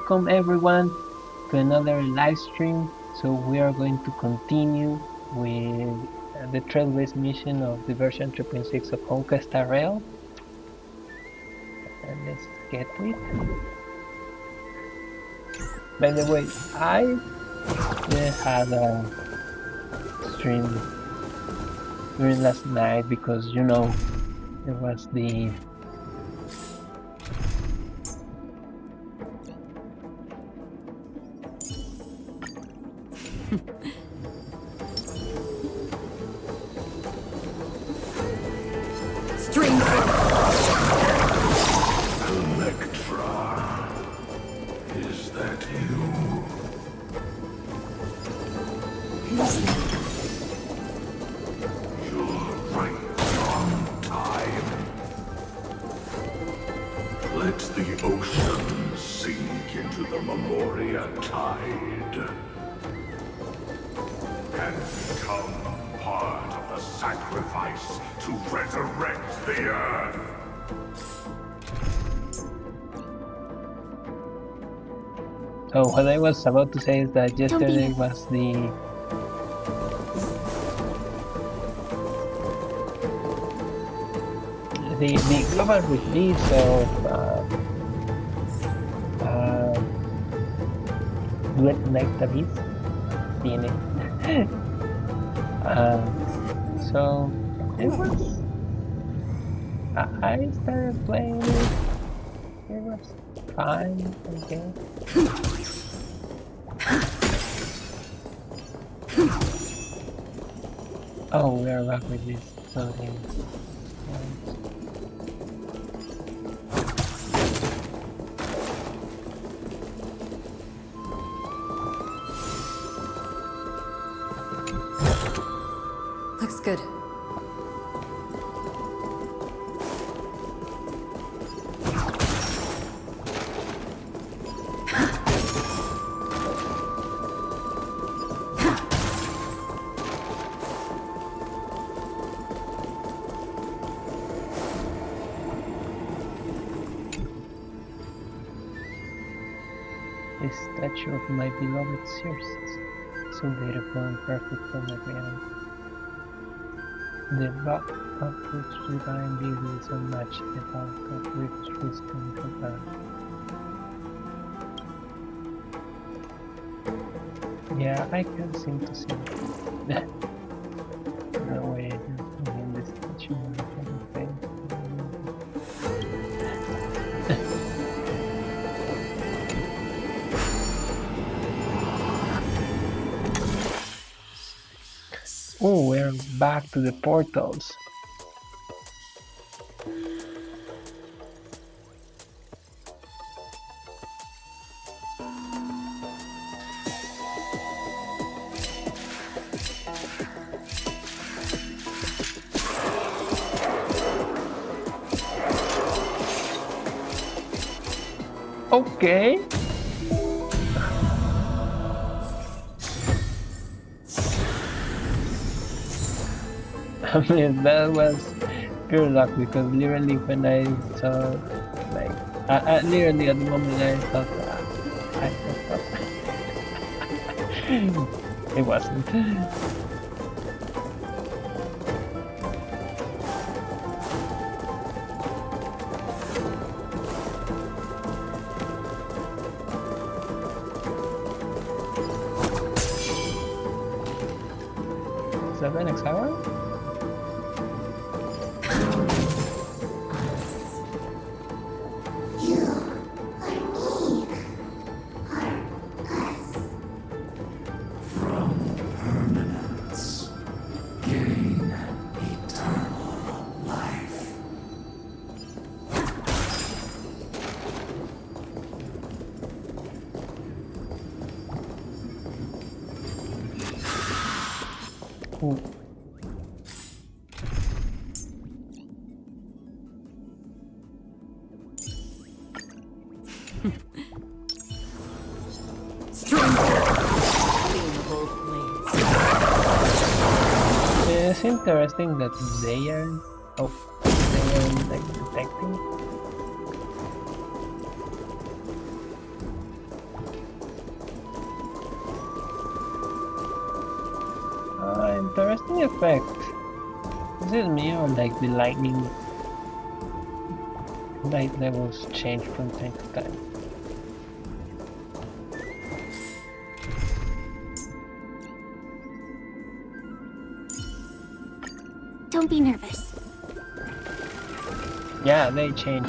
welcome everyone to another live stream. So we are going to continue with the Trailblaze Mission of the version 3.6 of Conquesta Rail. And let's get to it. By the way, I had a stream during last night because, you know, there was the what I was about to say is that yesterday was the global release of Unedited tiene. So it was. I started playing it. It was fine, okay. Oh, we are back with this something. Looks good. Statue of my beloved Circe, so beautiful and perfect for my realm. The rock of which divine beauty is unmatched, the bulk of which wisdom combined. Yeah, I can't seem to see it. No way, in this statue of my face. Oh, we're back to the portals. Okay. I mean, that was pure luck because literally when I saw, like, literally at the moment I thought I fucked up. It wasn't. Is that the next hour? It's interesting that they are like detecting. Interesting effect. Is it me or like the lightning light levels change from time to time? Don't be nervous. Yeah, they change.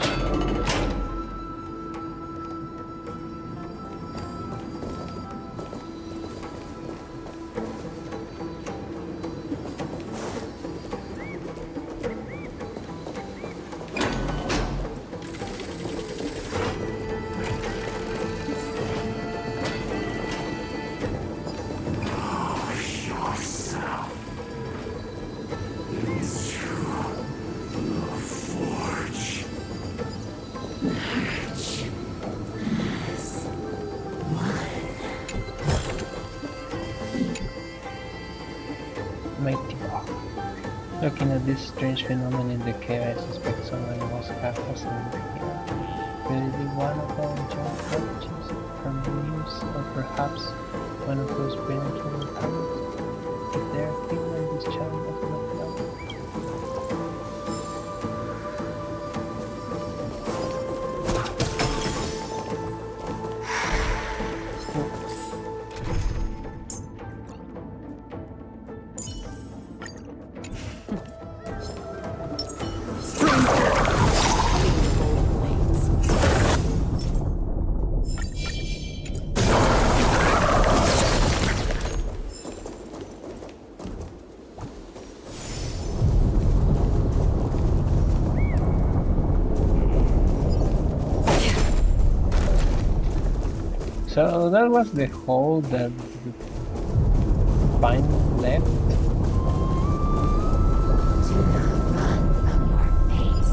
Looking at this strange phenomenon in the cave, I suspect someone was half asleep here. Could it be one of our giant prodigies from the news, or perhaps one of those brilliant little habits? If they are here and this child does not know. So that was the hole that the spine left. Do not run from your fate.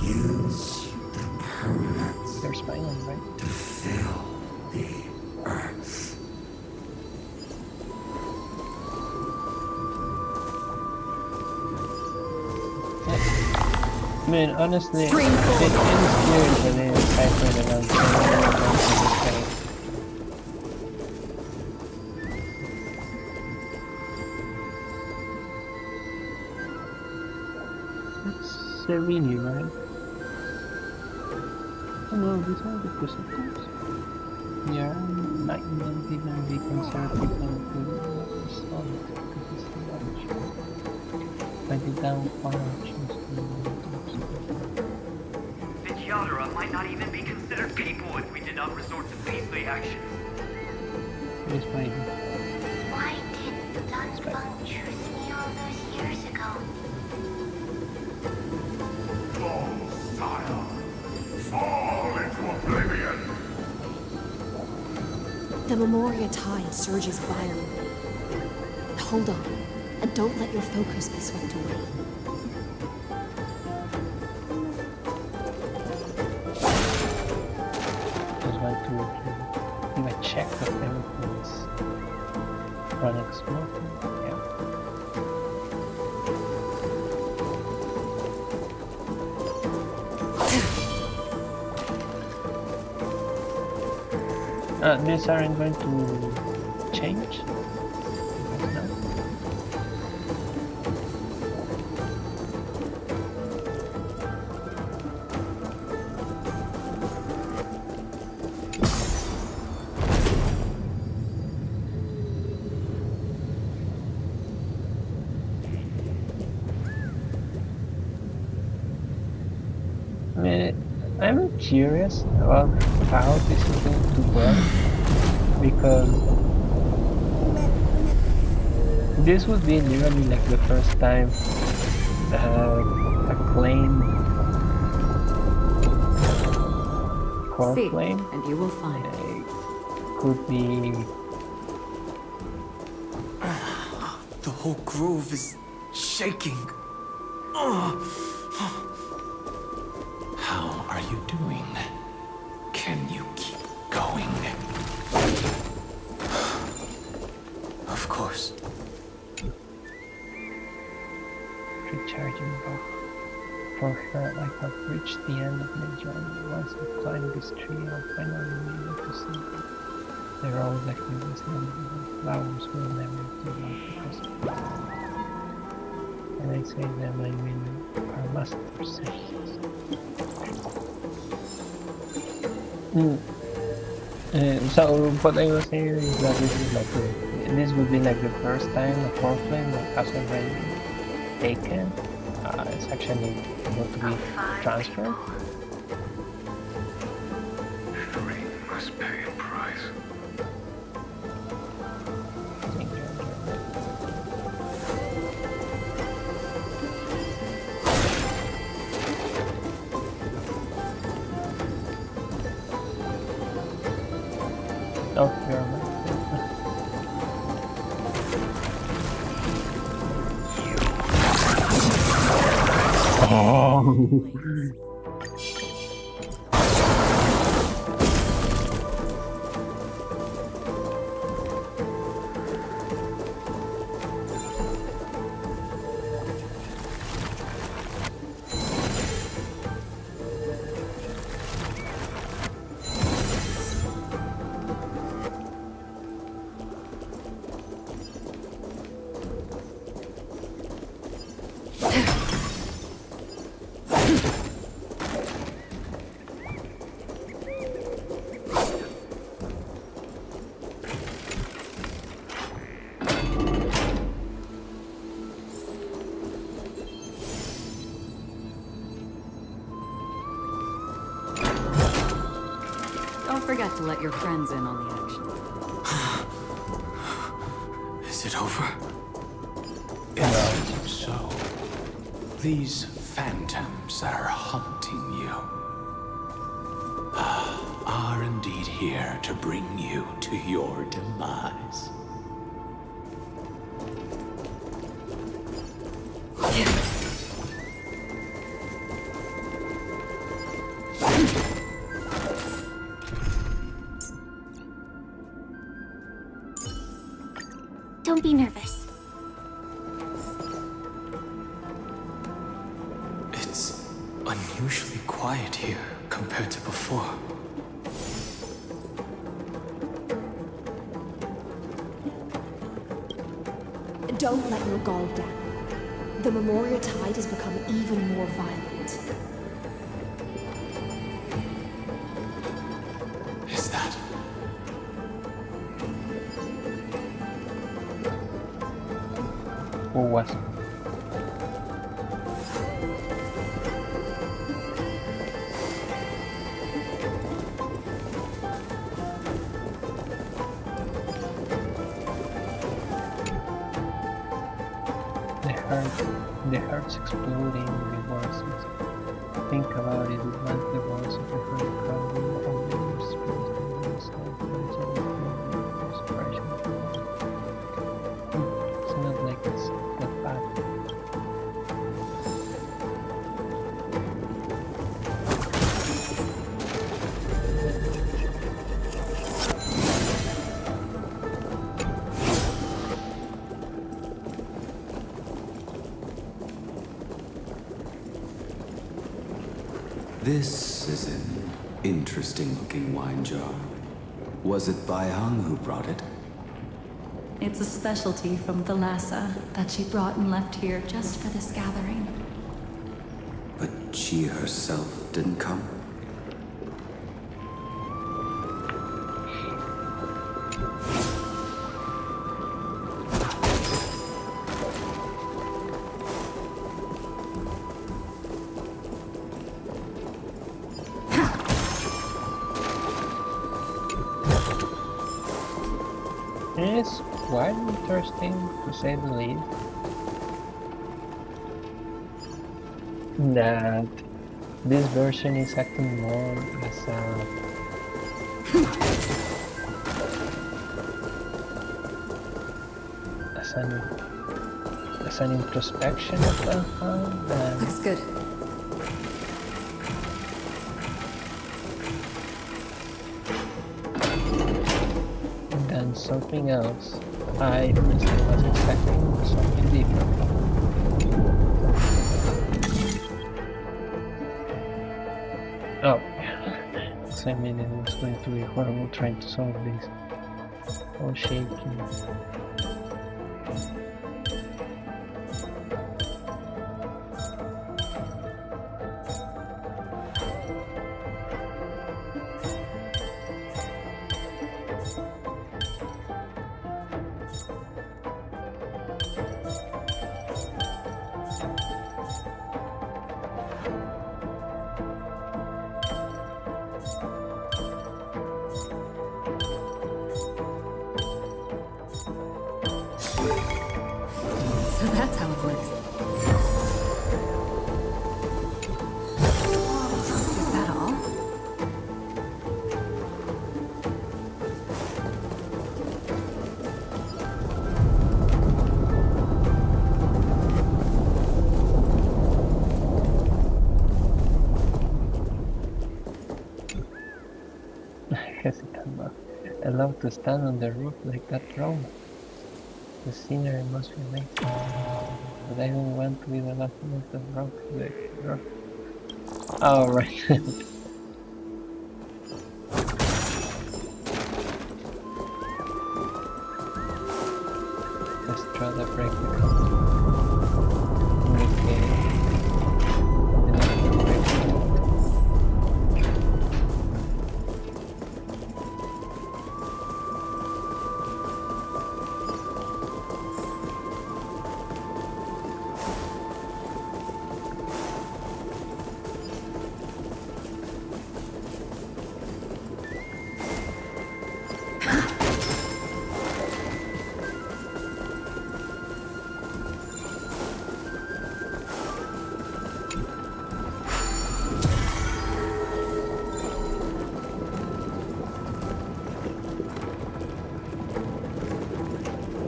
Use the permanence There's spine, right? to fill the earth. I mean, honestly, it is scary for me to type it around. Serini, right? Oh no, these are the preceptors. Yeah, might not even be considered people who respond to this knowledge. By the downfall of The Yadara might not even be considered people if we did not resort to beastly actions. Yes, maybe. Why didn't Dunfang choose me all those years ago? Fall, sire! Fall into oblivion! The Memoria tide surges violently. Hold on, and don't let your focus be swept away. Just want to give a check that everything is running smoothly. Yeah. These aren't going to change? No. I mean, I'm curious about how this is going to work, because this would be literally like the first time a claim core See, flame and you will find. could be. The whole grove is shaking. How are you doing? Can you keep going? Of course. Recharging box. For her, I have reached the end of my journey. Once I climb this tree, I'll finally be able to see her. They're always like this, flowers will never give up because, and I say them, I mean our masterpieces. So what I was saying is that this is like this would be like the first time a core flame that has already taken. It's actually going to be transferred. Three must pay a price. Oh, you're right. Don't forget to let your friends in on the action. Is it over? If so, these phantoms that are haunting you are indeed here to bring you to your demise. Don't be nervous. It's unusually quiet here compared to before. Don't let your guard down. The Memorial Tide has become even more violent. Is that? Who was? The heart's exploding, the voices. Think about it, once the voice of the heart crumbling over your spirit and yourself, it's not like it's that bad. This is an interesting-looking wine jar. Was it Baihang who brought it? It's a specialty from Thalassa that she brought and left here just for this gathering. But she herself didn't come? It's quite interesting, to say the least, that this version is acting more as an introspection of that time Looks good. than something else. I honestly was expecting something different. Oh, so I mean it was going to be horrible trying to solve this. All shaking. So that's how it works. Is that all? Hesitant. I love to stand on the roof like that drone. The scenery must be amazing. But I don't want to be the last one to rock the roof. Oh, right. Let's try to break the code. Okay.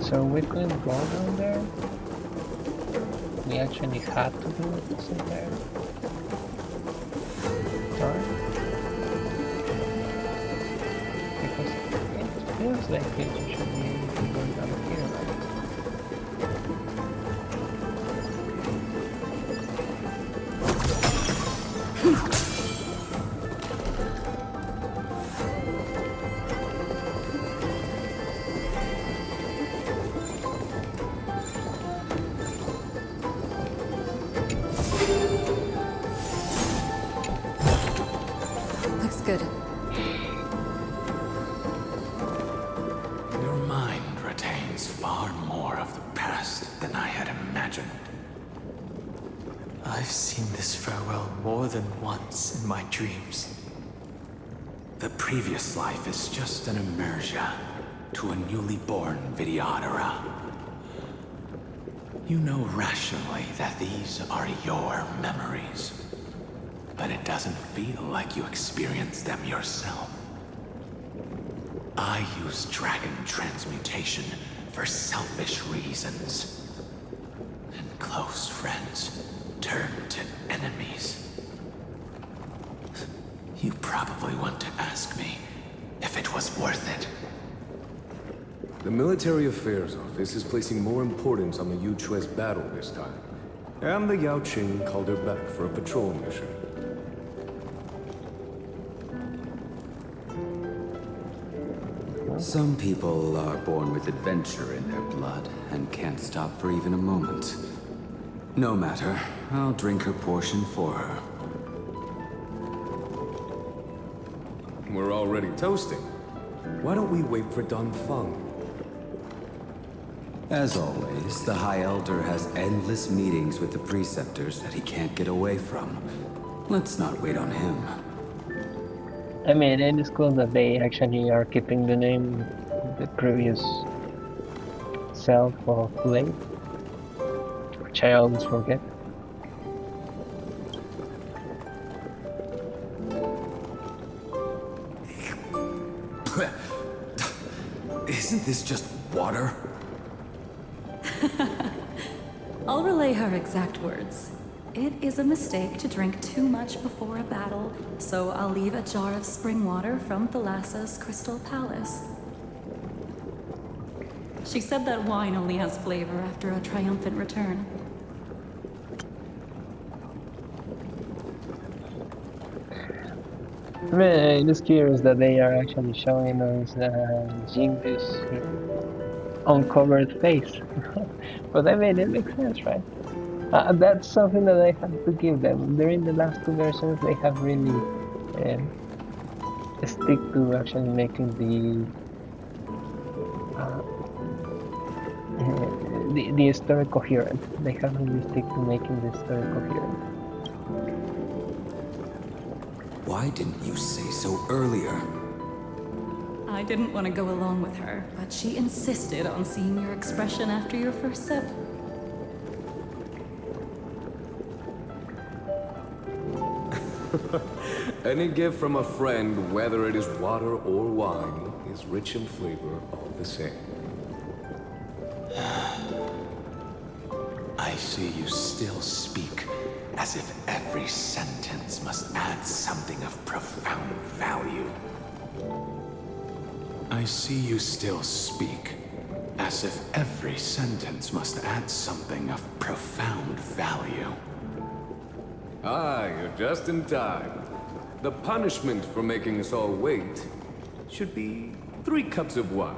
So we couldn't go down there? We actually had to do it, isn't there? Sorry? Because it feels like it should be able to go down here, right? Looks good. Your mind retains far more of the past than I had imagined. I've seen this farewell more than once in my dreams. The previous life is just an immersion to a newly born Vidyadhara. You know rationally that these are your memories, but it doesn't feel like you experienced them yourself. I use dragon transmutation for selfish reasons, and close friends turn to enemies. You probably want to ask me if it was worth it. The Military Affairs Office is placing more importance on the Yuchue's battle this time. And the Yao Qing called her back for a patrol mission. Some people are born with adventure in their blood and can't stop for even a moment. No matter, I'll drink her portion for her. We're already toasting. Why don't we wait for Don Feng? As always, the High Elder has endless meetings with the preceptors that he can't get away from. Let's not wait on him. I mean, it is cool that they actually are keeping the name the previous self of Blade, which I always forget. Isn't this just water? I'll relay her exact words. It is a mistake to drink too much before a battle, so I'll leave a jar of spring water from Thalassa's Crystal Palace. She said that wine only has flavor after a triumphant return. I mean, it is curious that they are actually showing us Jingu's uncovered face. But I mean, it makes sense, right? That's something that I have to give them. During the last two versions, they have really stick to actually making uh, the story coherent. They have really stick to making the story coherent. Why didn't you say so earlier? I didn't want to go along with her, but she insisted on seeing your expression after your first sip. Any gift from a friend, whether it is water or wine, is rich in flavor all the same. I see you still speak as if every sentence must add something of profound value. I see you still speak as if every sentence must add something of profound value. Ah, you're just in time. The punishment for making us all wait should be 3 cups of wine.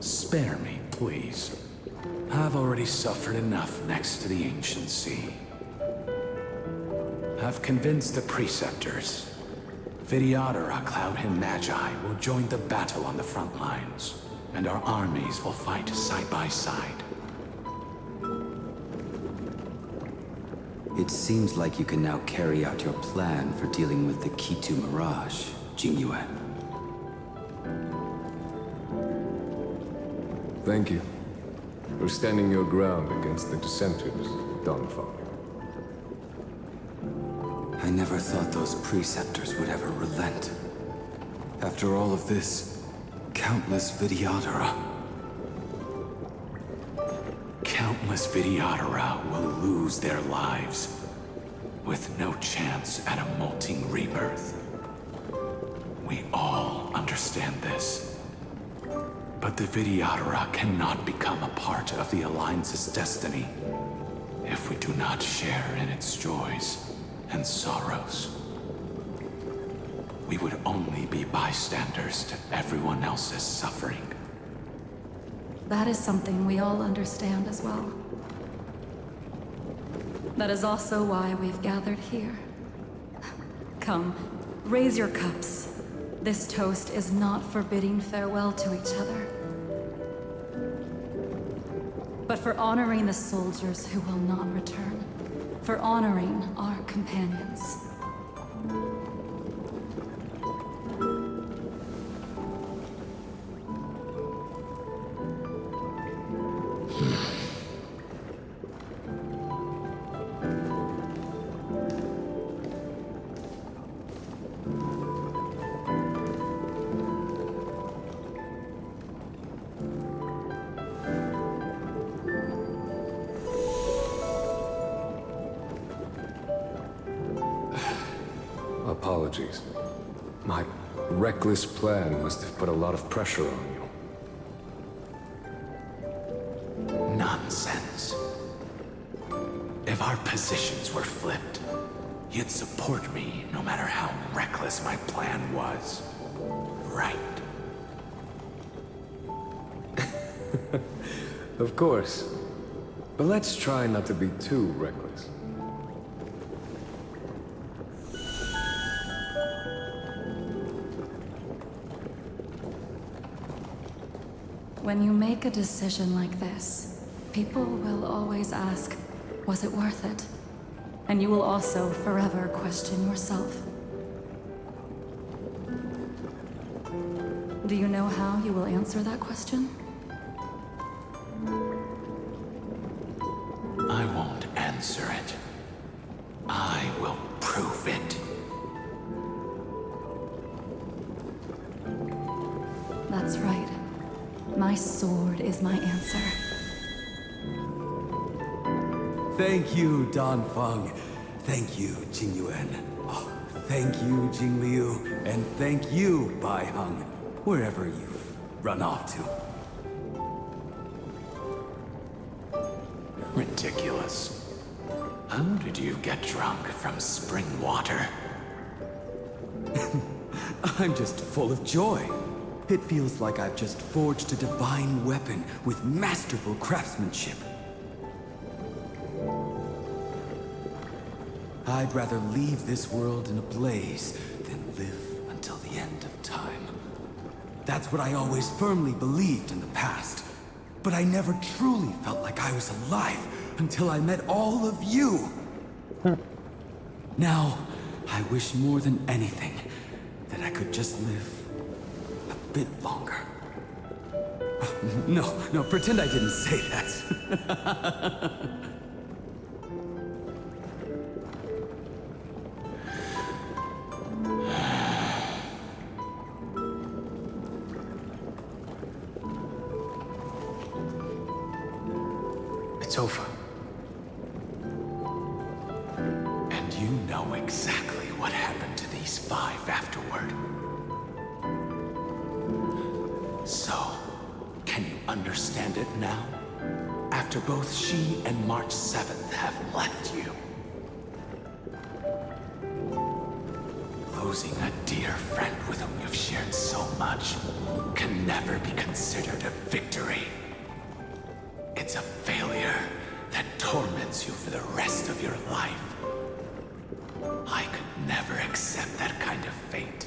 Spare me, please. I've already suffered enough next to the ancient sea. I've convinced the preceptors. Vidyadhara, Cloudhim Magi will join the battle on the front lines, and our armies will fight side by side. It seems like you can now carry out your plan for dealing with the Kitu Mirage, Jingyuan. Thank you for standing your ground against the dissenters, Donfang. I never thought those preceptors would ever relent. After all of this, countless Vidyadhara. Countless Vidyadhara will lose their lives, with no chance at a molting rebirth. We all understand this. But the Vidyadhara cannot become a part of the Alliance's destiny if we do not share in its joys and sorrows. We would only be bystanders to everyone else's suffering. That is something we all understand as well. That is also why we've gathered here. Come, raise your cups. This toast is not for bidding farewell to each other, but for honoring the soldiers who will not return, for honoring our companions. Apologies. My reckless plan must have put a lot of pressure on you. Nonsense. If our positions were flipped, you'd support me no matter how reckless my plan was. Right? Of course. But let's try not to be too reckless. When you make a decision like this, people will always ask, was it worth it? And you will also forever question yourself. Do you know how you will answer that question? I won't answer it. I will prove it. That's right. My sword is my answer. Thank you, Donfang. Thank you, Jingyuan. Oh, thank you, Jingliu. And thank you, Baiheng, wherever you've run off to. Ridiculous. How did you get drunk from spring water? I'm just full of joy. It feels like I've just forged a divine weapon with masterful craftsmanship. I'd rather leave this world in a blaze than live until the end of time. That's what I always firmly believed in the past. But I never truly felt like I was alive until I met all of you. Now, I wish more than anything that I could just live a bit longer. No, pretend I didn't say that. It's over. And you know exactly what happened to these 5 afterward. So, can you understand it now? After both she and March 7th have left you. Losing a dear friend with whom you've shared so much can never be considered a victory. It's a failure that torments you for the rest of your life. I could never accept that kind of fate.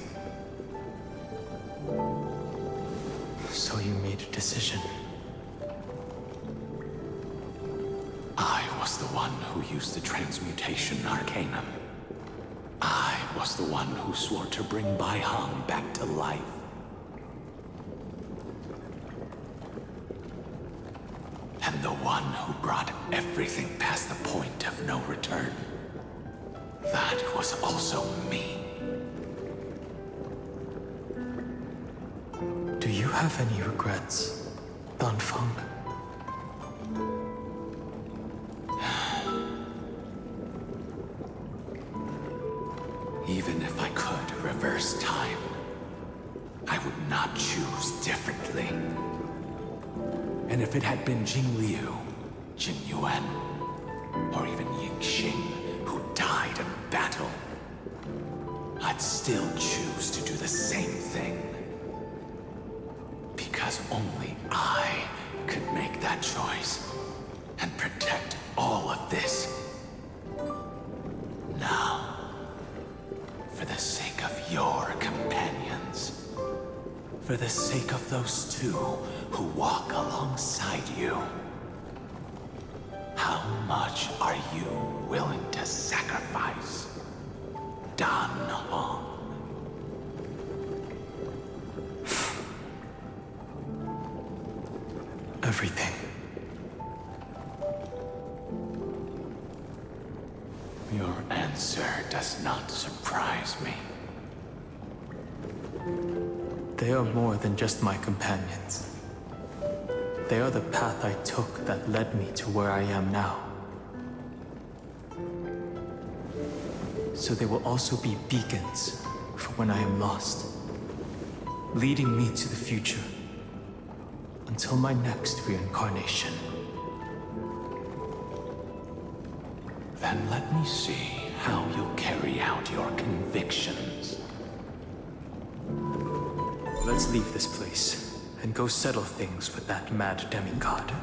So you made a decision. I was the one who used the transmutation arcanum. I was the one who swore to bring Bai Hong back to life. And the one who brought everything past the point of no return. That was also me. Do you have any regrets, Dan Feng? Even if I could reverse time, I would not choose differently. And if it had been Jing Liu, Jing Yuan, or even Ying Xing who died in battle, I'd still choose to do the same thing. Because only I could make that choice and protect all of this. Now, for the sake of your companions, for the sake of those 2 who walk alongside you, how much are you willing to sacrifice, Dan Hong? Everything. Your answer does not surprise me. They are more than just my companions. They are the path I took that led me to where I am now. So they will also be beacons for when I am lost, leading me to the future until my next reincarnation. Then let me see how you'll carry out your convictions. Let's leave this place and go settle things with that mad demigod.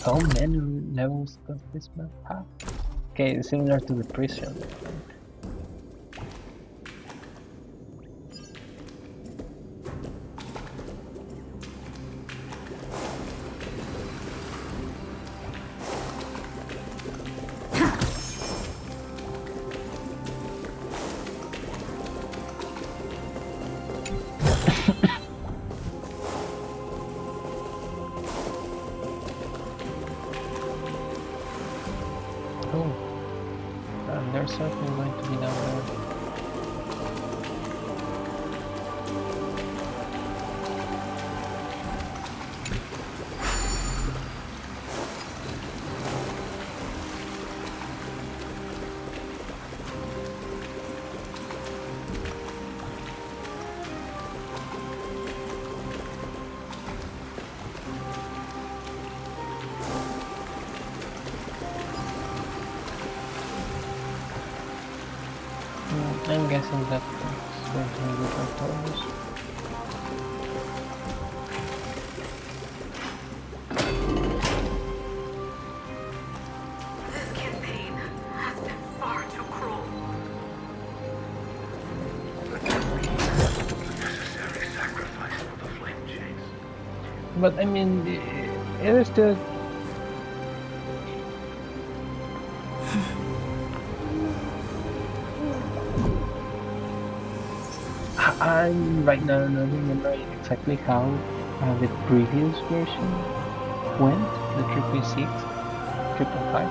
How many levels does this map have? Okay, similar to the prison. There's something going to be down there. I'm guessing that it's going to be different tones. This campaign has been far too cruel. Necessary sacrifice for the flame chase. But I mean, it is still. I'm right now not remembering exactly how the previous version went, the 3.6, 3.5.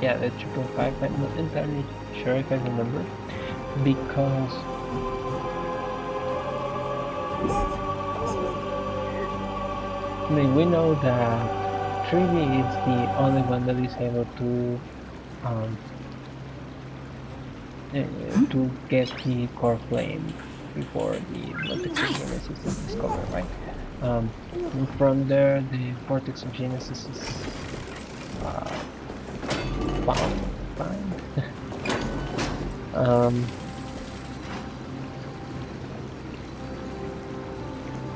Yeah, the 3.5. I'm not entirely sure if I remember, because I mean, we know that 3D is the only one that is able to get the core flame before the vortex of Genesis is discovered, right? And from there, the vortex of Genesis is found.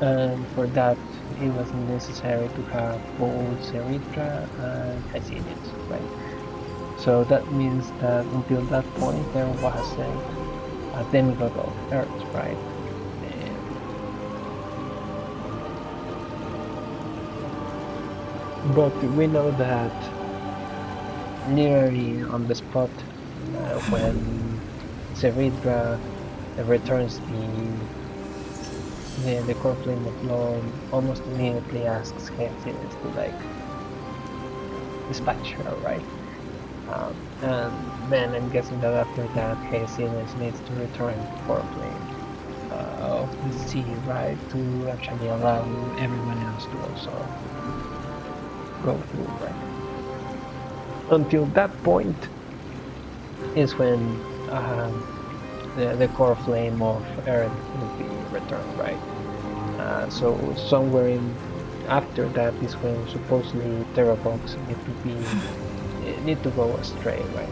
And for that, it was necessary to have both Seritra and Hysenius, right? So that means that until that point there wasn't a demigod of Earth, right? But we know that nearly on the spot when Seritra returns the core flame of Lord, almost immediately asks Hysenius to like dispatch her, right? And then I'm guessing that after that, Hysenius needs to return for a flame of the sea, right? To actually allow everyone else to also go through, right? Until that point is when the core flame of Earth will be returned, right? So somewhere in after that is when supposedly Terravox need to go astray, right?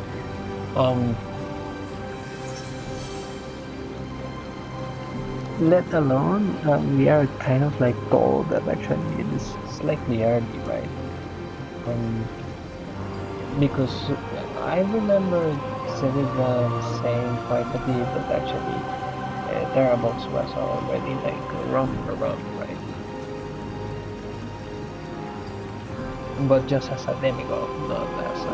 Let alone we are kind of like told that actually it is slightly early, right? Because I remember Cerebra saying quite a bit that actually Terravox was already like roaming around, right? But just as a demigod, not as a,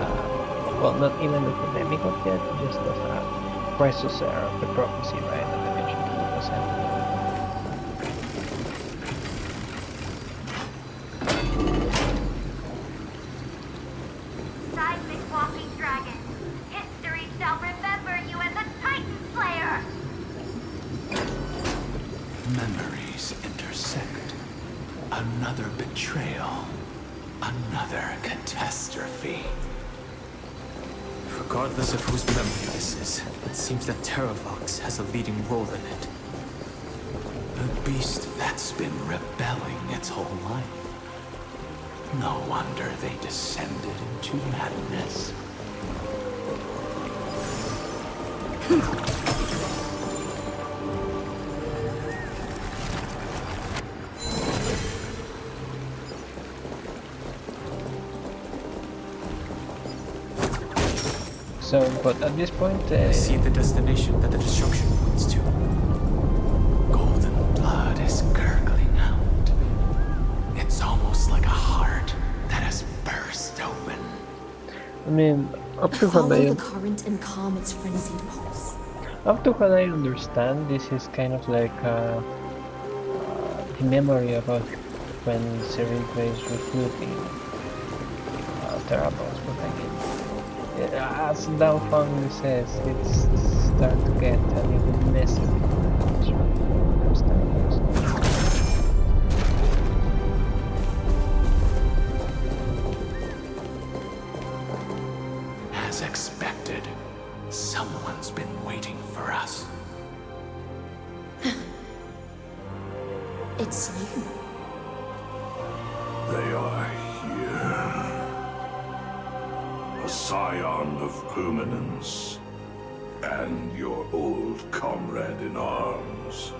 well, not even as a demigod yet, just as a precursor of the prophecy, right, that eventually was happening. Seismic walking dragon, history shall remember you as a Titan Slayer! Memories intersect. Another betrayal. Another catastrophe. Regardless of whose memory this is, it seems that Terravox has a leading role in it. A beast that's been rebelling its whole life. No wonder they descended into madness. So, but at this point, I see the destination that the destruction points to. Golden blood is gurgling out. It's almost like a heart that has burst open. I mean, up to what Follow I the current and calm its frenzied pulse. up to what I understand, this is kind of like the memory about when Trailblaze recruiting Terrabos, but again, as Daofang says, it's starting to get a little messy. As expected, someone's been waiting for us. It's you. They are here. A scion of permanence, and your old comrade in arms.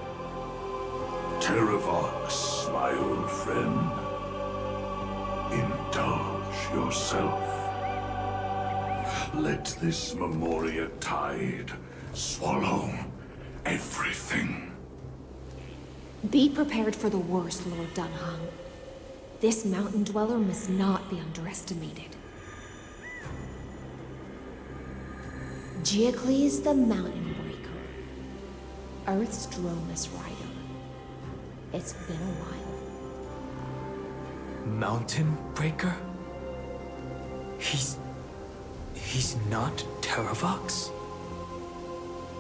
Terravox, my old friend. Indulge yourself. Let this Memoria tide swallow everything. Be prepared for the worst, Lord Dunhung. This mountain dweller must not be underestimated. Geocles the Mountain Breaker. Earth's Dromus Rider. It's been a while. Mountain Breaker? He's not Terravox?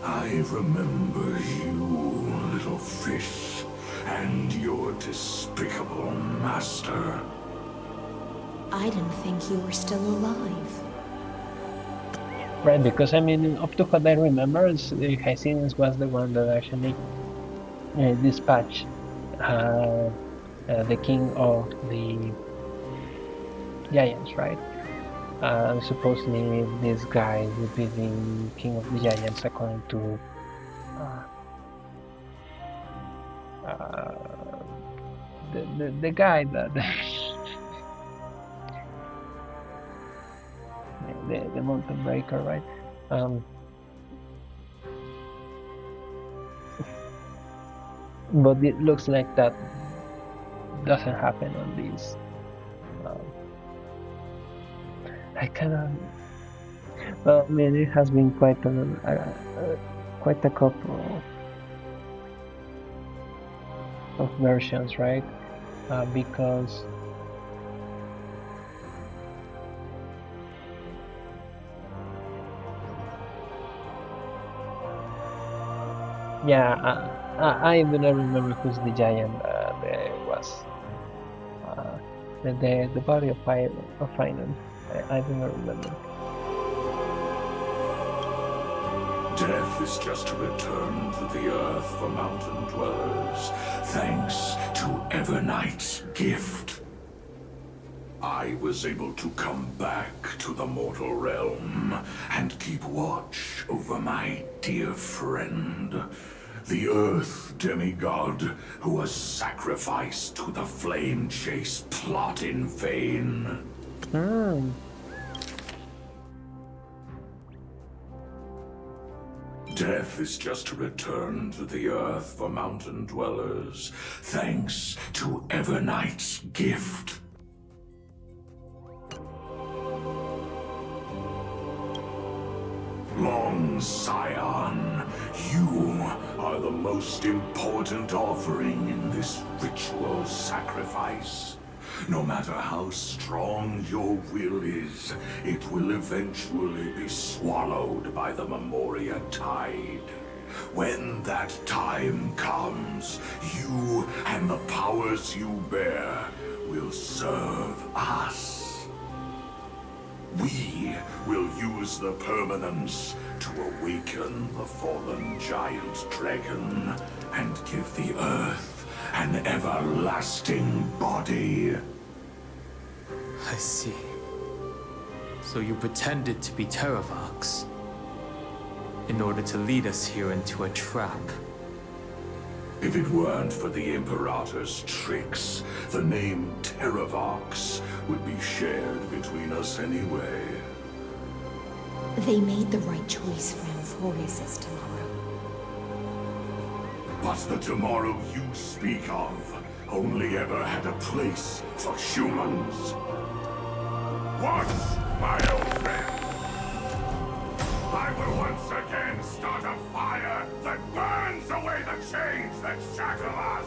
I remember you, little fish, and your despicable master. I didn't think you were still alive. Right, because I mean, up to what I remember, Hyacinus was the one that actually dispatched the king of the giants, right? Supposedly this guy would be the king of the giants according to the guy that the mountain breaker, right? But it looks like that doesn't happen on these. I cannot. Well, I mean, it has been quite a couple of versions, right? Because yeah, I do not remember who's the giant there was. The body of finance. I do not remember. Death is just a return to the earth for mountain dwellers, thanks to Evernight's gift. I was able to come back to the mortal realm and keep watch over my dear friend, the Earth demigod who was sacrificed to the flame chase plot in vain. Death is just a return to the earth for mountain dwellers, thanks to Evernight's gift. Long Scion, you are the most important offering in this ritual sacrifice. No matter how strong your will is, it will eventually be swallowed by the Memoria tide. When that time comes, you and the powers you bear will serve us. We will use the permanence to awaken the fallen giant dragon and give the earth an everlasting body. I see. So you pretended to be Terravox in order to lead us here into a trap. If it weren't for the Imperator's tricks, the name Terravox would be shared between us anyway. They made the right choice for Amphorius' tomorrow. But the tomorrow you speak of only ever had a place for humans. Once, my old friend, I will once again start a fire that burns away the chains that shackle us.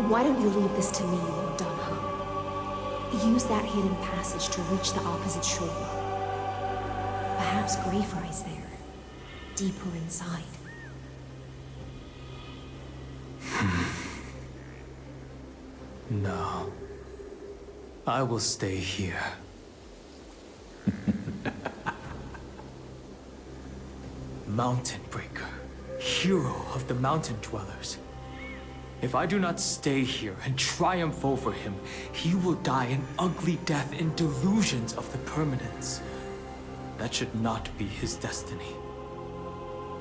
Why don't you leave this to me, Lord Dunham? Use that hidden passage to reach the opposite shore. Perhaps Greyfry's there, deeper inside. No. I will stay here. Mountain Breaker, hero of the mountain dwellers. If I do not stay here and triumph over him, he will die an ugly death in delusions of the permanence. That should not be his destiny.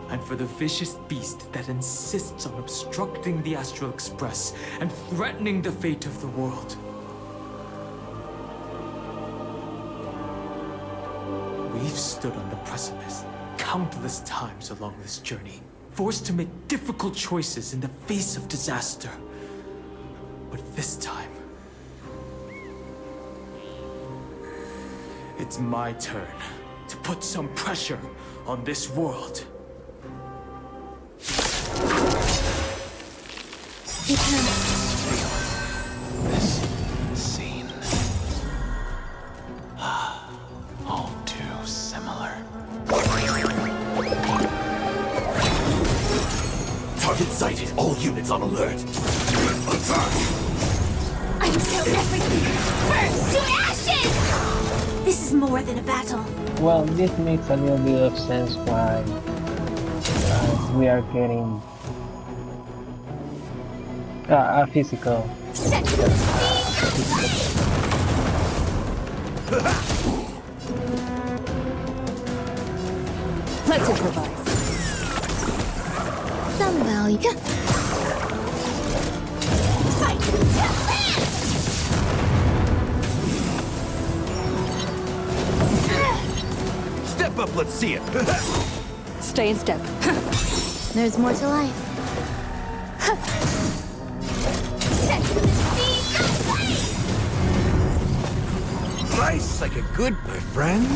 And for the vicious beast that insists on obstructing the Astral Express and threatening the fate of the world. We've stood on the precipice countless times along this journey, forced to make difficult choices in the face of disaster. But this time, it's my turn to put some pressure on this world. This scene. All too similar. Target sighted. All units on alert. Attack! Until everything burns to ashes! This is more than a battle. Well, this makes a little bit of sense why we are getting a physical. Let's improvise. Some value. Fight! Step up, let's see it. Stay in step. There's more to life. Set the seas ablaze! Nice, like a good, my friend.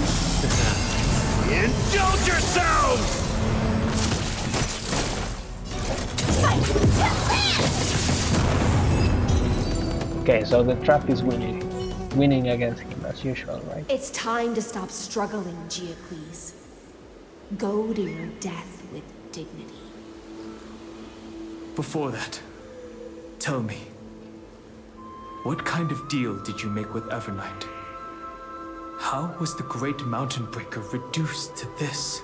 Indulge yourselves! Fight to land! Okay, so the trap is winning against him as usual, right? It's time to stop struggling, Geocles. Go to your death with dignity. Before that, tell me, what kind of deal did you make with Evernight? How was the Great Mountain Breaker reduced to this?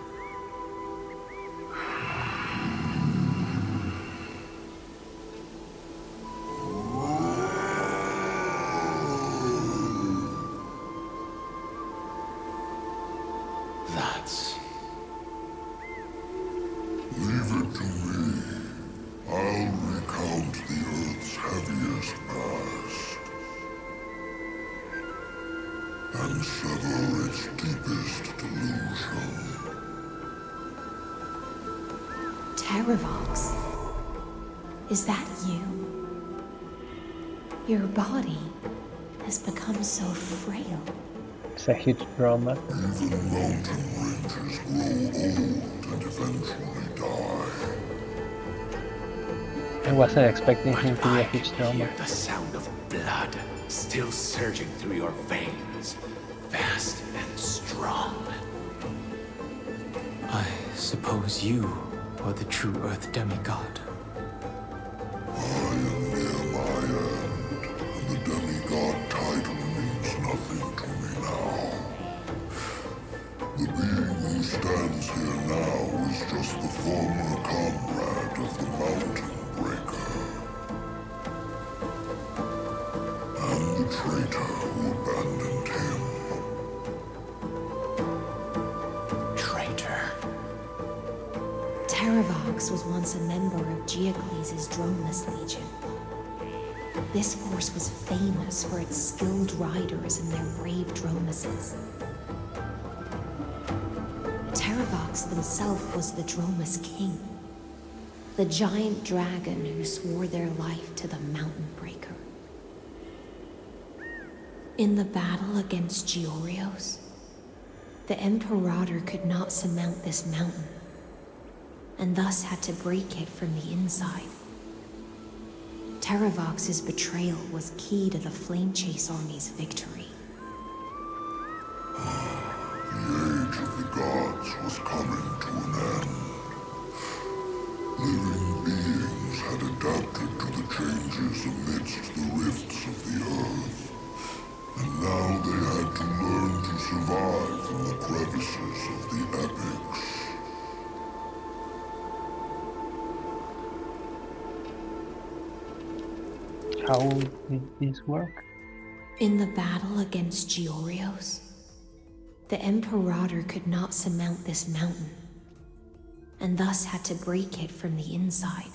That's... Leave it to me. I'll recount the Earth's heaviest past and sever its deepest delusion. Terravox, is that you? Your body has become so frail. It's a huge drama. Even mountain ranges grow old and eventually die. I wasn't expecting him to be a huge drama. Hear the sound of blood still surging through your veins, fast and strong. I suppose you are the true Earth demigod. I am near my end, and the demigod title means nothing to me now. The being who stands here now is just the former comrade of the Mountain Breaker. And the traitor who abandoned him. Traitor. Terravox was once a member of Geocles' Droneless Legion. This force was famous for its skilled riders and their brave dromeses. Terravox himself was the Dromus king, the giant dragon who swore their life to the Mountain Breaker. In the battle against Georios, the Imperator could not surmount this mountain, and thus had to break it from the inside. Terravox's betrayal was key to the Flame Chase Army's victory. The age of the gods was coming to an end. Living beings had adapted to the changes amidst the rifts of the earth, and now they had to learn to survive in the crevices of the epics. How did this work? In the battle against Georios, the Imperator could not surmount this mountain, and thus had to break it from the inside.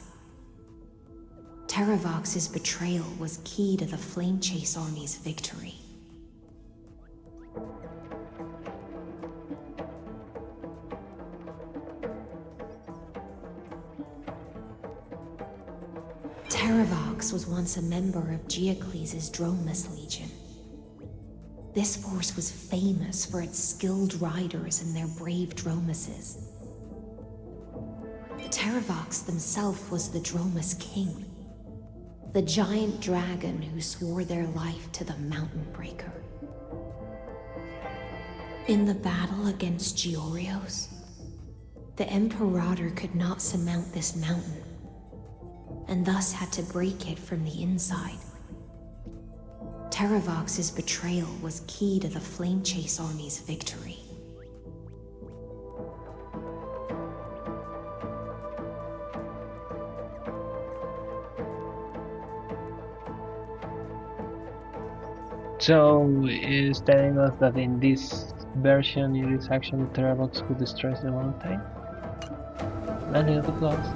Terravox's betrayal was key to the Flame Chase Army's victory. Terravox was once a member of Geocles' Dromus Legion. This force was famous for its skilled riders and their brave Dromuses. Terravox himself was the Dromus king, the giant dragon who swore their life to the Mountain Breaker. In the battle against Georios, the Imperator could not surmount this mountain, and thus had to break it from the inside. Terravox's betrayal was key to the Flame Chase Army's victory. So it's telling us that in this version it is actually Terravox who destroys the mountain? And the applause.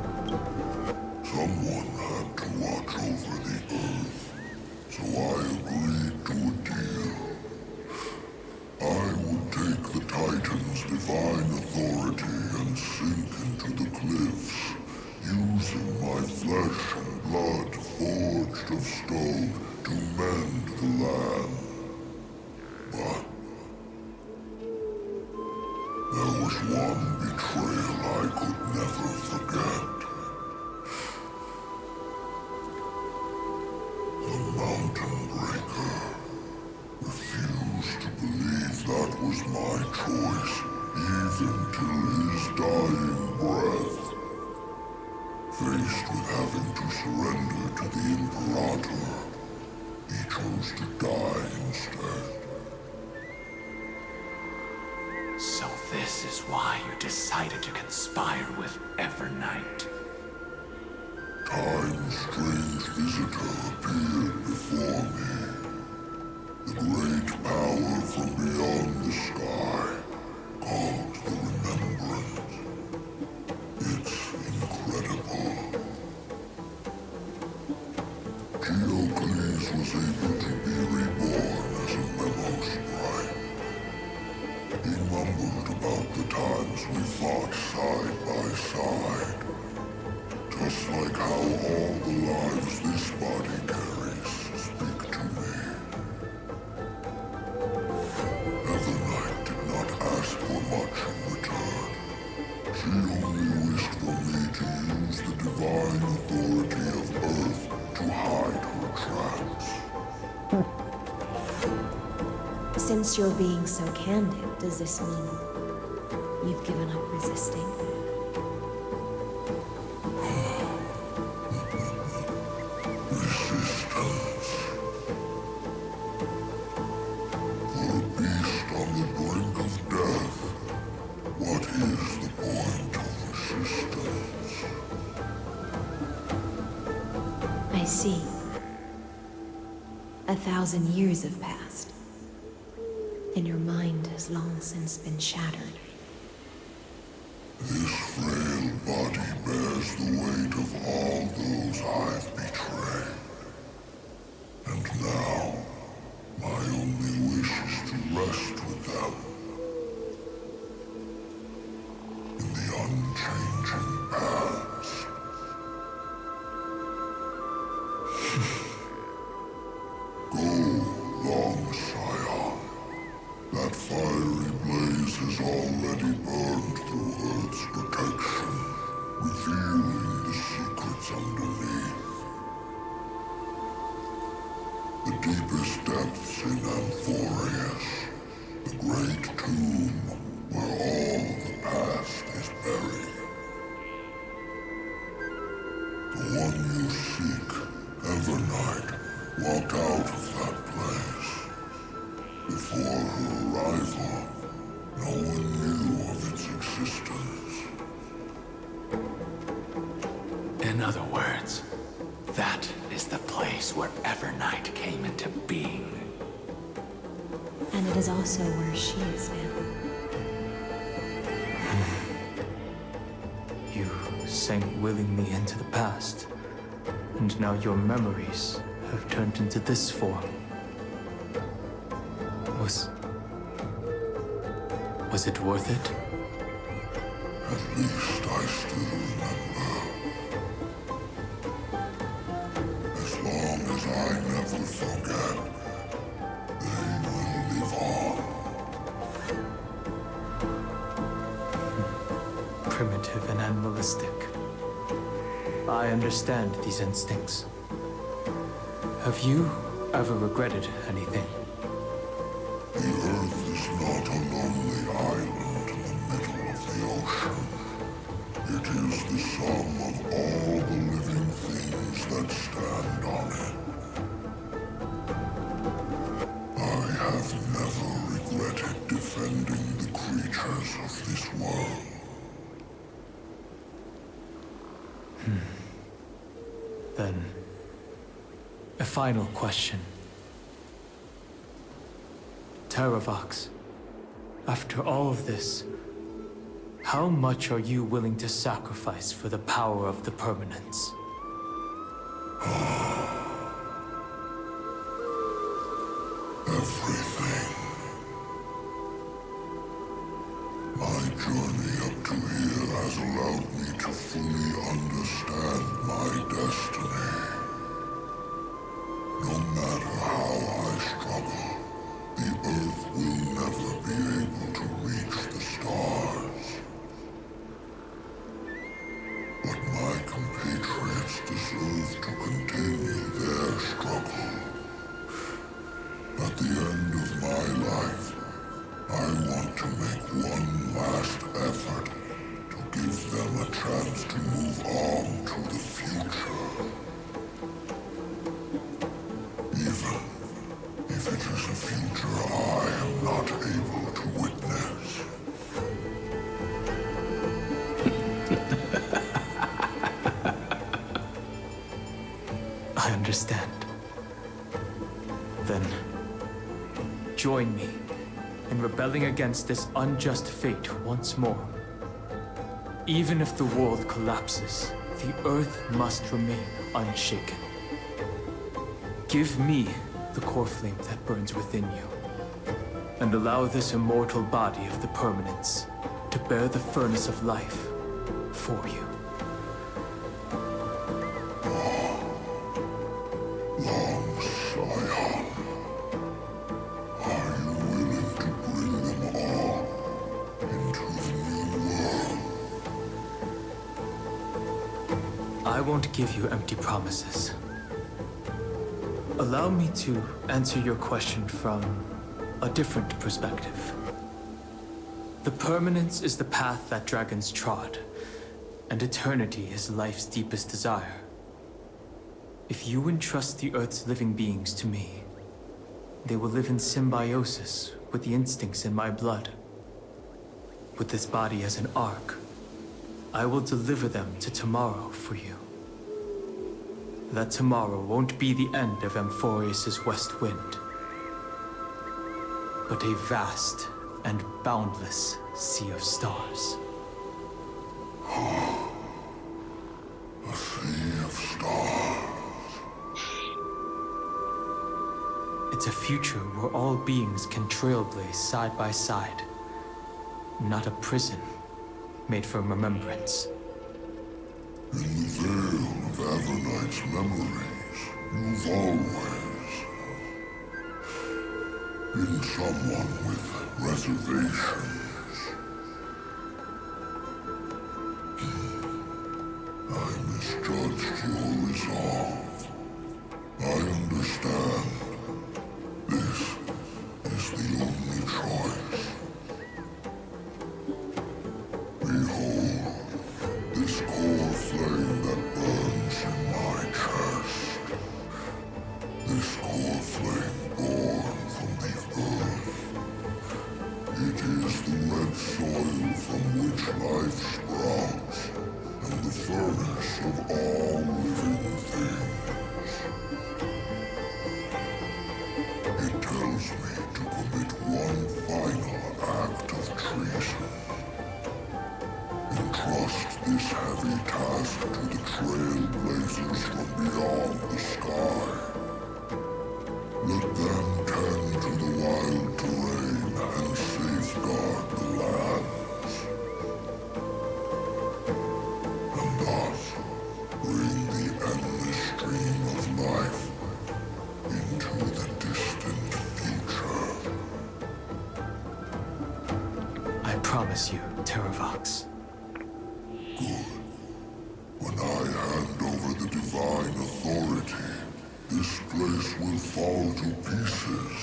Someone had to watch over the earth, so I agreed to a deal. I would take the Titan's divine authority and sink into the cliffs, using my flesh and blood forged of stone to mend the land. But there was one betrayal I could never forget. The Mountain Breaker refused to believe that was my choice, even till his dying breath. Faced with having to surrender to the Imperator, he chose to die instead. So this is why you decided to conspire with Evernight. Time's strange visitor appeared before me. The great power from beyond the sky, called the Remembrance. It's incredible. Geocles was able to be reborn as a memo sprite. He mumbled about the times we fought side by side. Just like how all the lives this body carries speak to me. Evernight did not ask for much in return. She only wished for me to use the divine authority of Earth to hide her tracks. Since you're being so candid, does this mean you've given up resisting? I see. 1,000 years have passed, and your mind has long since been shattered. This frail body bears the weight of all those I've betrayed. And now, my only wish is to rest with them. Go, long scion. That fiery blaze has already burned through Earth's protection, revealing the secrets underneath. The deepest depths in Amphorius, the great tomb where all the past is buried. The one you seek, Evernight, walked out of that place. Before her arrival, no one knew of its existence. In other words, that is the place where Evernight came into being. And it is also where she is now. You sank willingly into the past, and now your memories have turned into this form. Was it worth it? At least I still remember. As long as I never forget, they will live on. Primitive and animalistic. I understand these instincts. Have you ever regretted anything? The Earth is not a lonely island in the middle of the ocean. It is the sum of all the living things that stand on it. I have never regretted defending the creatures of this world. Then, a final question. Terravox, after all of this, how much are you willing to sacrifice for the power of the permanence? Everything. My journey up to here has allowed me to fully understand my destiny. No matter how I struggle, the Earth will never be able to reach the stars. But my compatriots deserve to continue their struggle. At the end of my life, I want to make one last effort to give them a chance to move on to the future. Even if it is a future I am not able to witness. I understand. Then, join me in rebelling against this unjust fate once more. Even if the world collapses, the Earth must remain unshaken. Give me the core flame that burns within you, and allow this immortal body of the permanence to bear the furnace of life for you. Long Scion, are you willing to bring them all into the new world? I won't give you empty promises. Allow me to answer your question from a different perspective. The permanence is the path that dragons trod, and eternity is life's deepest desire. If you entrust the Earth's living beings to me, they will live in symbiosis with the instincts in my blood. With this body as an ark, I will deliver them to tomorrow for you. That tomorrow won't be the end of Amphorius' west wind, but a vast and boundless sea of stars. A sea of stars. It's a future where all beings can trailblaze side by side, not a prison made for remembrance. In the veil of Avernight's memories, You've always been someone with reservations. I misjudged your resolve. I understand. This is the only choice. Behold, this core flame that burns in my chest. This core flame born from the earth. It is the red soil from which life sprouts, and the furnace of all living things. It tells me to commit one final act of treason. Entrust this heavy task to the Trailblazers from beyond the sky. Let them tend to the wild terrain and safeguard the lands. And thus bring the endless stream of life into the distant future. I promise you, Terravox. Good. When I hand over the divine authority, this place will fall to pieces.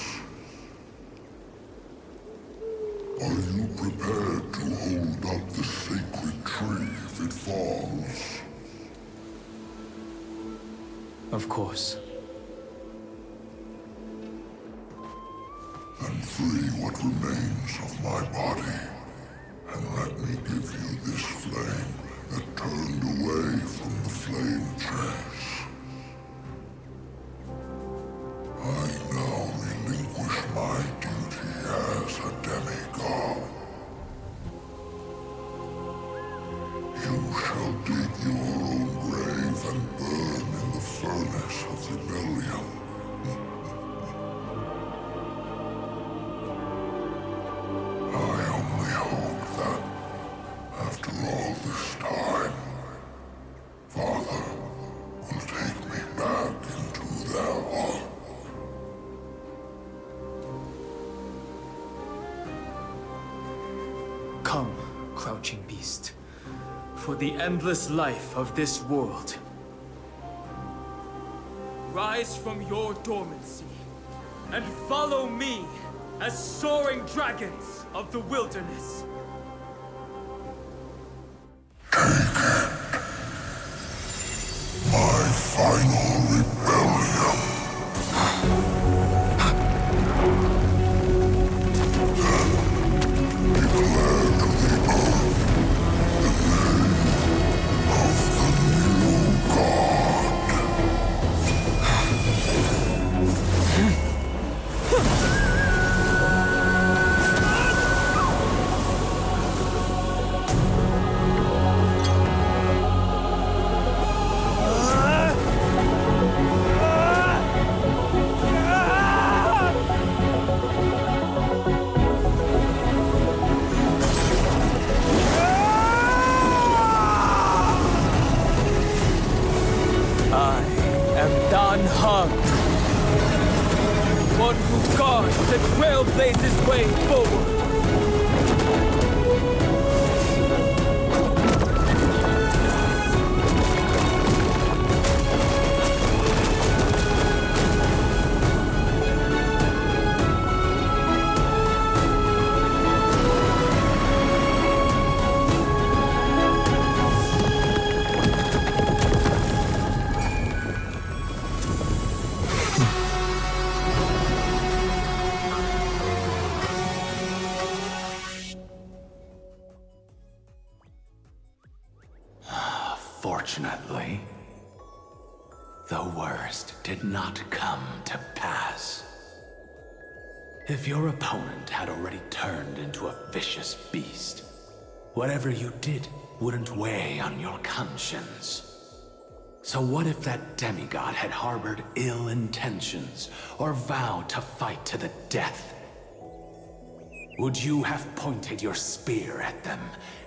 Are you prepared to hold up the sacred tree if it falls? Of course. And free what remains of my body, and let me give you this flame that turned away from the flame chase. I now relinquish my duty as a demigod. You shall dig your own grave and burn in the furnace of rebellion. I only hope that, after all this time, Father will take me back into their heart. Come, crouching beast, for the endless life of this world. Rise from your dormancy, and follow me as soaring dragons of the wilderness. My final rebellion. Then declare to the earth the name of the new god. One who guards the Trailblaze's way forward. Fortunately, the worst did not come to pass. If your opponent had already turned into a vicious beast, whatever you did wouldn't weigh on your conscience. So what if that demigod had harbored ill intentions or vowed to fight to the death? Would you have pointed your spear at them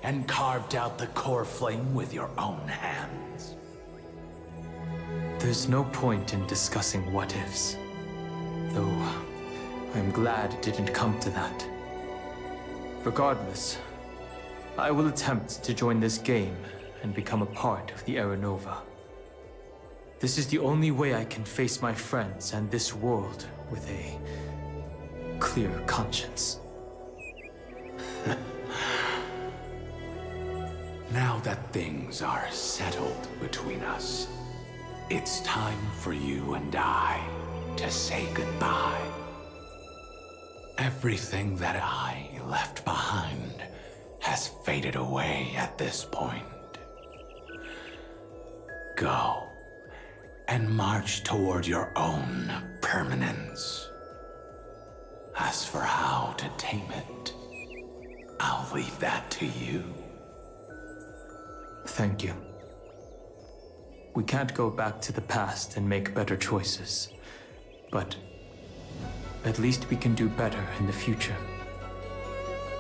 and carved out the core flame with your own hands? There's no point in discussing what-ifs. Though, I'm glad it didn't come to that. Regardless, I will attempt to join this game and become a part of the Aeronova. This is the only way I can face my friends and this world with a clear conscience. Now that things are settled between us, it's time for you and I to say goodbye. Everything that I left behind has faded away at this point. Go and march toward your own permanence. As for how to tame it, I'll leave that to you. Thank you. We can't go back to the past and make better choices, but at least we can do better in the future.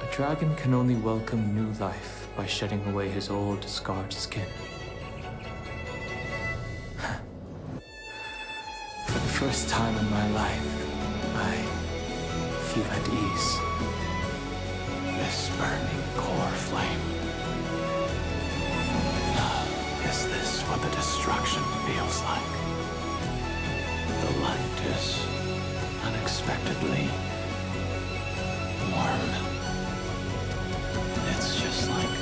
A dragon can only welcome new life by shedding away his old, scarred skin. For the first time in my life, I feel at ease. This burning core flame. Is this what the destruction feels like? The light is unexpectedly warm. It's just like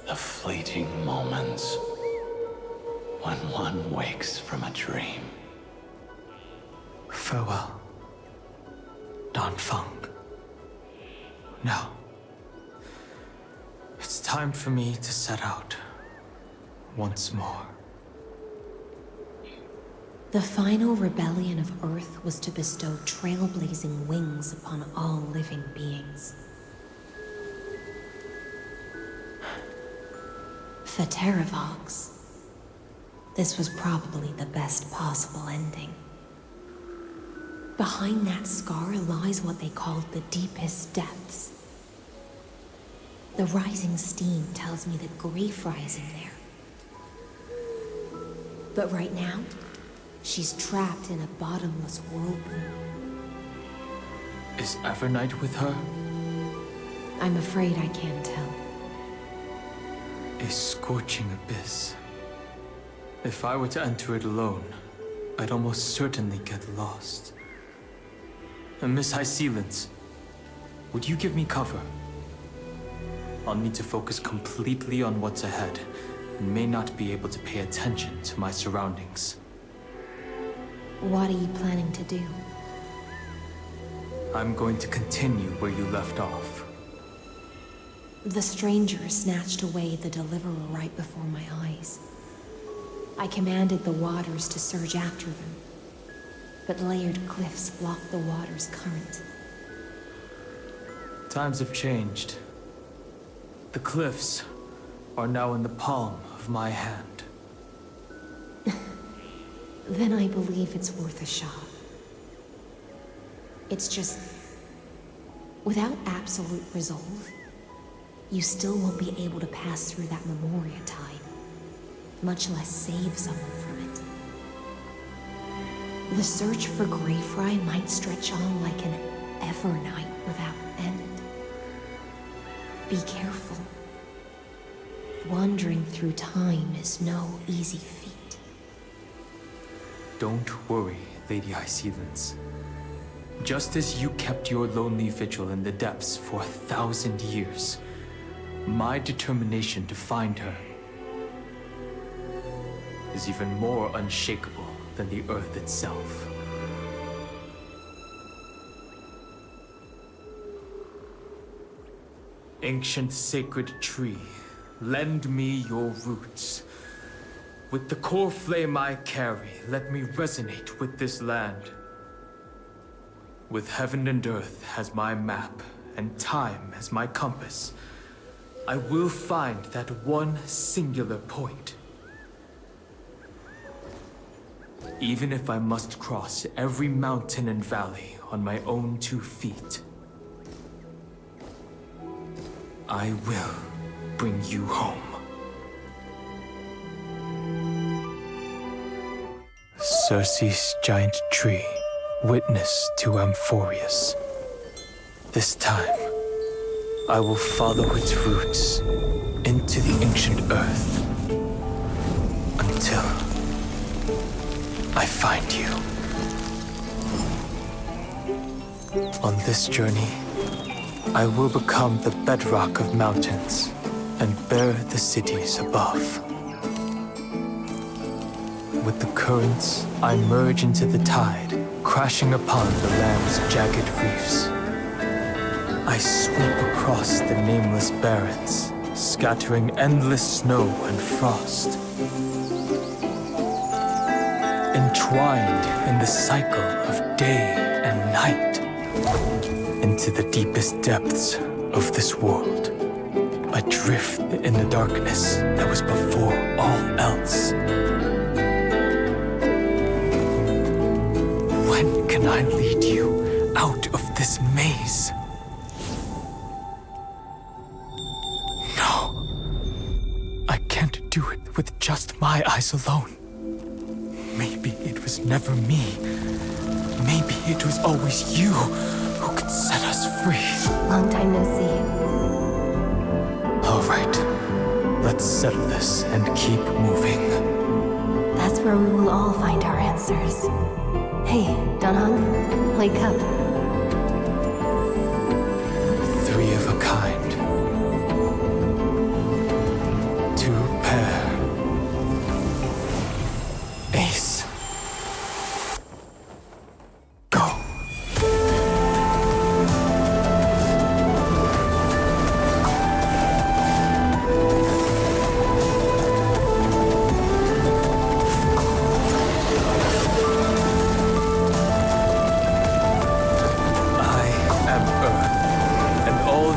the fleeting moments when one wakes from a dream. Farewell, Dan Feng. Now, it's time for me to set out once more. The final rebellion of Earth was to bestow trailblazing wings upon all living beings. For Terravox, this was probably the best possible ending. Behind that scar lies what they called the deepest depths. The rising steam tells me that Greyfry's in there. But right now, she's trapped in a bottomless whirlpool. Is Evernight with her? I'm afraid I can't tell. A scorching abyss. If I were to enter it alone, I'd almost certainly get lost. And Miss High Sealants, would you give me cover? I'll need to focus completely on what's ahead, and may not be able to pay attention to my surroundings. What are you planning to do? I'm going to continue where you left off. The stranger snatched away the deliverer right before my eyes. I commanded the waters to surge after them, but layered cliffs blocked the water's current. Times have changed. The cliffs are now in the palm of my hand. Then I believe it's worth a shot. It's just, without absolute resolve, you still won't be able to pass through that Memoria tide, much less save someone from it. The search for Greyfry might stretch on like an Evernight without end. Be careful. Wandering through time is no easy feat. Don't worry, Lady High Sealants. Just as you kept your lonely vigil in the depths for 1,000 years, my determination to find her is even more unshakable than the Earth itself. Ancient sacred tree, lend me your roots. With the core flame I carry, let me resonate with this land. With heaven and earth as my map, and time as my compass, I will find that one singular point. Even if I must cross every mountain and valley on my own 2 feet, I will bring you home. Circe's giant tree, witness to Amphorius. This time, I will follow its roots into the ancient earth until I find you. On this journey, I will become the bedrock of mountains and bear the cities above. With the currents, I merge into the tide, crashing upon the land's jagged reefs. I sweep across the nameless barrens, scattering endless snow and frost. Entwined in the cycle of day and night, into the deepest depths of this world, adrift in the darkness that was before all else. When can I lead you out of this maze? No. I can't do it with just my eyes alone. Maybe it was never me. Maybe it was always you who could set us free. Long time no see. All right. Let's settle this and keep moving. That's where we will all find our answers. Hey, Dunham, wake up. Three of a kind. Two pair. Ace. Go.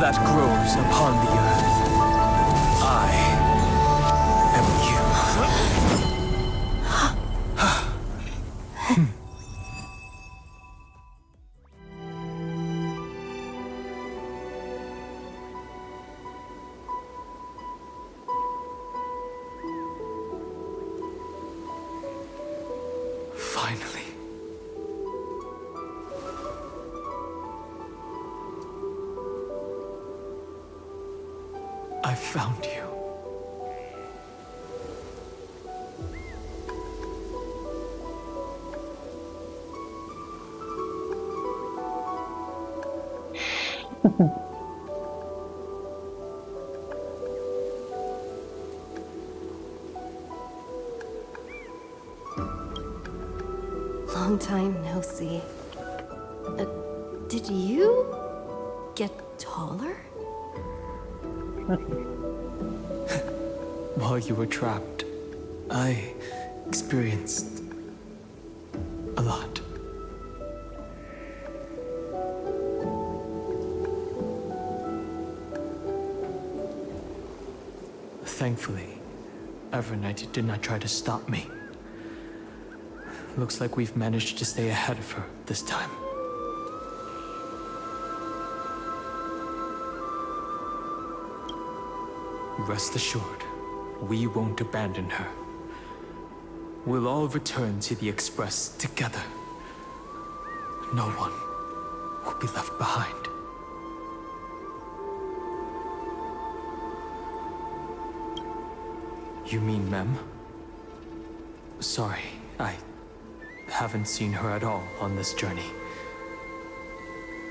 That grows upon the earth. I am you. Finally. I found you. Long time no see. Did you get taller? While you were trapped, I experienced a lot. Thankfully, Evernight did not try to stop me. Looks like we've managed to stay ahead of her this time. Rest assured, we won't abandon her. We'll all return to the Express together. No one will be left behind. You mean Mem? Sorry, I haven't seen her at all on this journey.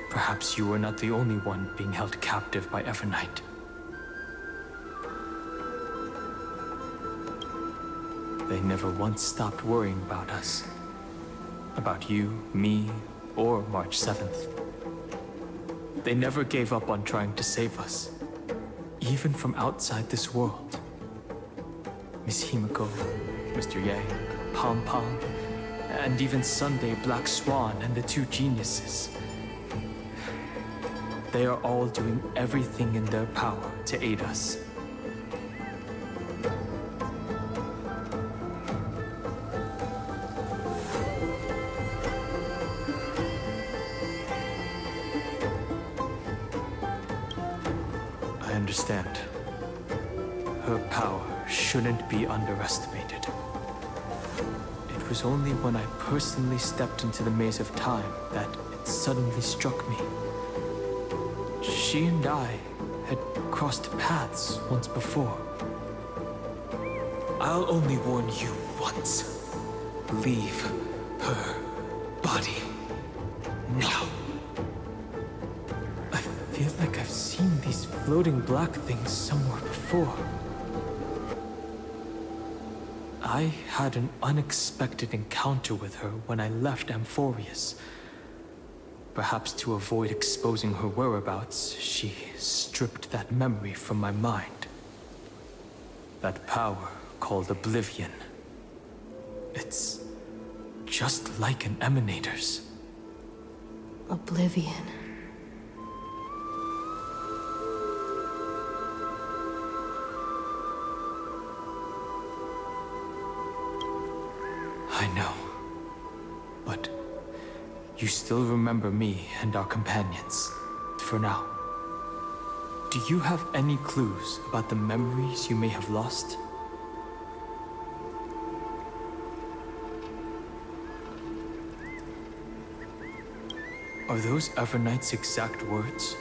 Perhaps you were not the only one being held captive by Evernight. They never once stopped worrying about us. About you, me, or March 7th. They never gave up on trying to save us. Even from outside this world. Miss Himiko, Mr. Ye, Pom Pom, and even Sunday Black Swan and the two geniuses. They are all doing everything in their power to aid us. I understand. Her power shouldn't be underestimated. It was only when I personally stepped into the maze of time that it suddenly struck me. She and I had crossed paths once before. I'll only warn you once. Leave her body now. I feel like I've seen these floating black things somewhere before. I had an unexpected encounter with her when I left Amphorius. Perhaps to avoid exposing her whereabouts, she stripped that memory from my mind. That power called Oblivion. It's just like an emanator's. Oblivion. I know. But you still remember me and our companions, for now. Do you have any clues about the memories you may have lost? Are those Evernight's exact words?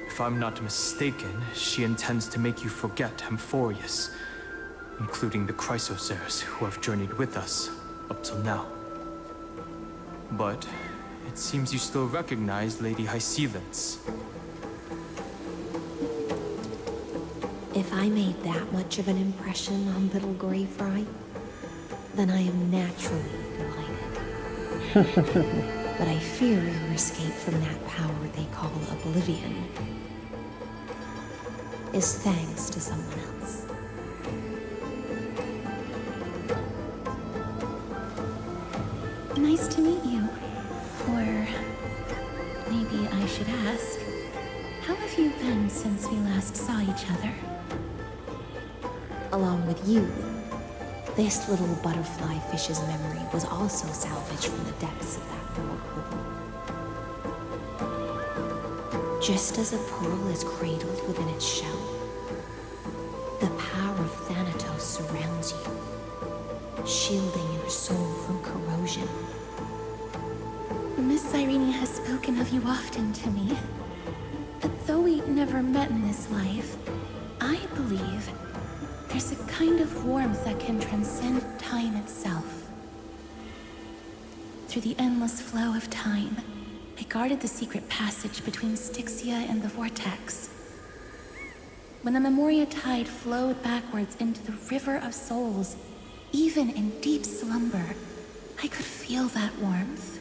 If I'm not mistaken, she intends to make you forget Amphorius, including the Chrysosaurs who have journeyed with us up till now. But it seems you still recognize Lady Hycelens. If I made that much of an impression on little Greyfry, then I am naturally delighted. But I fear your escape from that power they call Oblivion is thanks to someone else. Nice to meet you. Or maybe I should ask, how have you been since we last saw each other? Along with you, this little butterfly fish's memory was also salvaged from the depths of that whirlpool. Just as a pearl is cradled within its shell, the power of Thanatos surrounds you, shielding your soul from corrosion. Miss Irene has spoken of you often to me. But though we never met in this life, I believe there's a kind of warmth that can transcend time itself. Through the endless flow of time, I guarded the secret passage between Styxia and the Vortex. When the Memoria tide flowed backwards into the River of Souls, even in deep slumber, I could feel that warmth.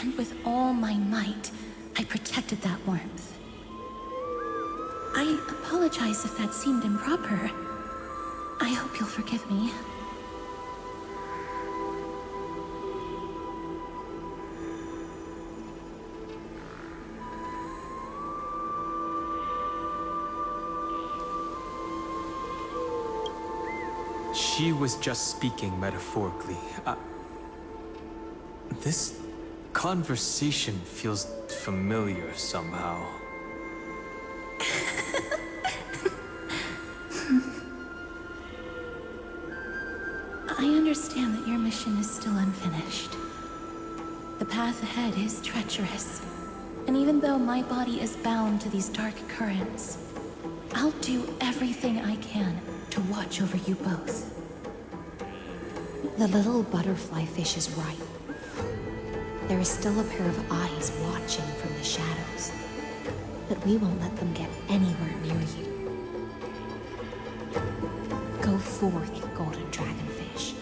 And with all my might, I protected that warmth. I apologize if that seemed improper. I hope you'll forgive me. She was just speaking metaphorically. This conversation feels familiar somehow. I understand that your mission is still unfinished. The path ahead is treacherous. And even though my body is bound to these dark currents, I'll do everything I can to watch over you both. The little butterfly fish is right. There is still a pair of eyes watching from the shadows, but we won't let them get anywhere near you. Go forth, golden dragonfish,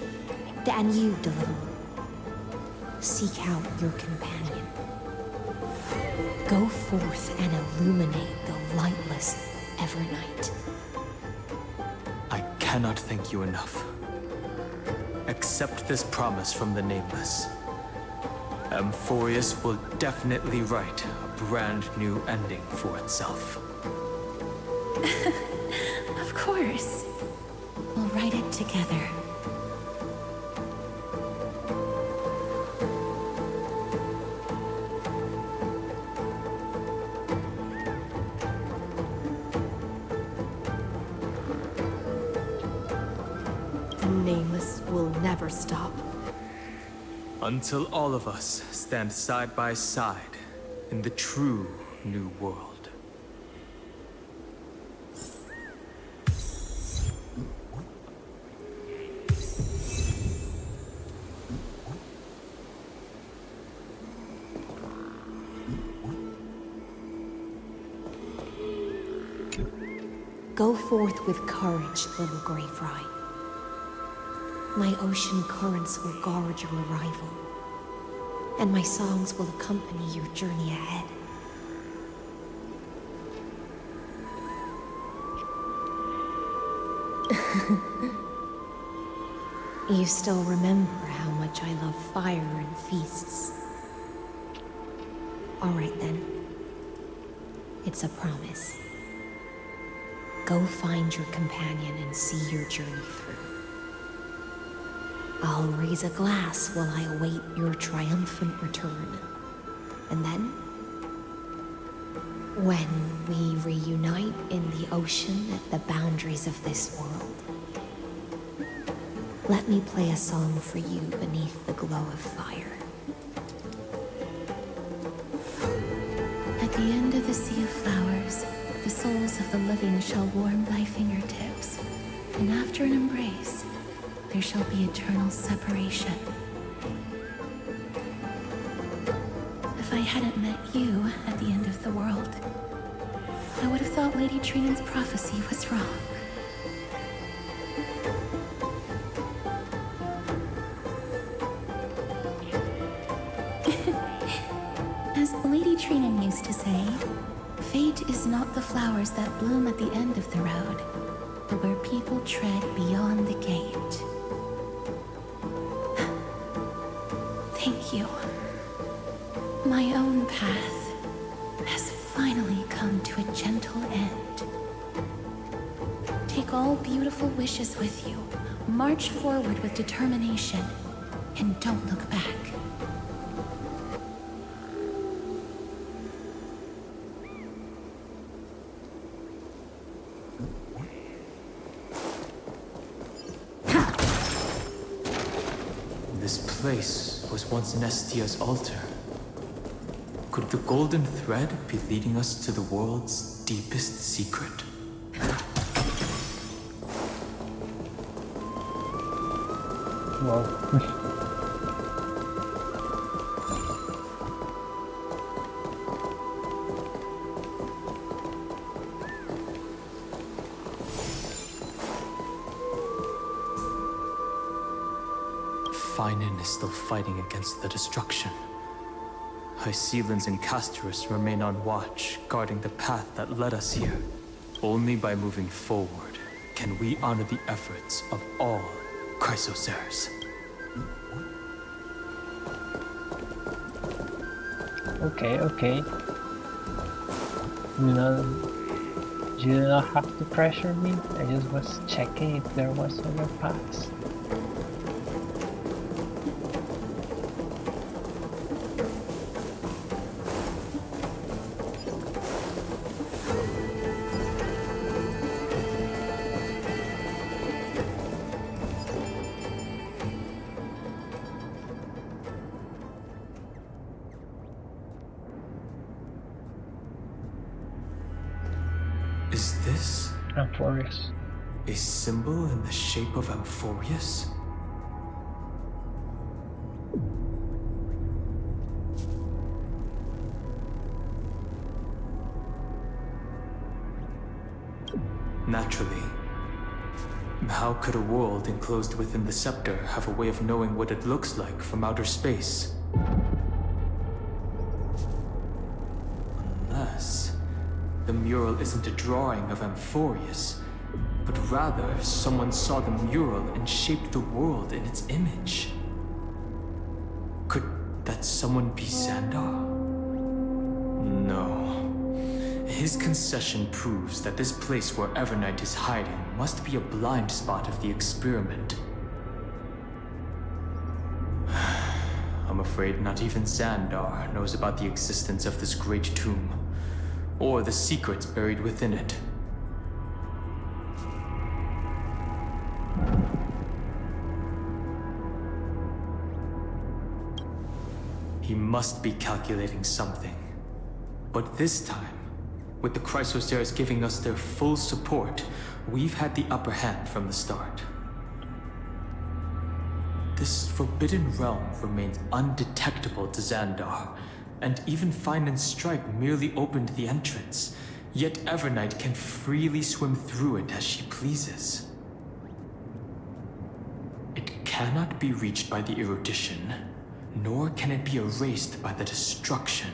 and you, Deliverer. Seek out your companion. Go forth and illuminate the lightless Evernight. I cannot thank you enough. Accept this promise from the Nameless. Amphorius will definitely write a brand new ending for itself. Of course. We'll write it together. The Nameless never stop. Until all of us stand side by side in the true new world. Go forth with courage, little Grey Fry. My ocean currents will guard your arrival, and my songs will accompany your journey ahead. You still remember how much I love fire and feasts. All right then. It's a promise. Go find your companion and see your journey through. I'll raise a glass while I await your triumphant return. And then, when we reunite in the ocean at the boundaries of this world, let me play a song for you beneath the glow of fire. At the end of the sea of flowers, the souls of the living shall warm thy fingertips, and after an embrace, there shall be eternal separation. If I hadn't met you at the end of the world, I would have thought Lady Trinan's prophecy was wrong. As Lady Trinan used to say, fate is not the flowers that bloom at the end of the road, but where people tread beyond the gate. Thank you. My own path has finally come to a gentle end. Take all beautiful wishes with you, march forward with determination, and don't look back. This place was once Nestia's altar. Could the golden thread be leading us to the world's deepest secret? Wow. Finan is still fighting against the destruction. Hycelans and Castorus remain on watch, guarding the path that led us here. Only by moving forward can we honor the efforts of all Chrysoceres. Okay. You do not have to pressure me. I just was checking if there was other paths. Is this Amphorius. a symbol in the shape of Amphorius? Naturally. How could a world enclosed within the scepter have a way of knowing what it looks like from outer space? Unless the mural isn't a drawing of Amphorius, but rather someone saw the mural and shaped the world in its image. Could that someone be Xandar? No. His concession proves that this place where Evernight is hiding must be a blind spot of the experiment. I'm afraid not even Xandar knows about the existence of this great tomb, or the secrets buried within it. He must be calculating something. But this time, with the Chrysoceres giving us their full support, we've had the upper hand from the start. This forbidden realm remains undetectable to Xandar, and even Fine and Stripe merely opened the entrance, yet Evernight can freely swim through it as she pleases. It cannot be reached by the erudition, nor can it be erased by the destruction.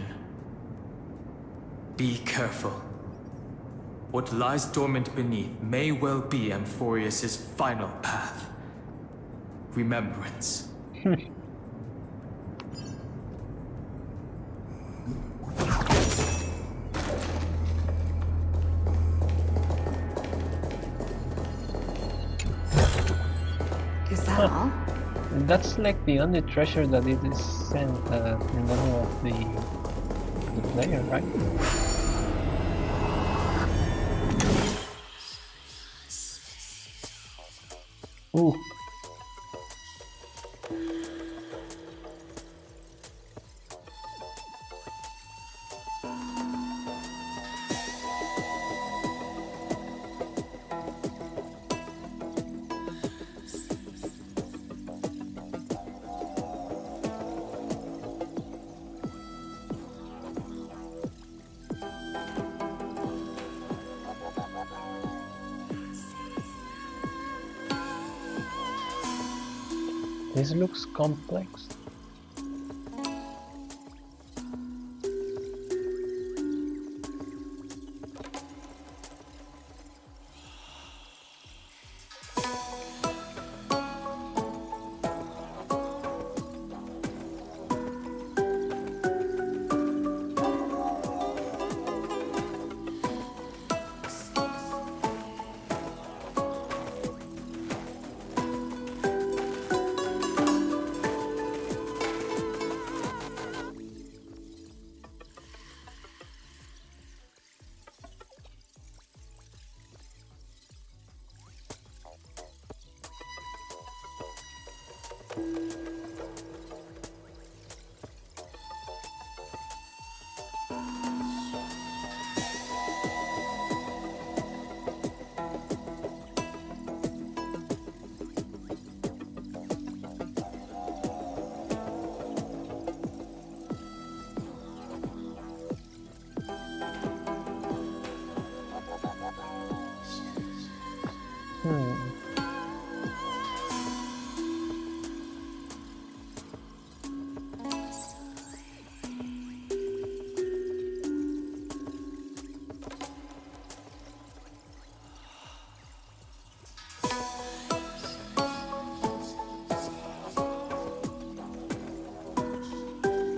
Be careful. What lies dormant beneath may well be Amphorius' final path. Remembrance. Is that all? That's like the only treasure that it is sent in the middle of the player, right? Ooh. This looks complex.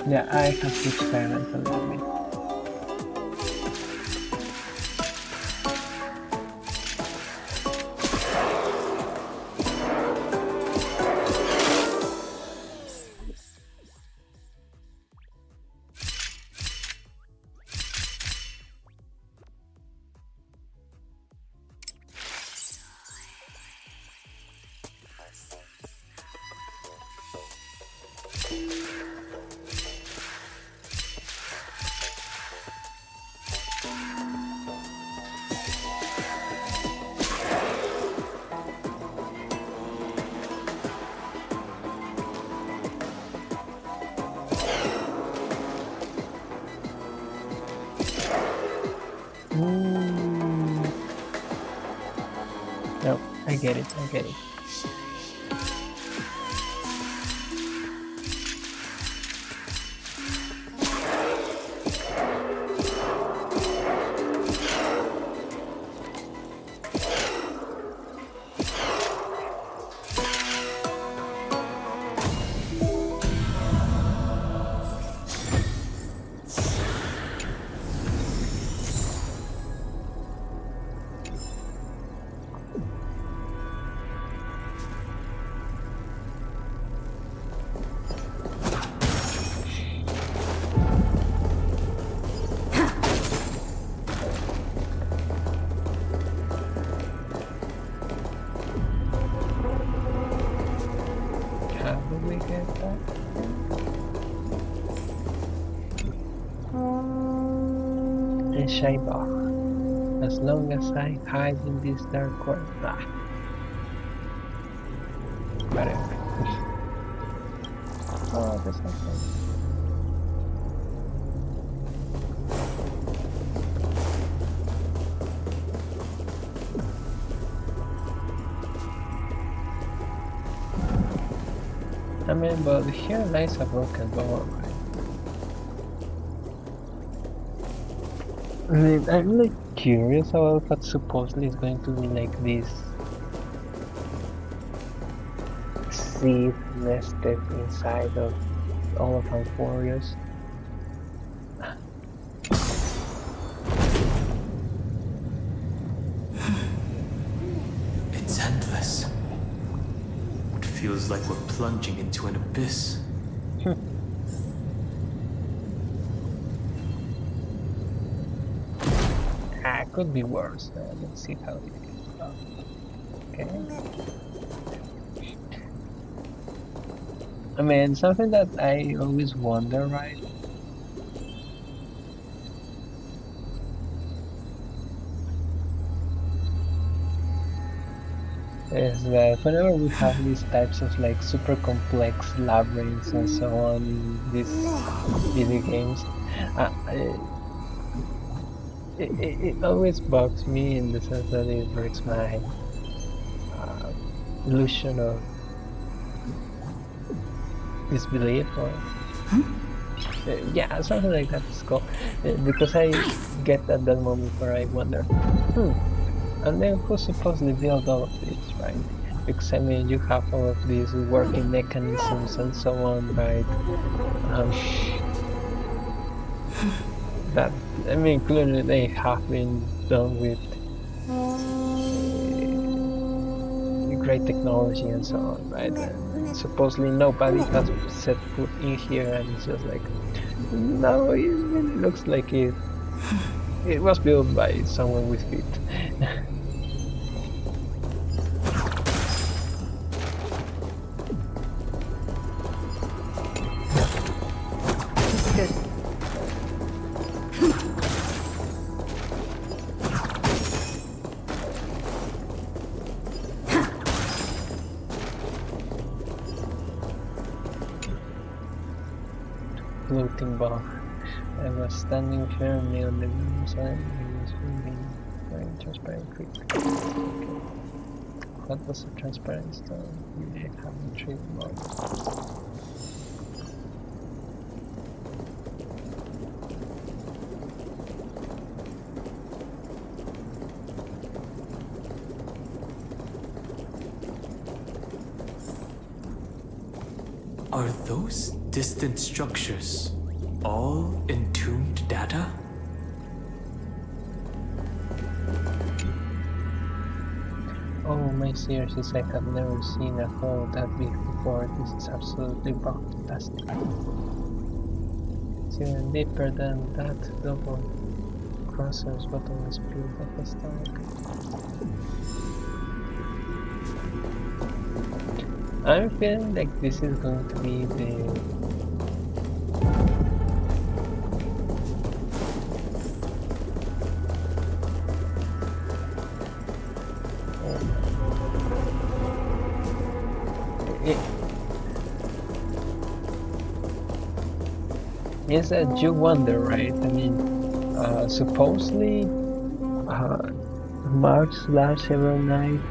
Yeah, I have to experiment a little bit. No, I get it, I get it. How do we get that? And Shaibach. As long as I hide in this dark corner. Whatever. Oh, that's not fun. I mean, but here lies a broken door, right? I mean, I'm like curious about what supposedly is going to be like this seed nested inside of all of Amphorius. It's endless. It feels like we're plunging into an abyss. Could be worse. Let's see how it is. Okay. I mean, something that I always wonder, right? Is that whenever we have these types of like super complex labyrinths and so on in these video games, it always bugs me in the sense that it breaks my illusion of disbelief or yeah, something like that is called, because I get at that moment where I wonder, and then who supposedly built all of this, right? Because I mean, you have all of these working mechanisms and so on, right? That, I mean, clearly they have been done with great technology and so on, right? And supposedly nobody has set foot in here, and it's just like, no, it really looks like it was built by someone with feet. Floating ball. I was standing firmly on the beam side and was moving very transparent quickly. Okay. What was a transparent stone? You may have retrieved more. Are those distant structures all entombed data? Oh, my seriously, I have never seen a hole that big before. This is absolutely fantastic. It's even deeper than that double crosser's bottomless pit of the stomach. I'm feeling like this is going to be the is that you wonder, right? I mean, supposedly March/Every Night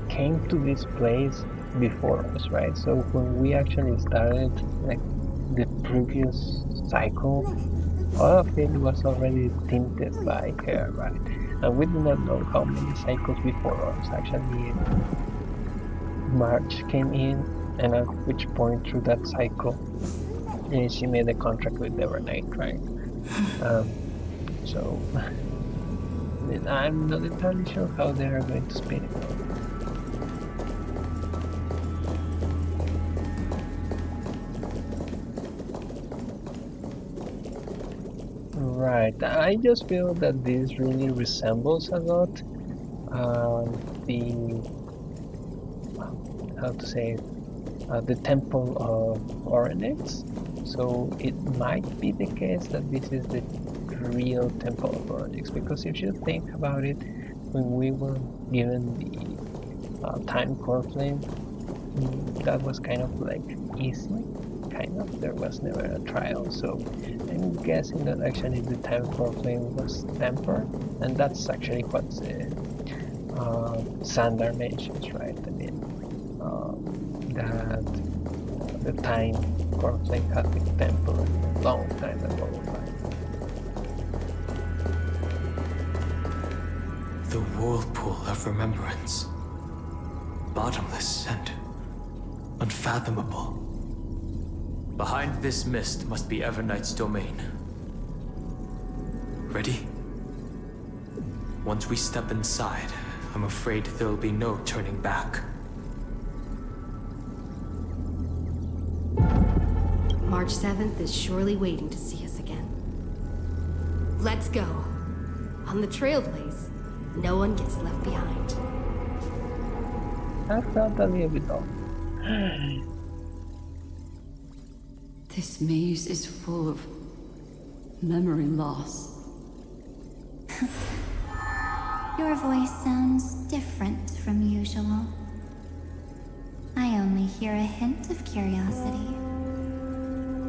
came to this place before us, right? So when we actually started like the previous cycle, all of it was already tinted by her, right? And we do not know how many cycles before us actually March came in, and at which point through that cycle she made a contract with Evernight, right? So I'm not entirely sure how they are going to spin it out. Right, I just feel that this really resembles a lot the, how to say it, the Temple of Oryx. So it might be the case that this is the real Temple of Onyx, because if you think about it, when we were given the time core flame, that was kind of like easy, kind of. There was never a trial, so I'm guessing that actually the time core flame was tempered, and that's actually what Sandar mentions, right? I mean, that the time core flame had been tempered a long time ago, right? The whirlpool of remembrance. Bottomless and unfathomable. Behind this mist must be Everknight's domain. Ready? Once we step inside, I'm afraid there'll be no turning back. March 7th is surely waiting to see us again. Let's go. On the Trailblaze, no one gets left behind. I felt a little bit off. This maze is full of memory loss. Your voice sounds different from usual. I only hear a hint of curiosity.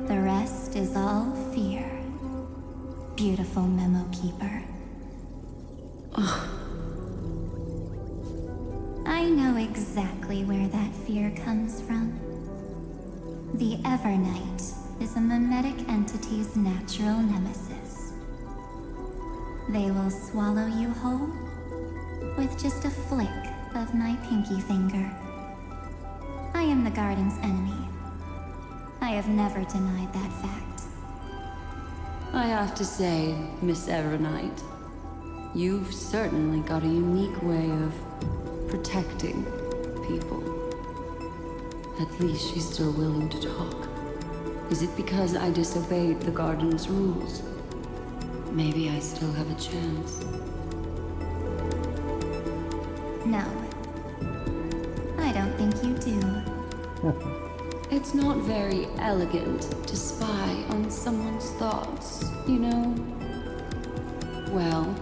The rest is all fear. Beautiful memo keeper. I know exactly where that fear comes from. The Everknight is a mimetic entity's natural nemesis. They will swallow you whole with just a flick of my pinky finger. I am the garden's enemy. I have never denied that fact. I have to say, Miss Everknight, you've certainly got a unique way of protecting people. At least she's still willing to talk. Is it because I disobeyed the garden's rules? Maybe I still have a chance. No. I don't think you do. It's not very elegant to spy on someone's thoughts, you know? Well,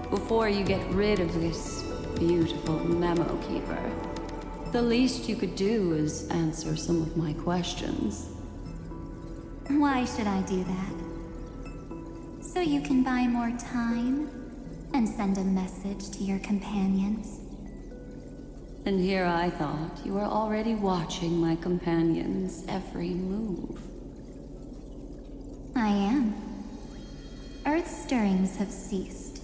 before you get rid of this beautiful memo keeper, the least you could do is answer some of my questions. Why should I do that? So you can buy more time and send a message to your companions? And here I thought you were already watching my companion's every move. I am. Earth's stirrings have ceased.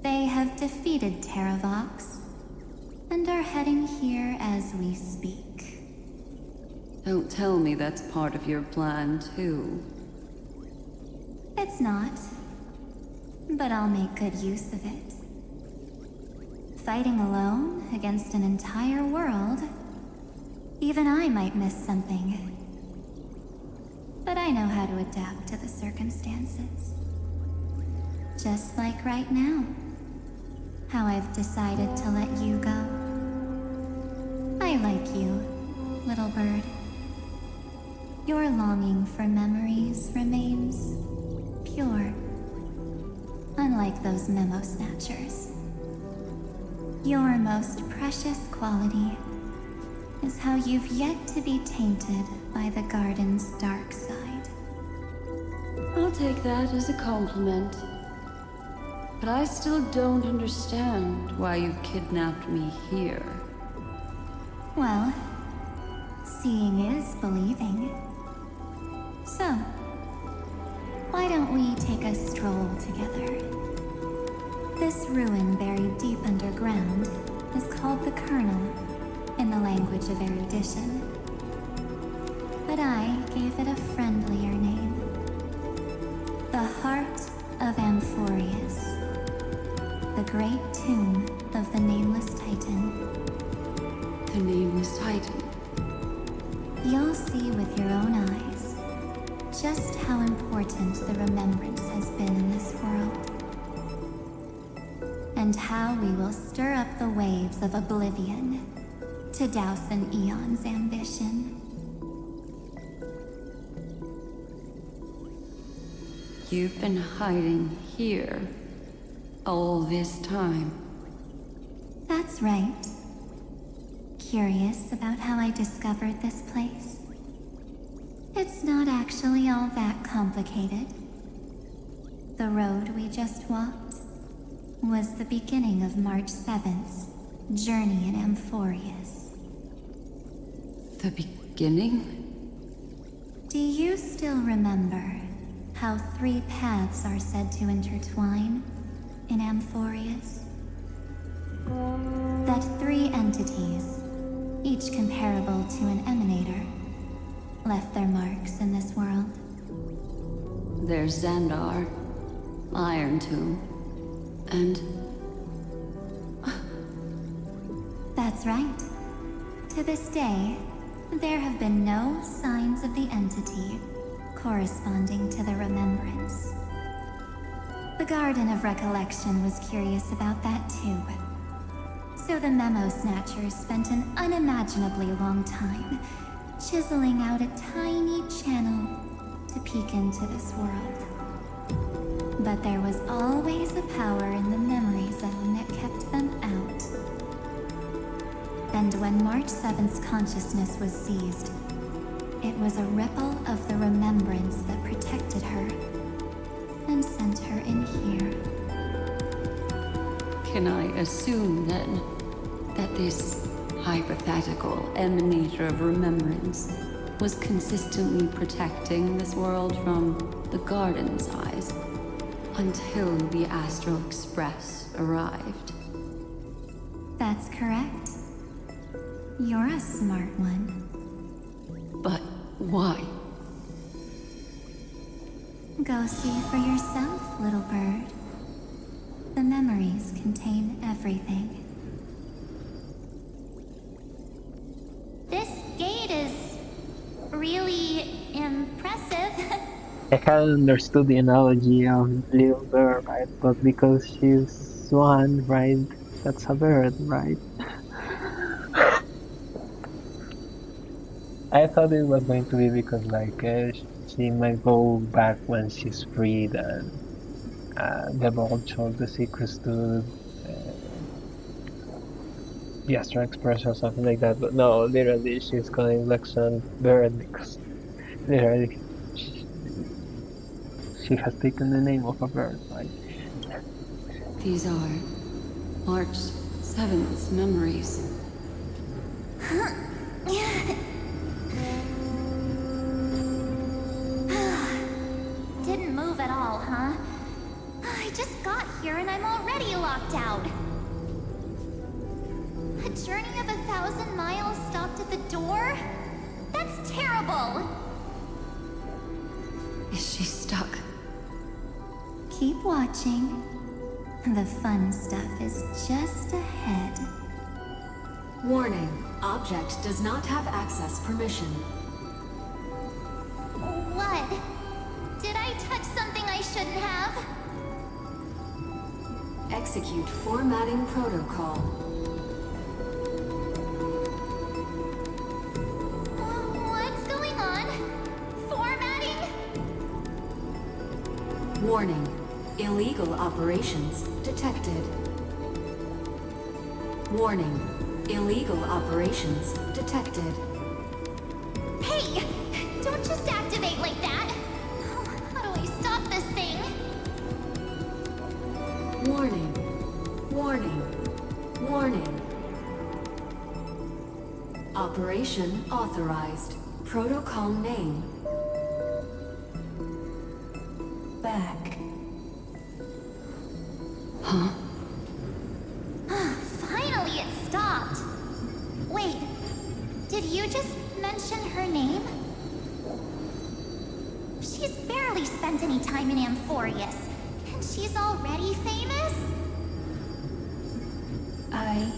They have defeated Terravox and are heading here as we speak. Don't tell me that's part of your plan, too. It's not. But I'll make good use of it. Fighting alone against an entire world, even I might miss something. But I know how to adapt to the circumstances. Just like right now. How I've decided to let you go. I like you, little bird. Your longing for memories remains pure. Unlike those memo snatchers. Your most precious quality is how you've yet to be tainted by the garden's dark side. I'll take that as a compliment. But I still don't understand why you've kidnapped me here. Well, seeing is believing. So, why don't we take a stroll together? This ruin buried deep underground is called the Kernel in the language of erudition. But I gave it a friendlier name. The Heart of Amphorius. The great tomb of the Nameless Titan. The Nameless Titan? You'll see with your own eyes just how important the remembrance has been in this world. And how we will stir up the waves of oblivion to douse an eon's ambition. You've been hiding here all this time. That's right. Curious about how I discovered this place? It's not actually all that complicated. The road we just walked was the beginning of March 7th's journey in Amphorius. The beginning? Do you still remember how 3 paths are said to intertwine in Amphorius? That 3 entities, each comparable to an emanator, left their marks in this world. There's Xandar, Iron Tomb, and... That's right. To this day, there have been no signs of the entity corresponding to the remembrance. The Garden of Recollection was curious about that too. So the Memo Snatchers spent an unimaginably long time chiseling out a tiny channel to peek into this world. But there was always a power in the memory zone that kept them out. And when March 7th's consciousness was seized, it was a ripple of the remembrance that protected her and sent her in here. Can I assume then that this hypothetical emanator of remembrance was consistently protecting this world from the Garden's eyes until the Astral Express arrived? That's correct. You're a smart one. But why? Go see for yourself, little bird. The memories contain everything. This gate is really impressive. I hadn't understood the analogy of little bird, right? But because she's one, right? That's a bird, right? I thought it was going to be because like she might go back when she's freed and divulge all the secrets to the Astral Express or something like that. But no, literally she's calling like some bird because literally she has taken the name of a bird, right? These are March 7th's memories. Didn't move at all, huh? I just got here and I'm already locked out. A journey of 1,000 miles stopped at the door? That's terrible! Is she stuck? Keep watching. The fun stuff is just ahead. Warning. Object does not have access permission. What? Did I touch something I shouldn't have? Execute formatting protocol. What's going on? Formatting? Warning. Illegal operations detected. Warning. Illegal operations detected. Hey! Don't just activate like that! How do I stop this thing? Warning. Warning. Warning. Operation authorized. Protocol name. Back. Huh? Finally it stopped! Wait, did you just mention her name? She's barely spent any time in Amphorius, and she's already famous? I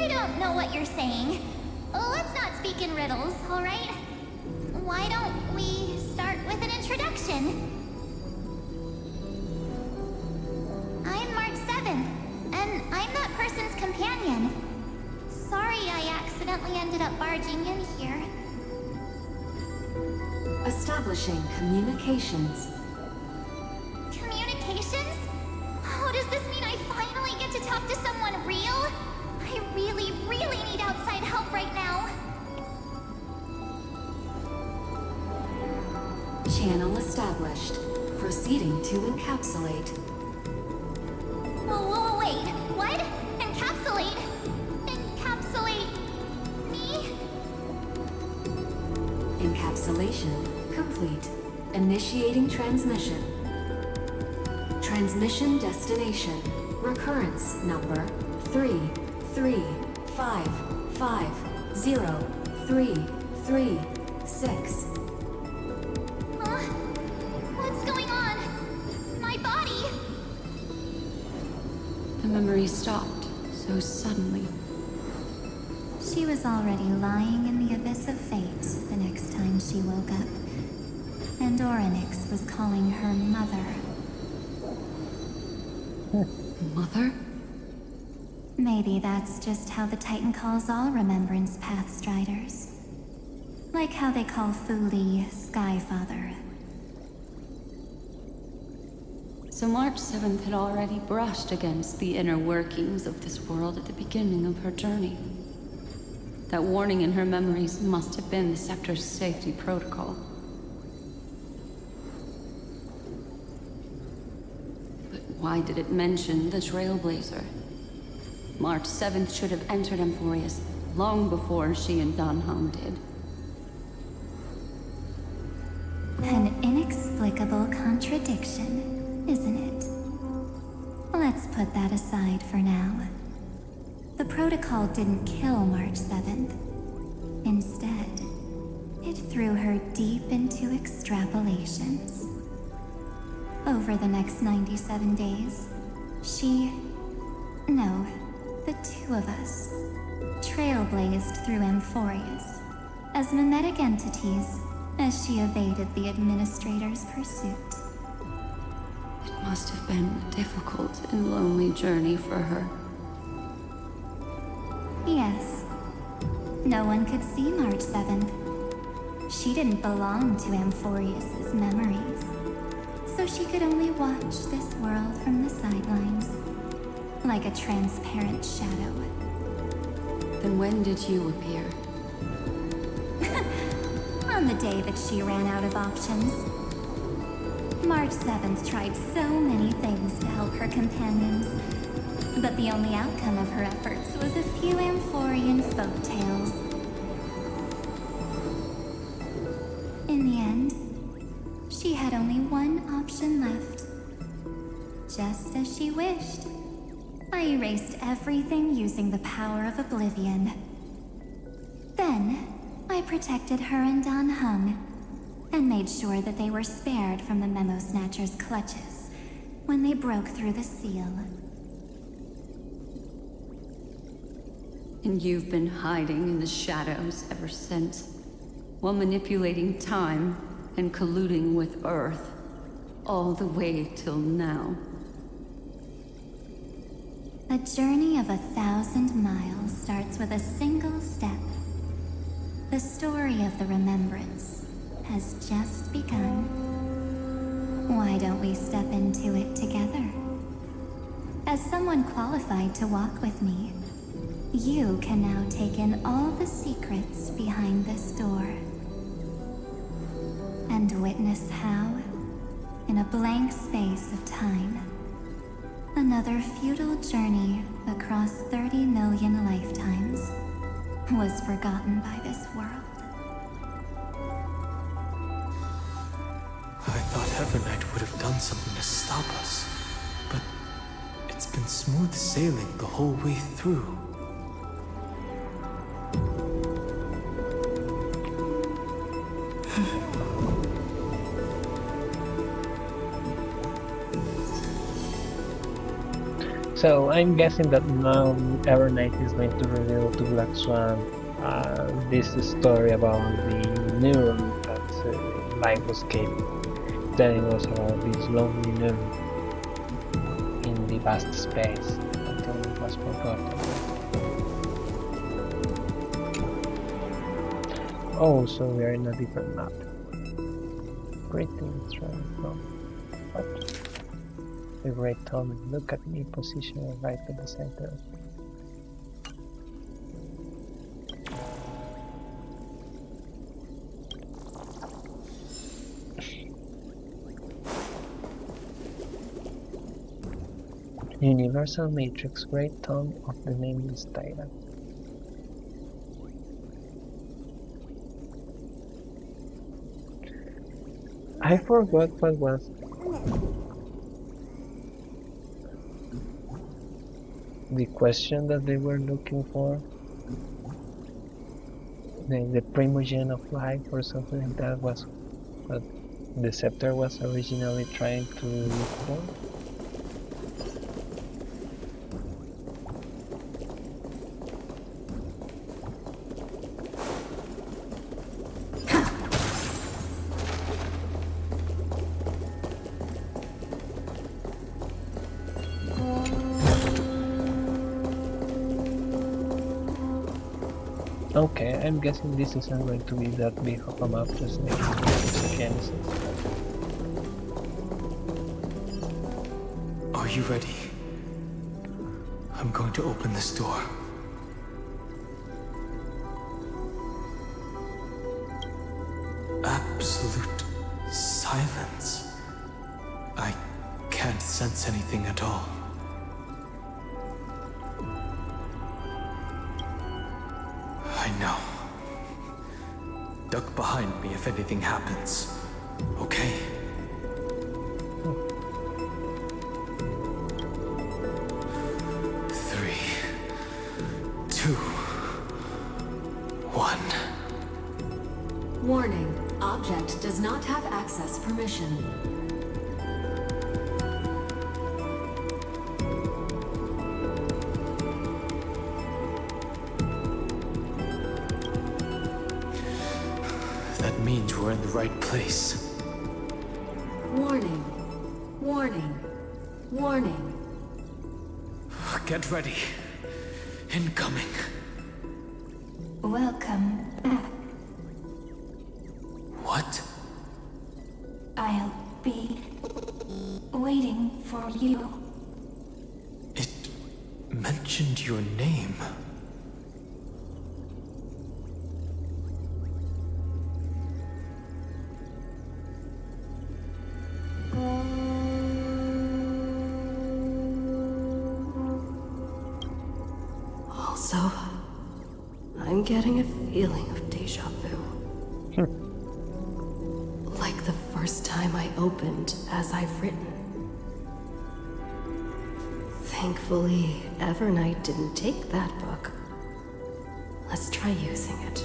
don't know what you're saying. Let's not speak in riddles, alright? Why don't we start with an introduction? I'm March 7th, and I'm that person's companion. Sorry I accidentally ended up barging in here. Establishing communications. Communications? Oh, does this mean I finally get to talk to someone real? I really, really need outside help right now. Channel established. Proceeding to encapsulate. Whoa, wait. What? Encapsulate? Encapsulate me? Encapsulation complete. Initiating transmission. Transmission destination. Recurrence number 335503336. What's going on? My body? The memory stopped so suddenly. She was already lying in the abyss of fate the next time she woke up. And Orynyx was calling her mother. Mother? Maybe that's just how the Titan calls all Remembrance Pathstriders. Like how they call Thule Skyfather. So March 7th had already brushed against the inner workings of this world at the beginning of her journey. That warning in her memories must have been the Scepter's safety protocol. But why did it mention the Trailblazer? March 7th should have entered Amphorius long before she and Danham did. An inexplicable contradiction, isn't it? Let's put that aside for now. The protocol didn't kill March 7th. Instead, it threw her deep into extrapolations. Over the next 97 days, the two of us, trailblazed through Amphorius as mimetic entities as she evaded the Administrator's pursuit. It must have been a difficult and lonely journey for her. Yes. No one could see March 7th. She didn't belong to Amphorius's memories, so she could only watch this world from the sidelines, like a transparent shadow. Then when did you appear? On the day that she ran out of options. March 7th tried so many things to help her companions, but the only outcome of her efforts was a few Amphorian folktales. In the end, she had only one option left. Just as she wished, I erased everything using the power of oblivion. Then, I protected her and Danham, and made sure that they were spared from the Memo Snatcher's clutches when they broke through the seal. And you've been hiding in the shadows ever since, while manipulating time and colluding with Earth, all the way till now. A journey of 1,000 miles starts with a single step. The story of the Remembrance has just begun. Why don't we step into it together? As someone qualified to walk with me, you can now take in all the secrets behind this door. And witness how, in a blank space of time, another futile journey across 30 million lifetimes was forgotten by this world. I thought Evernight would have done something to stop us, but it's been smooth sailing the whole way through. So I'm guessing that now Evernight is going to reveal to Black Swan this story about the neuron that Light was telling us about this lonely neuron in the vast space until it was forgotten. Oh, so we are in a different map. pretty, it's right from what? The great Tommy, look at me positioned right at the center. Universal Matrix, Great Tomb of the Nameless Titan. I forgot what was the question that they were looking for. The primogen of life or something like that was what the scepter was originally trying to look for. Okay, I'm guessing this isn't going to be that big of a map, just next to Genesis. Are you ready? I'm going to open this door. Absolute silence. I can't sense anything at all. I know. Duck behind me if anything happens. Okay? Three, two, one. Warning. Object does not have access permission. That means we're in the right place. Warning. Warning. Warning. Get ready. Incoming. Welcome back. What? I'll be waiting for you. It mentioned your name. Also, I'm getting a feeling of deja vu. Like the first time I opened as I've written. Thankfully, Evernight didn't take that book. Let's try using it.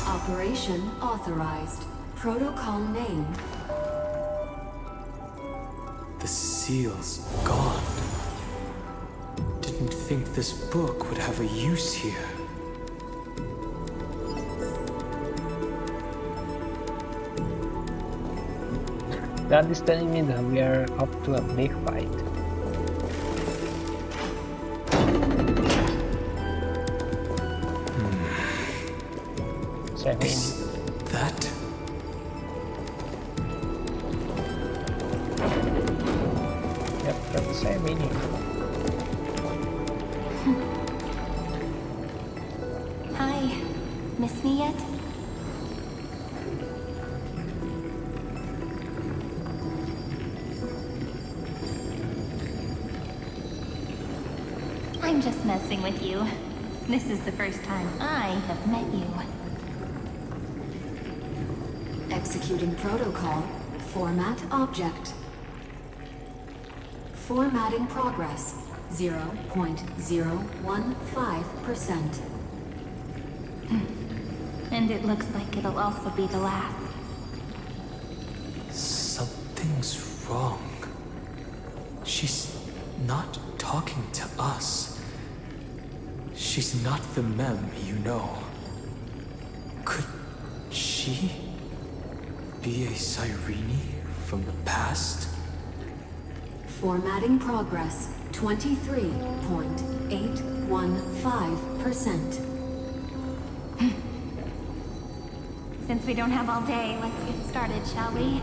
Operation authorized. Protocol name. The seal's gone. Didn't think this book would have a use here. That is telling me that we are up to a big fight. Is that? Yep, that's the same meaning. Hi. Miss me yet? I'm just messing with you. This is the first time I have met you. Executing protocol. Format object. Formatting progress. 0.015%. And it looks like it'll also be the last. Something's wrong. She's not talking to us. She's not the mem you know. Could she be a Cyrene from the past? Formatting progress. 23.815%. Since we don't have all day, let's get started, shall we?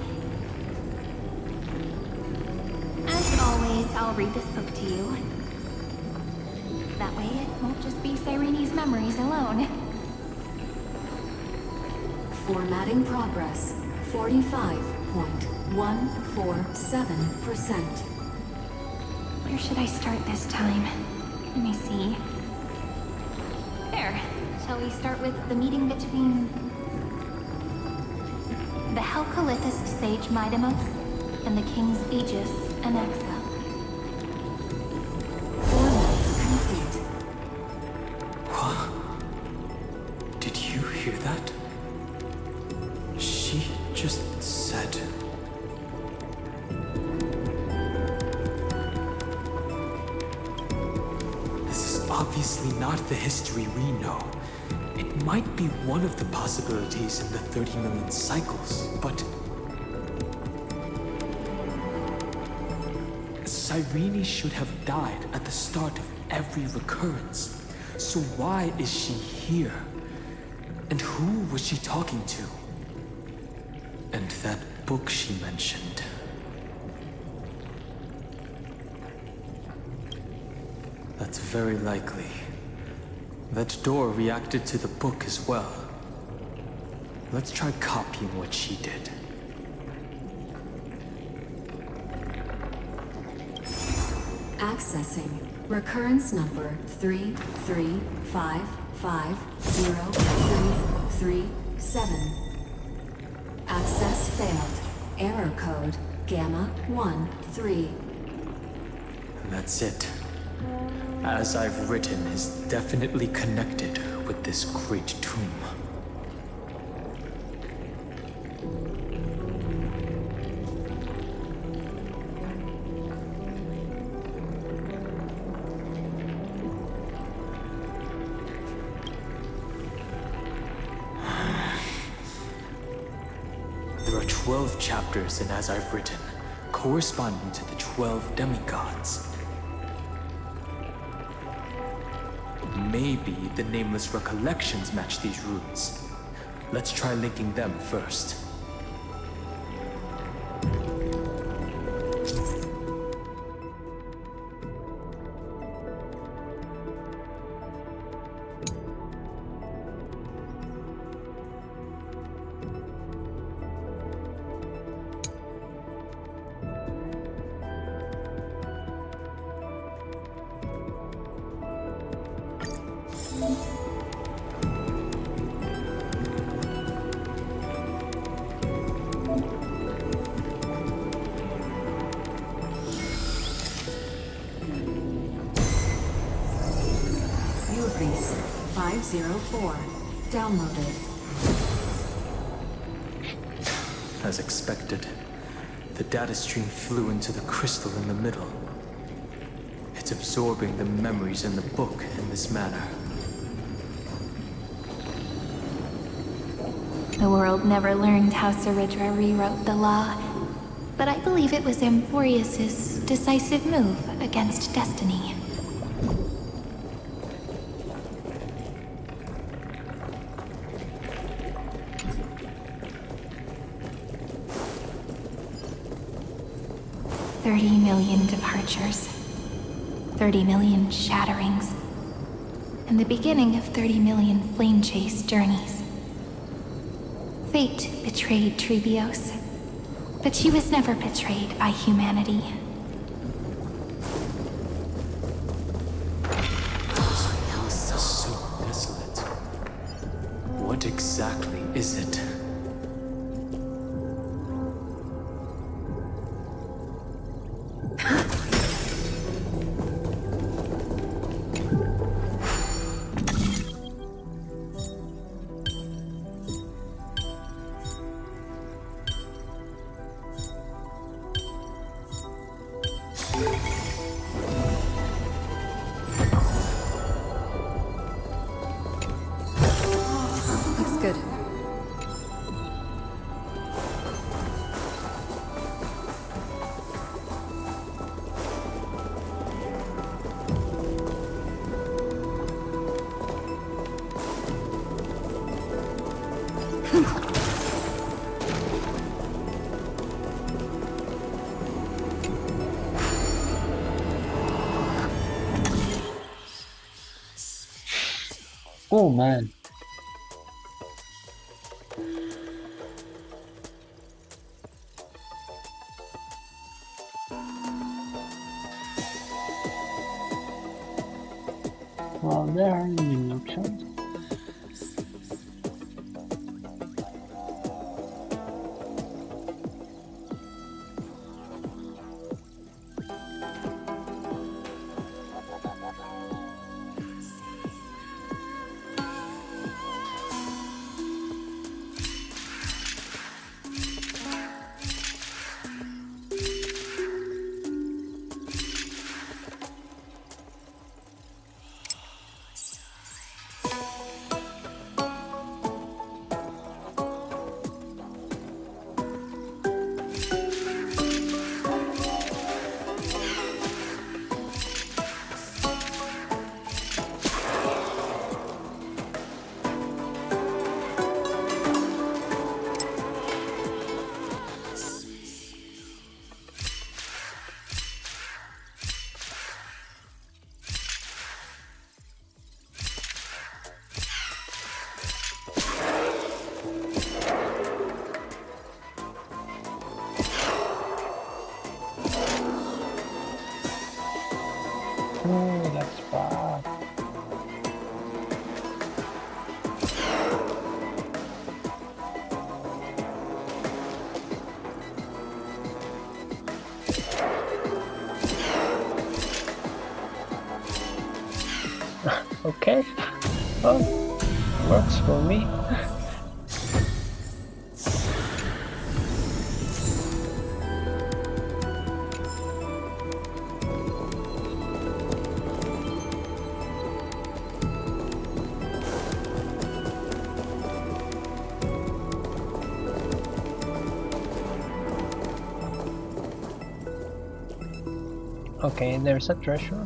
As always, I'll read this book to you. That way it won't just be Cyrene's memories alone. Formatting progress, 45.147%. Where should I start this time? Let me see. There. Shall we start with the meeting between the Helcolithist sage Midamos and the King's Aegis Anaxa? What? Did you hear that? She just said... This is obviously not the history we know. It might be one of the possibilities in the 30 million cycles, but... Cyrene should have died at the start of every recurrence. So why is she here? And who was she talking to? And that book she mentioned. That's very likely. That door reacted to the book as well. Let's try copying what she did. Accessing recurrence number 335503337. Access failed. Error code Gamma 13. That's it. As I've written is definitely connected with this great tomb. There are 12 chapters in As I've Written, corresponding to the 12 demigods. Maybe the nameless recollections match these roots. Let's try linking them first. Urbis 504. Downloaded. As expected, the data stream flew into the crystal in the middle. It's absorbing the memories in the book in this manner. The world never learned how Ceridra rewrote the law, but I believe it was Amphorius's decisive move against destiny. $30 million departures, 30 million shatterings, and the beginning of 30 million flame chase journeys. Fate betrayed Trebios, but she was never betrayed by humanity. This house is so desolate. What exactly is it? Looks good. Oh man. Well, there are many options. Oh, that's bad. Okay. Well, works for me. Okay, there's a treasure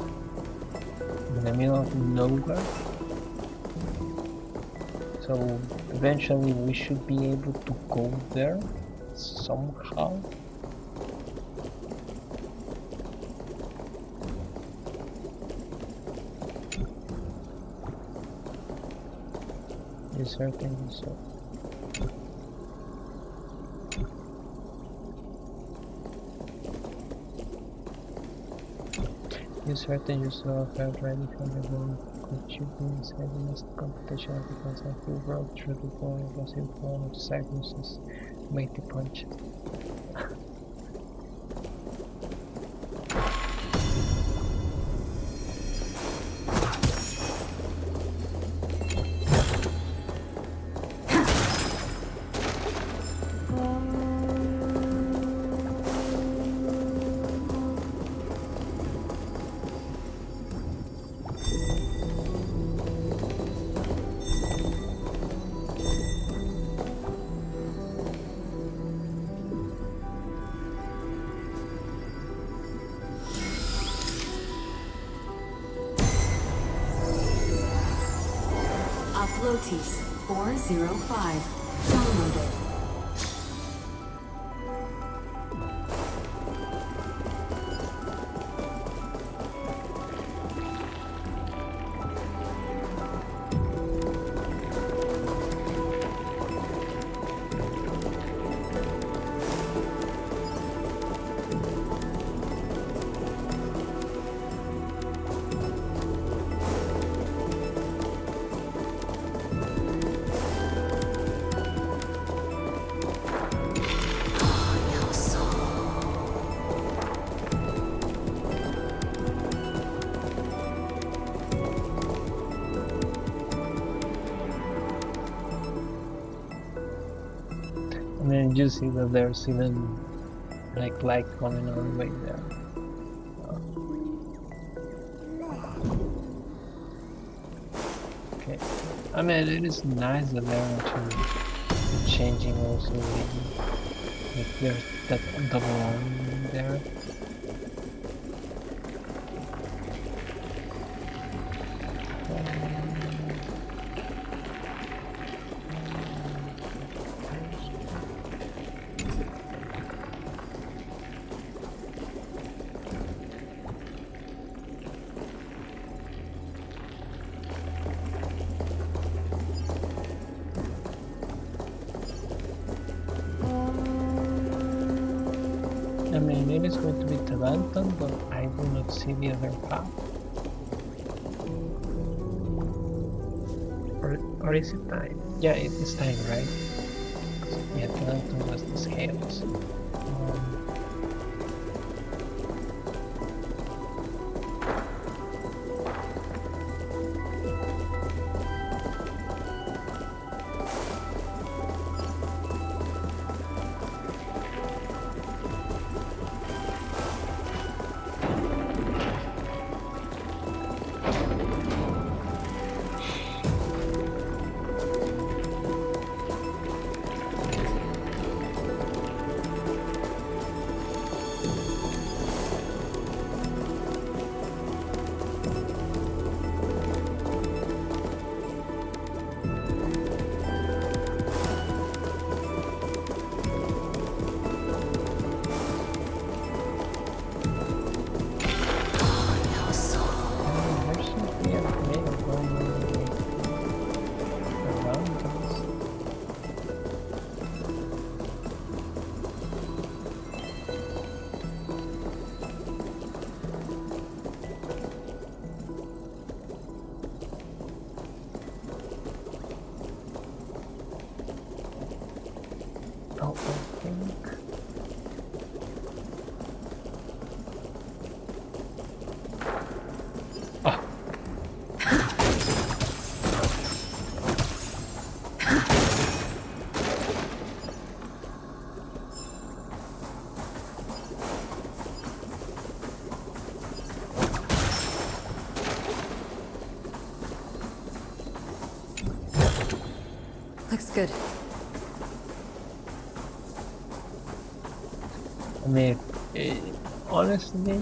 in the middle of nowhere. So eventually we should be able to go there somehow. Is certain so. You certain yourself have ready from the world. Could you be inside the next competition because I feel broke through the door was in form of sacrifices. Make the punch. Uploads 405. Downloaded. And then you see that there's even like light coming all the way there. Okay, I mean it is nice that they're actually changing also like there's that double arm there. mean, it is going to be Tabanton, but I do not see the other path. Or is it time? Yeah, it is time, right? Yeah, Tabanton was the scales. Looks good. I mean, honestly,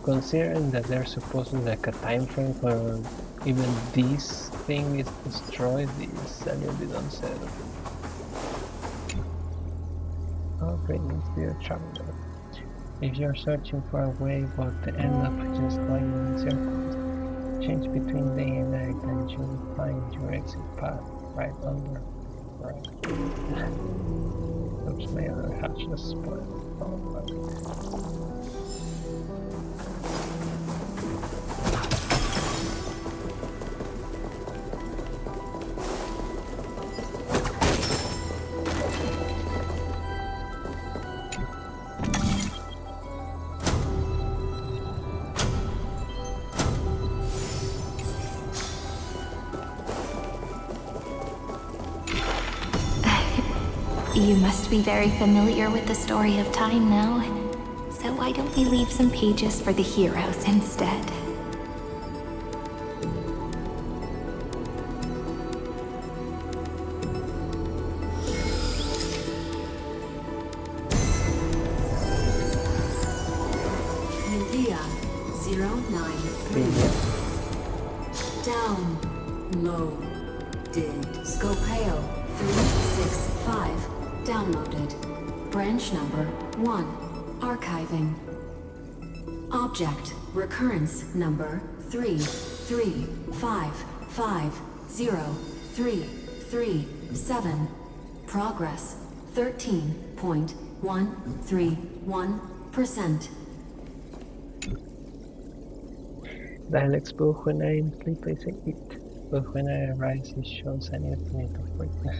considering that there's supposedly like a time frame for even this thing is destroyed, is a little bit unsettled. Oh, great, it's the traveler. If you're searching for a way but to end up just going in circles, change between day and night and you'll find your exit path right under. Right. Oops, my other hatch just spoiled. Oh, You must be very familiar with the story of time now, so why don't we leave some pages for the heroes instead? India 093. Downloaded. Scopeo 365. Downloaded. Branch number 1. Archiving. Object recurrence number 335503337. Progress 13.131%. Dialects both when I am asleep I say it, but when I arise it shows an infinite of brightness.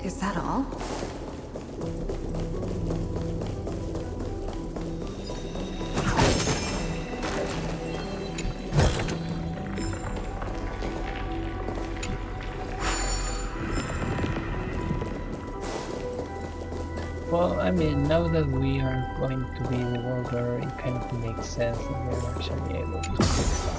Is that all? Well, I mean, now that we are going to be the older, it kind of makes sense that we're actually able to fix that.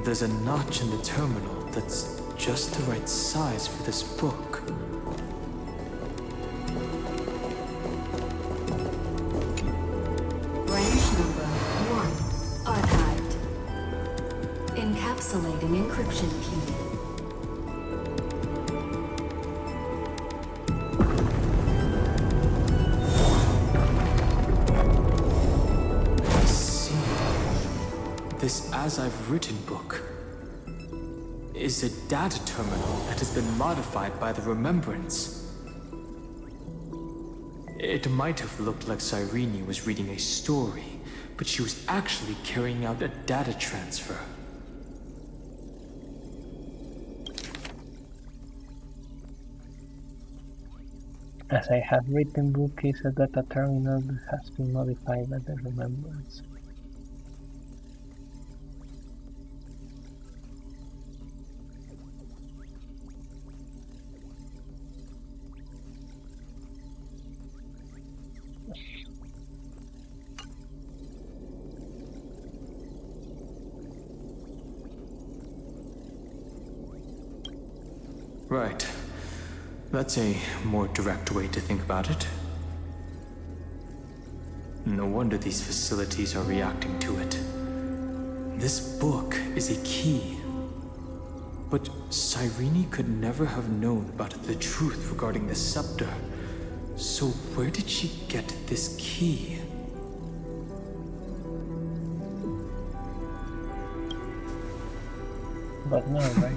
There's a notch in the terminal that's just the right size for this book. Branch number 1. Archived. Encapsulating encryption key. as I've written book is a data terminal that has been modified by the remembrance. It might have looked like Cyrene was reading a story, but she was actually carrying out a data transfer. As I have written book is a data terminal that has been modified by the remembrance. Right. That's a more direct way to think about it. No wonder these facilities are reacting to it. This book is a key. But Cyrene could never have known about the truth regarding the scepter. So where did she get this key? But no, right?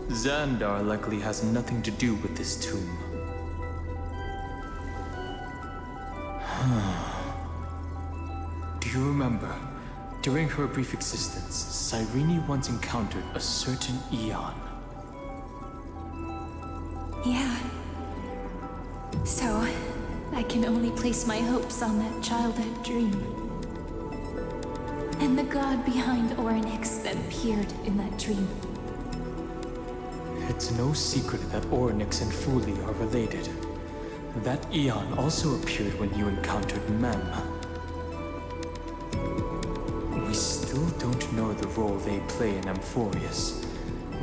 Xandar likely has nothing to do with this tomb. Do you remember? During her brief existence, Cyrene once encountered a certain Eon. Yeah. So, I can only place my hopes on that childhood dream. And the god behind Orynyx that appeared in that dream. It's no secret that Orynyx and Fuli are related. That Eon also appeared when you encountered Mem. We still don't know the role they play in Amphorius.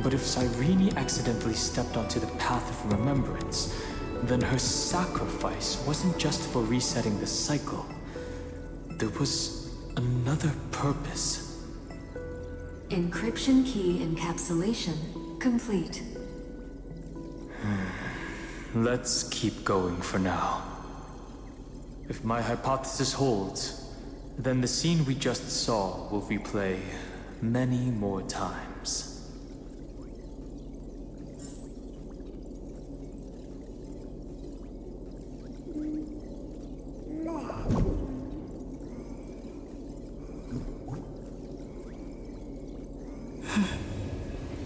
But if Cyrene accidentally stepped onto the path of remembrance, then her sacrifice wasn't just for resetting the cycle. There was another purpose. Encryption key encapsulation complete. Let's keep going for now. If my hypothesis holds, then the scene we just saw will replay many more times.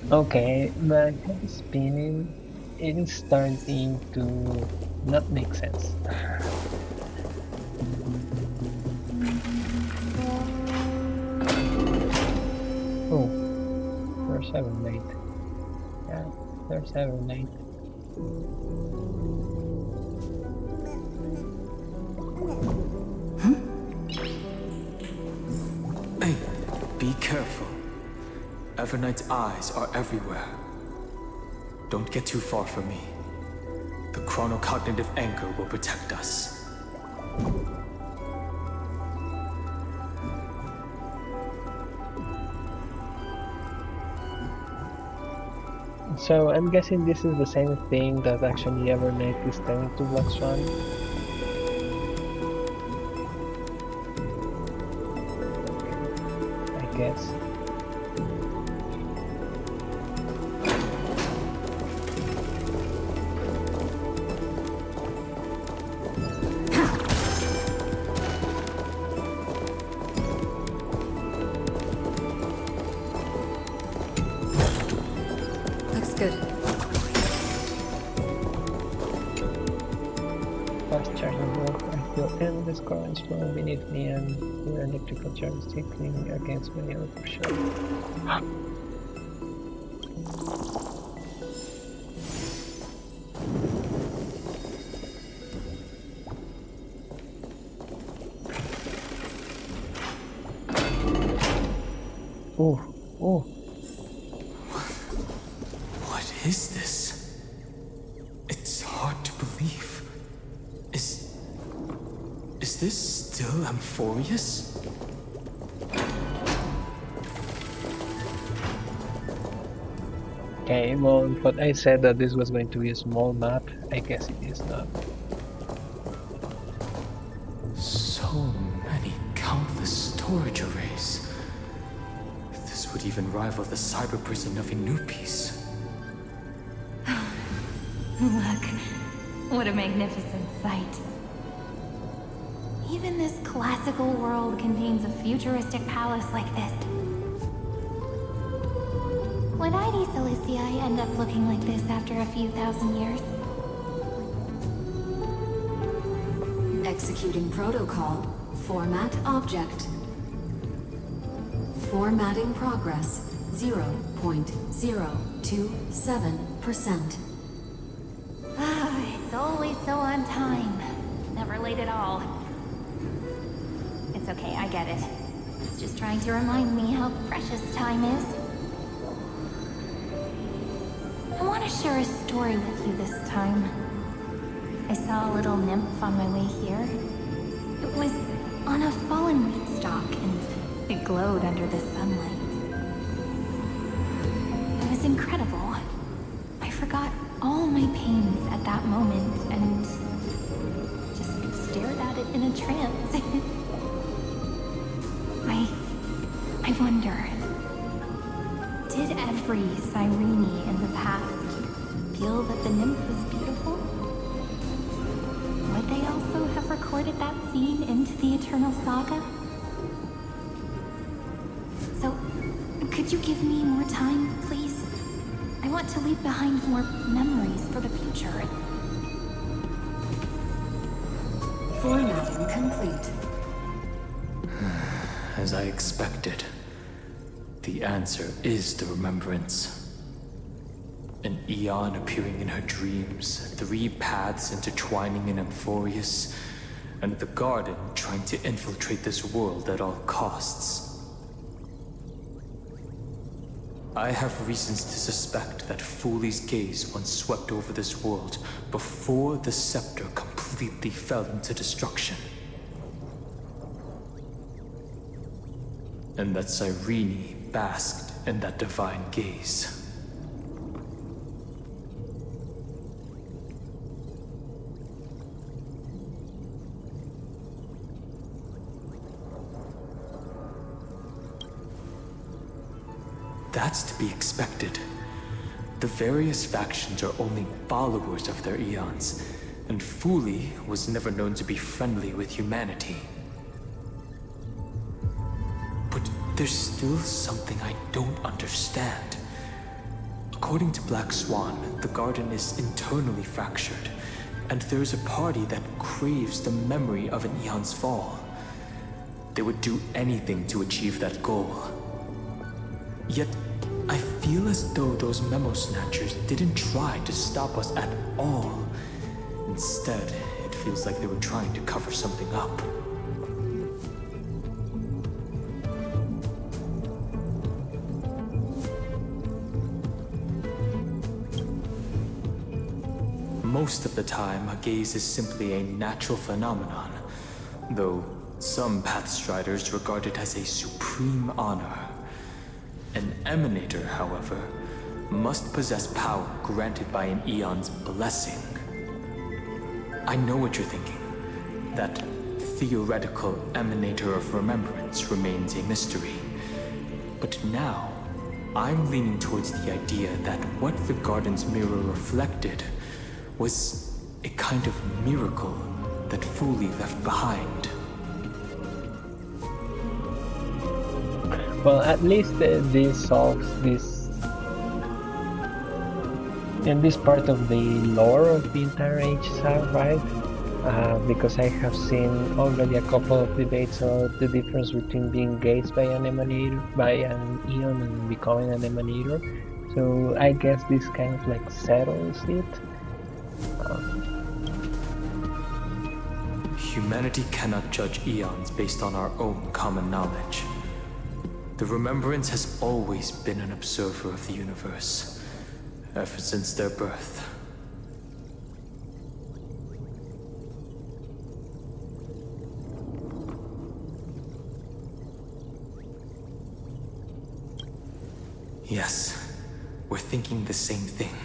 Okay, my head is spinning. It is starting to not make sense. Oh, there's 7-8. Yeah, there's 7-8. Hey, be careful. Evernight's eyes are everywhere. Don't get too far from me. The chronocognitive anchor will protect us. So I'm guessing this is the same thing that actually Evernight is telling to Black Swan. I guess. Endless currents flowing beneath me and the electrical charge tickling against my outer shell. Oh, oh. What is this? It's hard to believe. Is this still Amphorius? Okay, well, but I said that this was going to be a small map. I guess it is not. So many countless storage arrays. would even rival the cyber prison of Inupis. Look, what a magnificent sight. Even this classical world contains a futuristic palace like this. Would ID Ciliciae end up looking like this after a few thousand years? Executing protocol. Format object. Formatting progress. 0.027%. It's always so on time. Never late at all. It's okay, I get it. It's just trying to remind me how precious time is. I want to share a story with you this time. I saw a little nymph on my way here. It was on a fallen wheat stalk, and it glowed under the sunlight. It was incredible. I forgot all my pains at that moment and just stared at it in a trance. I wonder, did every Cyrene in the past feel that the nymph was beautiful? Would they also have recorded that scene into the Eternal Saga? So, could you give me more time, please? I want to leave behind more memories for the future. Formatting complete. As I expected, the answer is the remembrance. An eon appearing in her dreams, 3 paths intertwining in Amphorius, and the garden trying to infiltrate this world at all costs. I have reasons to suspect that Fooley's gaze once swept over this world before the scepter completely fell into destruction. And that Cyrene basked in that divine gaze. That's to be expected. The various factions are only followers of their eons, and Fooley was never known to be friendly with humanity. But there's still something I don't understand. According to Black Swan, the garden is internally fractured, and there's a party that craves the memory of an eon's fall. They would do anything to achieve that goal. Yet, I feel as though those memo snatchers didn't try to stop us at all. Instead, it feels like they were trying to cover something up. Most of the time, a gaze is simply a natural phenomenon, though some Pathstriders regard it as a supreme honor. An emanator, however, must possess power granted by an eon's blessing. I know what you're thinking. That theoretical emanator of remembrance remains a mystery. But now, I'm leaning towards the idea that what the garden's mirror reflected was a kind of miracle that Fooley left behind. Well, at least this solves this in this part of the lore of the entire HSR, right? Because I have seen already a couple of debates about the difference between being gazed by an emanator, by an eon, and becoming an emanator. So I guess this kind of like settles it. Humanity cannot judge eons based on our own common knowledge. The Remembrance has always been an observer of the universe, ever since their birth. Yes, we're thinking the same thing.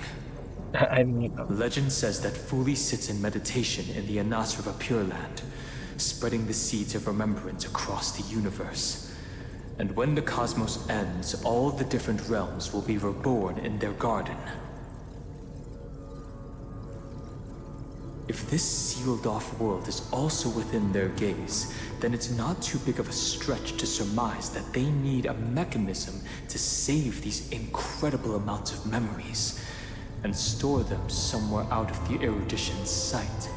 I mean, Legend says that Fooley sits in meditation in the Anasrava Pure Land, spreading the seeds of remembrance across the universe. And when the cosmos ends, all the different realms will be reborn in their garden. If this sealed-off world is also within their gaze, then it's not too big of a stretch to surmise that they need a mechanism to save these incredible amounts of memories and store them somewhere out of the erudition's sight.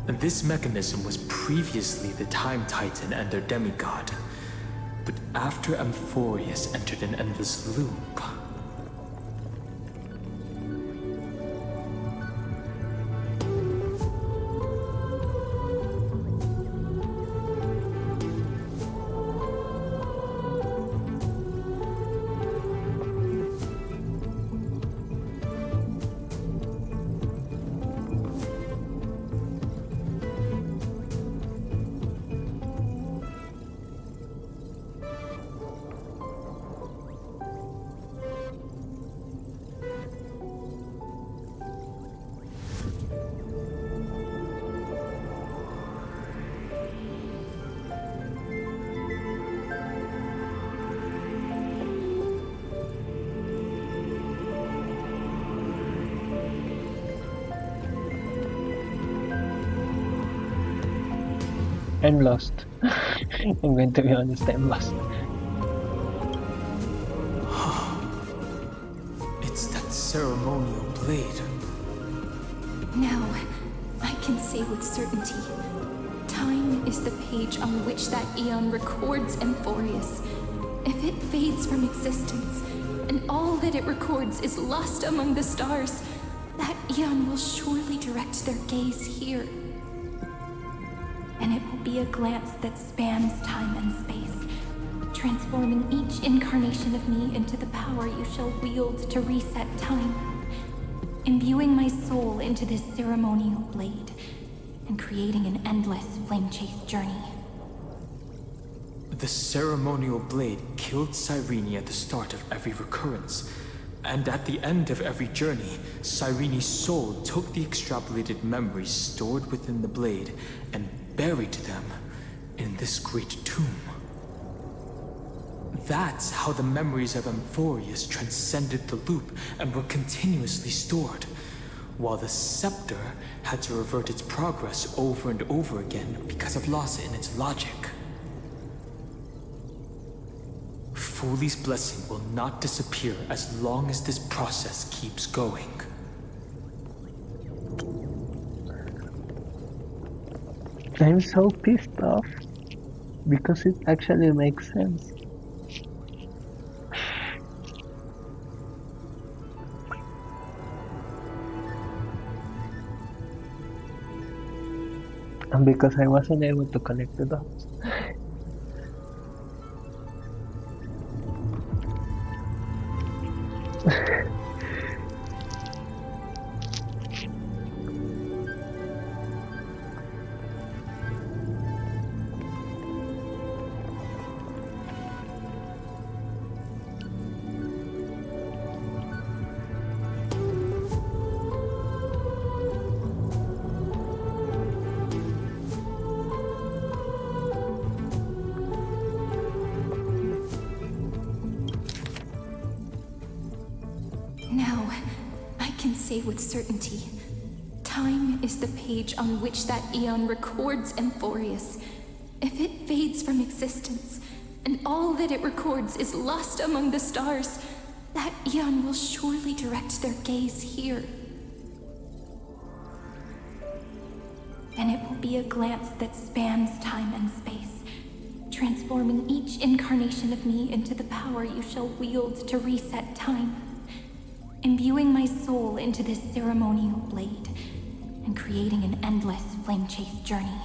And this mechanism was previously the Time Titan and their demigod, but after Amphorius entered an endless loop, I'm lost. I'm going to be honest, I'm lost. it's that ceremonial blade. Now, I can say with certainty, time is the page on which that eon records Amphorius. If it fades from existence, and all that it records is lost among the stars, that eon will surely direct their gaze here. And it will be a glance that spans time and space, transforming each incarnation of me into the power you shall wield to reset time, imbuing my soul into this ceremonial blade, and creating an endless flame-chased journey. The ceremonial blade killed Cyrene at the start of every recurrence, and at the end of every journey, Cyrene's soul took the extrapolated memories stored within the blade and buried them in this great tomb. That's how the memories of Amphorius transcended the loop and were continuously stored, while the scepter had to revert its progress over and over again because of loss in its logic. Fuli's blessing will not disappear as long as this process keeps going. I'm so pissed off because it actually makes sense. And because I wasn't able to connect the dots. With certainty, time is the page on which that eon records Amphorius. If it fades from existence, and all that it records is lost among the stars, that eon will surely direct their gaze here. And it will be a glance that spans time and space, transforming each incarnation of me into the power you shall wield to reset time, imbuing my soul into this ceremonial blade, and creating an endless flame-chased journey.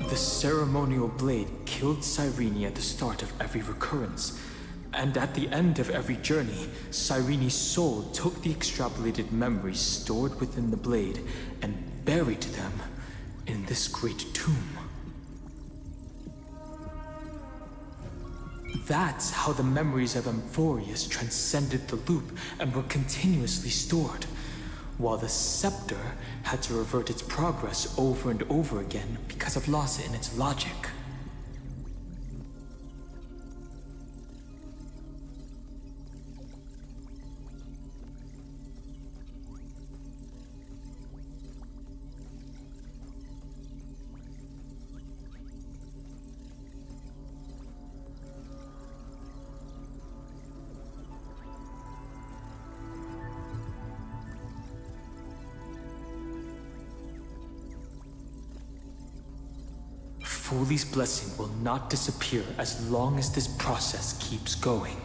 The ceremonial blade killed Cyrene at the start of every recurrence, and at the end of every journey, Cyrene's soul took the extrapolated memories stored within the blade and buried them in this great tomb. That's how the memories of Amphorius transcended the loop and were continuously stored, while the scepter had to revert its progress over and over again because of loss in its logic. Foley's blessing will not disappear as long as this process keeps going.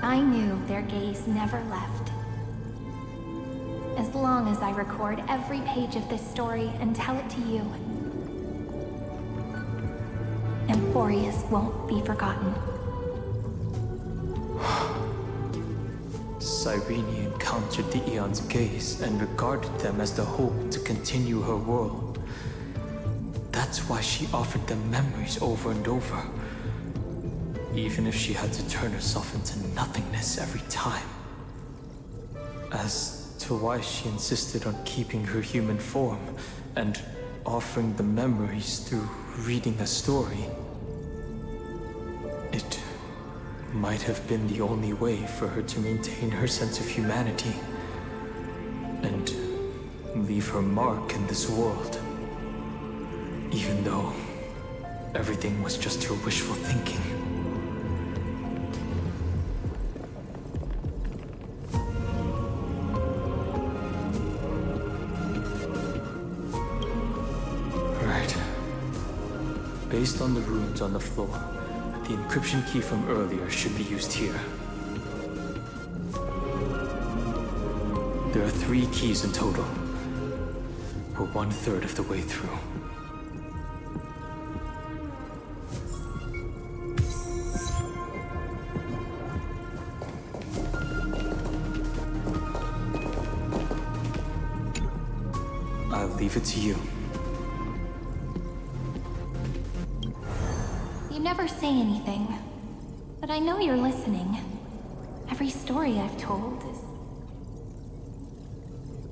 I knew their gaze never left. As long as I record every page of this story and tell it to you, Emphorius won't be forgotten. Cyrene encountered the Eon's gaze and regarded them as the hope to continue her world. That's why she offered them memories over and over, even if she had to turn herself into nothingness every time. As to why she insisted on keeping her human form and offering the memories through reading a story, it might have been the only way for her to maintain her sense of humanity and leave her mark in this world, even though everything was just her wishful thinking. Right. Based on the runes on the floor, the encryption key from earlier should be used here. There are 3 keys in total. We're 1/3 of the way through. I'll leave it to you. You never say anything, but I know you're listening. Every story I've told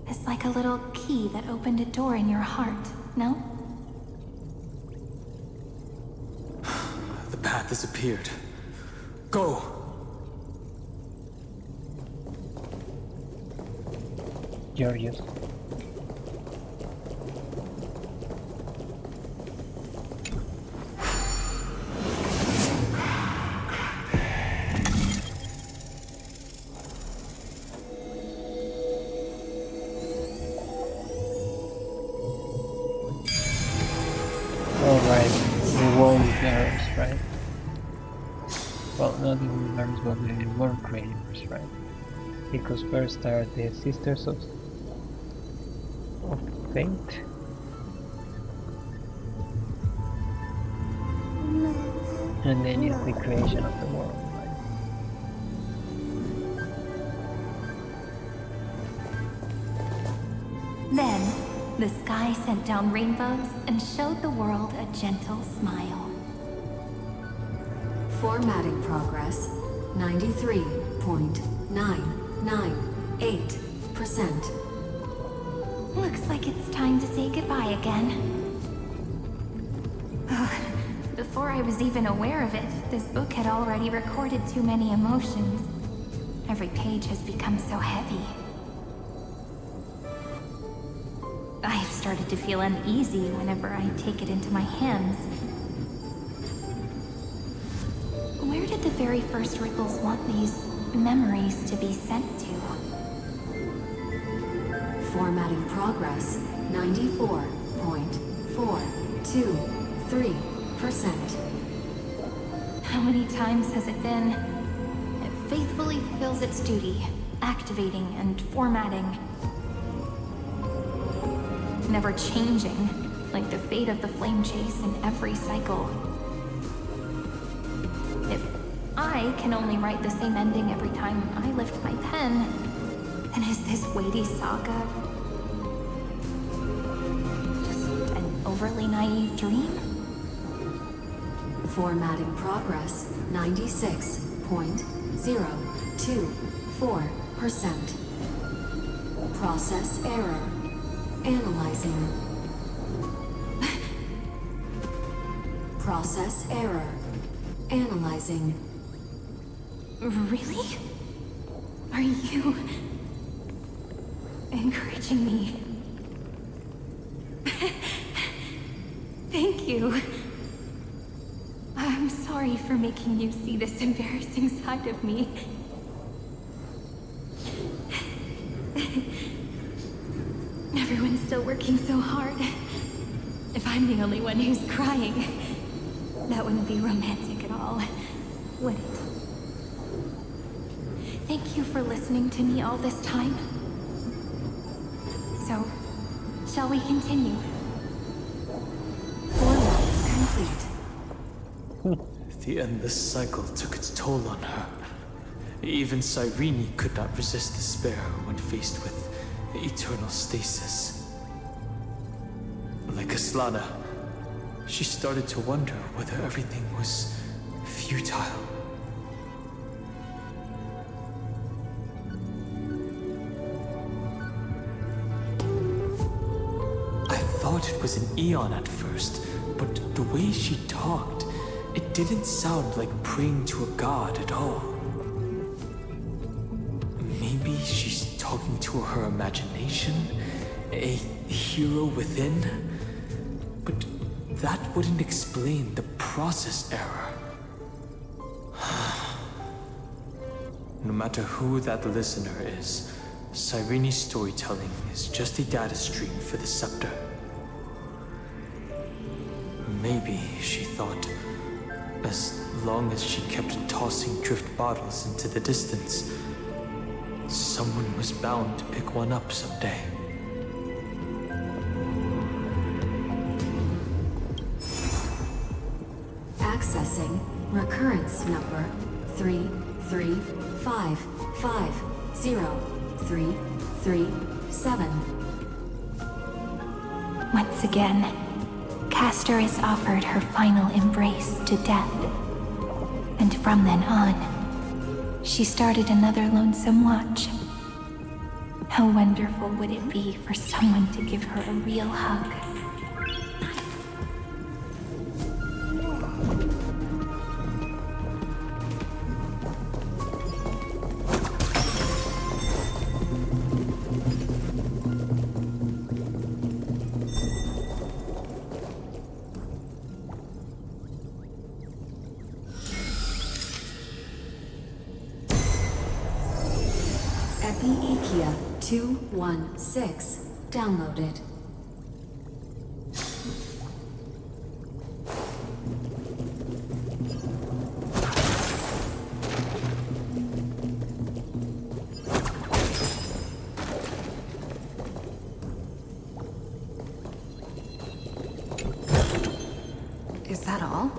is like a little key that opened a door in your heart, no? The path has appeared. Go! Georgios. Not even learns what they were creators, right? Because first are the Sisters of Fate. And then it's the creation of the world, right? Then, the sky sent down rainbows and showed the world a gentle smile. Formatting progress, 93.998%. Looks like it's time to say goodbye again. Before I was even aware of it, this book had already recorded too many emotions. Every page has become so heavy. I have started to feel uneasy whenever I take it into my hands. Where did the very first Ripples want these memories to be sent to? Formatting progress, 94.423%. How many times has it been? It faithfully fulfills its duty, activating and formatting. Never changing, like the fate of the flame chase in every cycle. If I can only write the same ending every time I lift my pen, then is this weighty saga just an overly naive dream? Formatting progress, 96.998%. 0.024%. Process error. Analyzing. Process error. Analyzing. Really? Are you encouraging me? Thank you. I'm sorry for making you see this embarrassing side of me. Everyone's still working so hard. If I'm the only one who's crying, that wouldn't be romantic at all, would it? Thank you for listening to me all this time. So, shall we continue? The endless cycle took its toll on her. Even Cyrene could not resist despair when faced with eternal stasis. Like Aslana, she started to wonder whether everything was futile. I thought it was an Eon at first, but the way she talked, it didn't sound like praying to a god at all. Maybe she's talking to her imagination, a hero within, but that wouldn't explain the process error. No matter who that listener is, Cyrene's storytelling is just a data stream for the scepter. Maybe, she thought, as long as she kept tossing drift bottles into the distance, someone was bound to pick one up someday. Accessing recurrence number 335503337. Once again, Castor is offered her final embrace to death. And from then on, she started another lonesome watch. How wonderful would it be for someone to give her a real hug? Epiikia 216 downloaded. Is that all?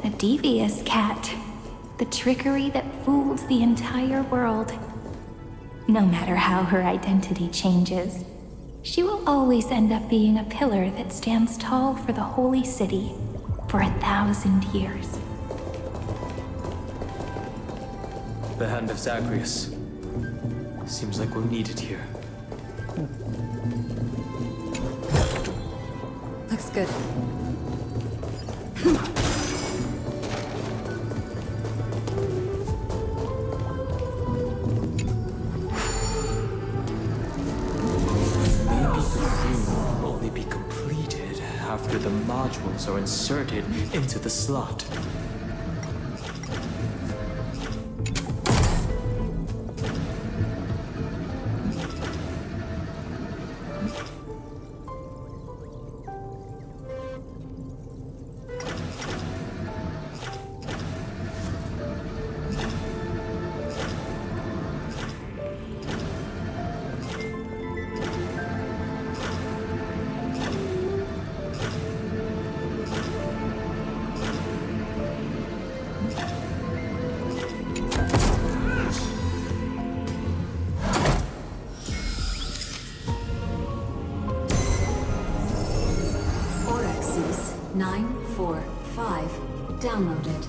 A devious cat. The trickery that fools the entire world. No matter how her identity changes, she will always end up being a pillar that stands tall for the holy city for 1,000 years. The hand of Zagreus. Seems like we'll need it here. Looks good. After the modules are inserted into the slot. 945 downloaded.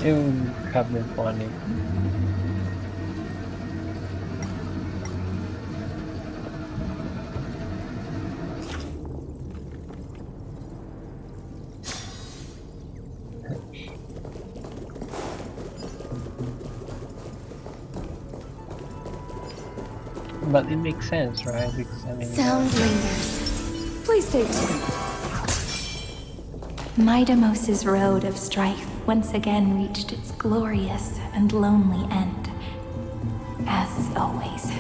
It would have been funny. But it makes sense, right? Because I mean, Sound lingers. Please stay tuned. Midamos's road of strife once again reached its glorious and lonely end. As always.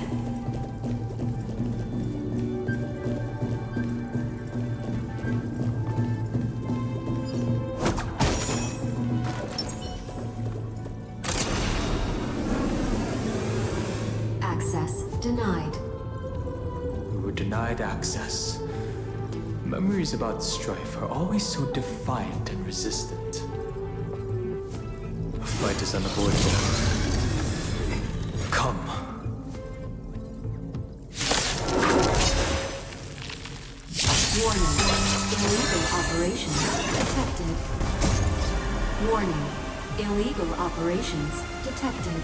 Access denied. We were denied access. Memories about strife are always so defiant and resistant. A fight is unavoidable. Come. Warning. Illegal operations detected. Warning. Illegal operations detected.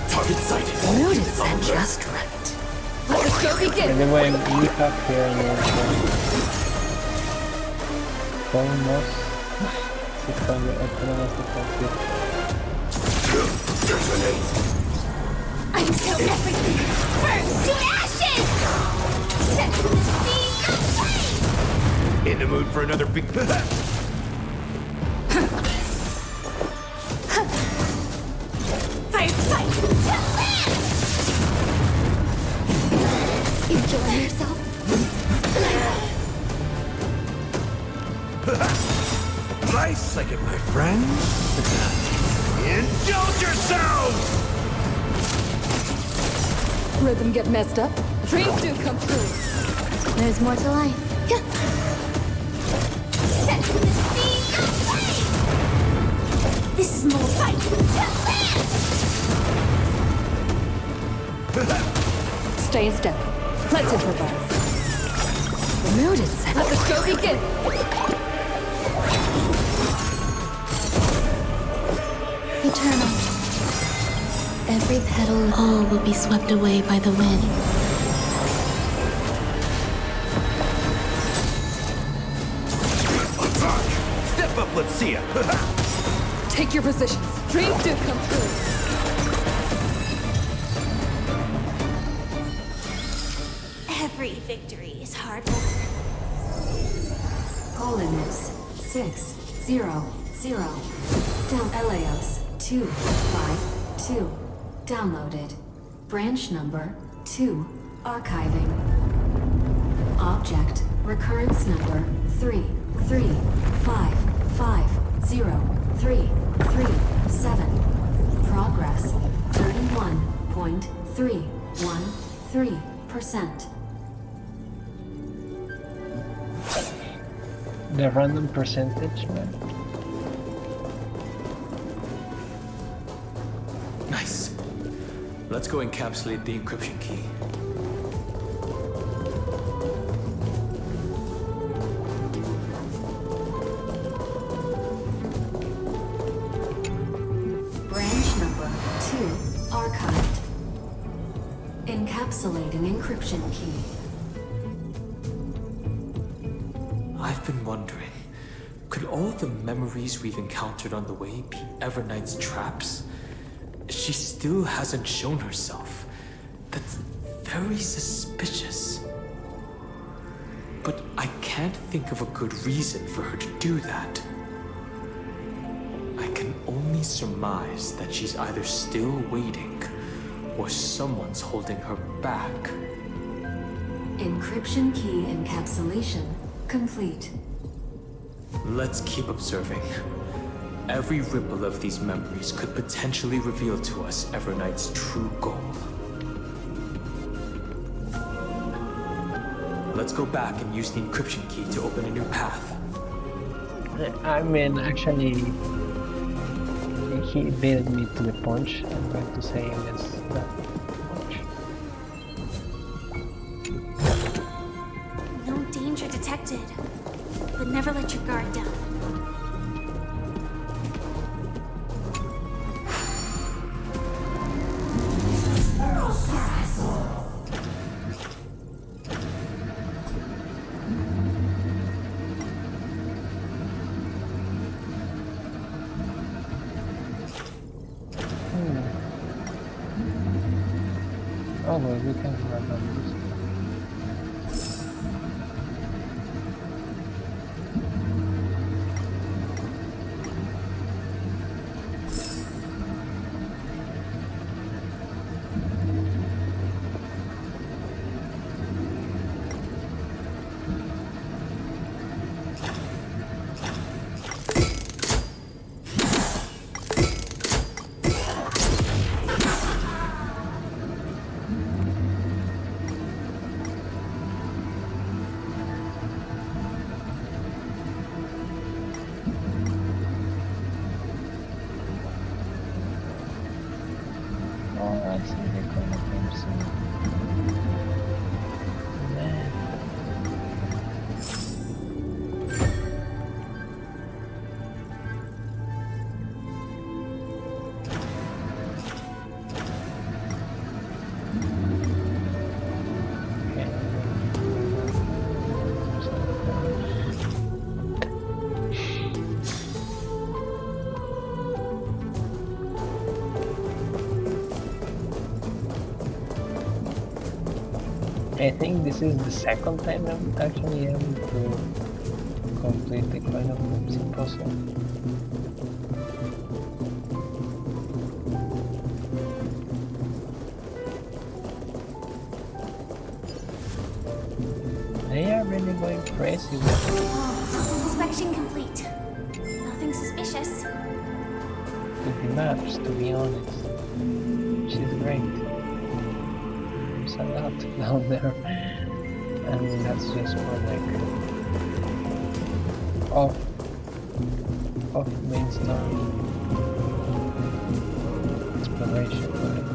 Target sighted. Notice that just right. Let the show begin. And then when you have here and then almost 600 autonomous defensive. Until everything burns to ashes! Set the scene aflame! In the mood for another big... Fight to land! Enjoy yourself. Nice second, my friend. Indulge yourselves! Rhythm get messed up, dreams do come true. There's more to life. Set the scene aflame! This is more fight to land! Stay in step. Let's improvise. The mood is set. Let the show begin. Eternal. Every petal, all will be swept away by the wind. Attack! Step up, let's see ya! Take your positions. Dreams do come true. Every victory is hard won. Holiness 600. Down Eleos 252. Downloaded. Branch number 2. Archiving. Object recurrence number 335503337. Progress 31.313%. The random percentage, man. Nice. Let's go encapsulate the encryption key. Branch number 2 archived. Encapsulating encryption key. I've been wondering, could all the memories we've encountered on the way be Everknight's traps? She still hasn't shown herself. That's very suspicious. But I can't think of a good reason for her to do that. I can only surmise that she's either still waiting, or someone's holding her back. Encryption key encapsulation complete. Let's keep observing. Every ripple of these memories could potentially reveal to us Everknight's true goal. Let's go back and use the encryption key to open a new path. I mean, actually, he beat me to the punch. I'm going to say this that punch. No danger detected, but never let your guard down. Oh well, we can grab on this. I think this is the second time I'm actually able to complete the kind of moving puzzle. They are really going crazy with it. Inspection complete. Nothing suspicious. With the maps, to be honest. She's great. There's a lot down there. And that's just for like off main story exploration, right?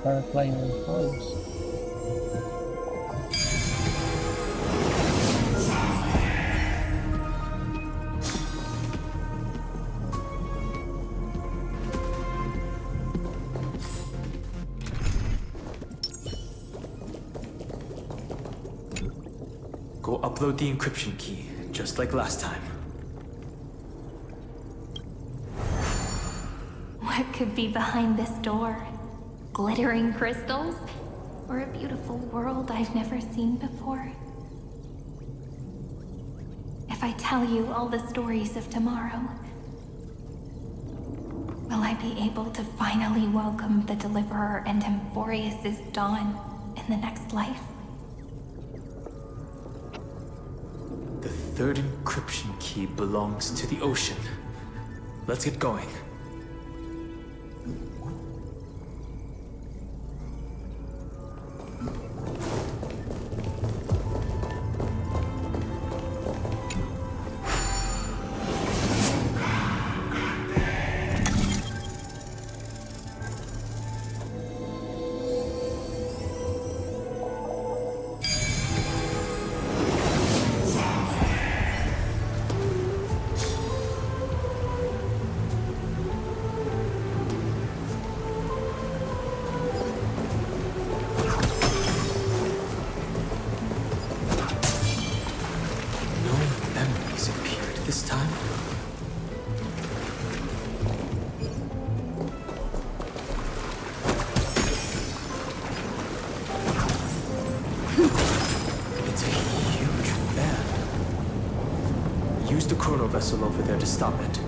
Her playing on phones. Go upload the encryption key, just like last time. What could be behind this door? Glittering crystals? Or a beautiful world I've never seen before? If I tell you all the stories of tomorrow, will I be able to finally welcome the Deliverer and Emphorius' dawn in the next life? The third encryption key belongs to the ocean. Let's get going. This time? vessel over there to stop it.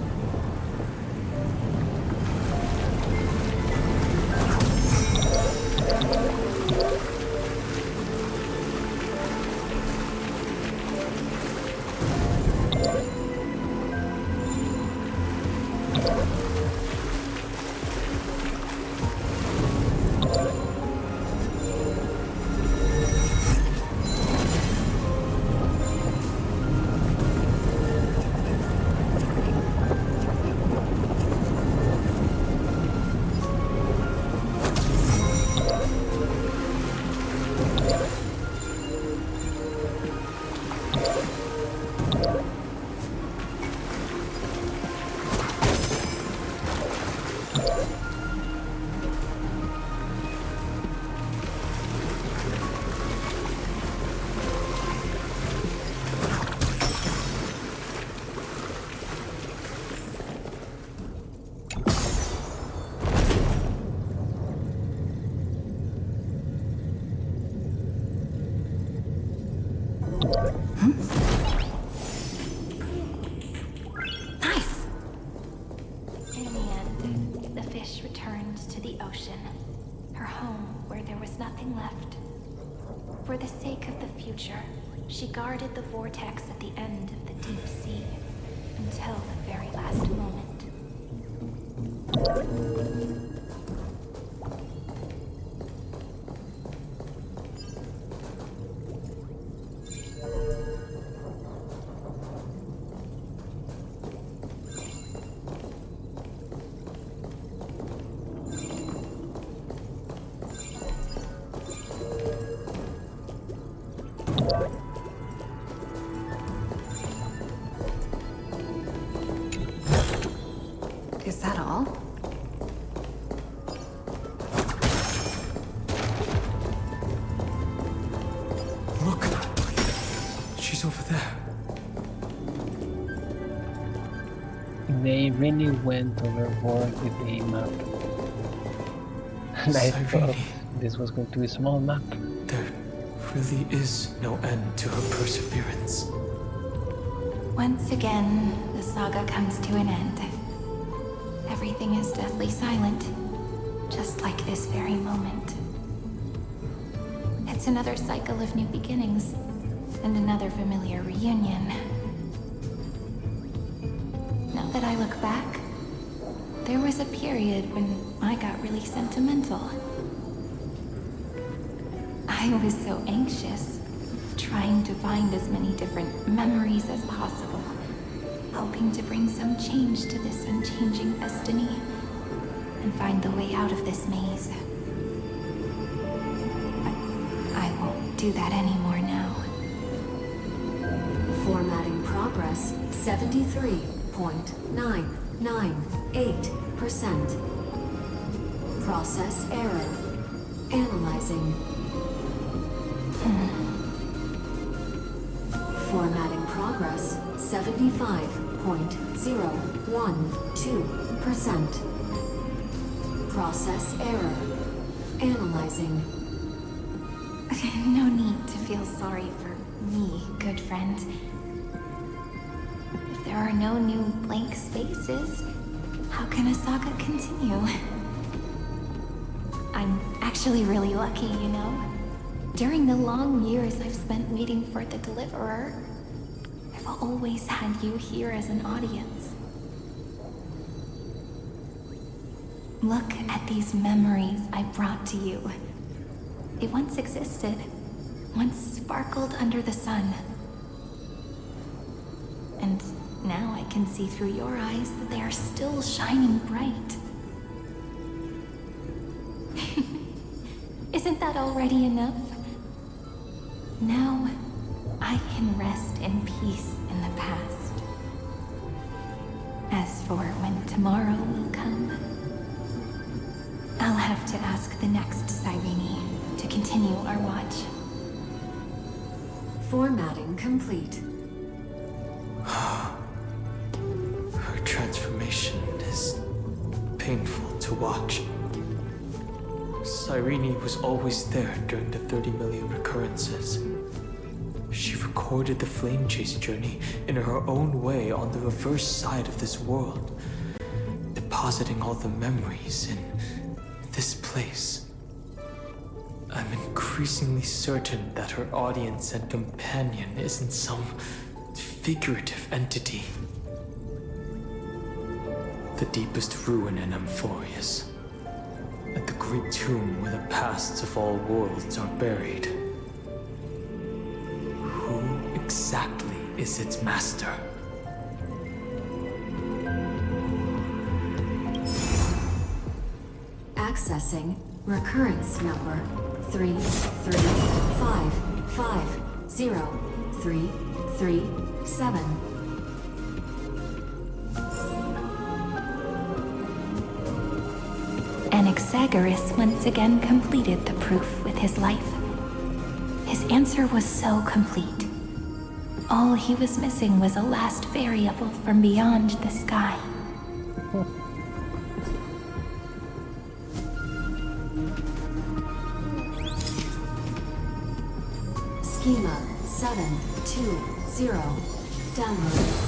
For the sake of the future, she guarded the vortex at the end of the deep sea until the very last moment. Is that all? Look! She's over there. They really went overboard with the map. And I thought this was going to be a small map. There really is no end to her perseverance. Once again, the saga comes to an end. Everything is deathly silent, just like this very moment. It's another cycle of new beginnings, and another familiar reunion. Now that I look back, there was a period when I got really sentimental. I was so anxious, trying to find as many different memories as possible, hoping to bring some change to this unchanging destiny, and find the way out of this maze. But I won't do that anymore now. Formatting progress 73.998%. Process error. Analyzing. Formatting progress 75.012%. Process error. Analyzing. No need to feel sorry for me, good friend. If there are no new blank spaces, how can a saga continue? I'm actually really lucky, you know? During the long years I've spent waiting for the Deliverer, I've always had you here as an audience. Look at these memories I brought to you. They once existed, once sparkled under the sun. And now I can see through your eyes that they are still shining bright. Isn't that already enough? Now, I can rest in peace in the past. As for when tomorrow will come, I'll have to ask the next Cyrene to continue our watch. Formatting complete. Her transformation is painful to watch. Cyrene was always there during the 30 million recurrences. She recorded the flame chase journey in her own way on the reverse side of this world, depositing all the memories in this place. I'm increasingly certain that her audience and companion isn't some figurative entity. The deepest ruin in Amphorius, at the great tomb where the pasts of all worlds are buried. Who exactly is its master? Accessing recurrence number 335503337. Anaxagoras once again completed the proof with his life. His answer was so complete. All he was missing was a last variable from beyond the sky. Schema 720. Download.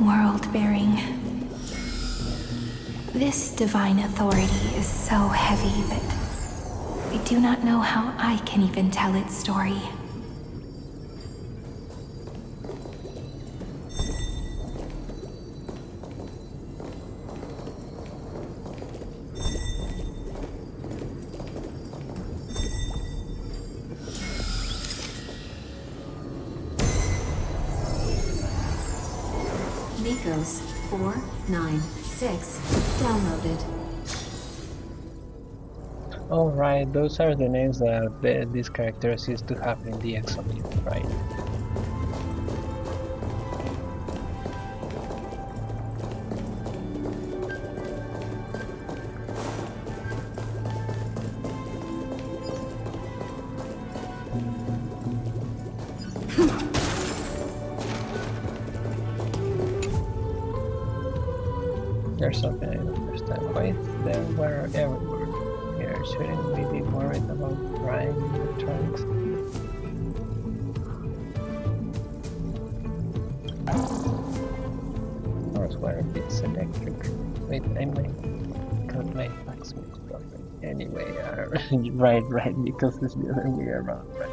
World-bearing. This divine authority is so heavy that I do not know how I can even tell its story. Nikos 496 downloaded. Alright, those are the names that these characters used to have in the Exomutant, right? There's something I don't understand. Why is there where everywhere? Here, shouldn't we be worried about crime electronics? Or where it's electric. Wait, I might cut my blacksmith problem. Anyway, right, because it's the other way around, right?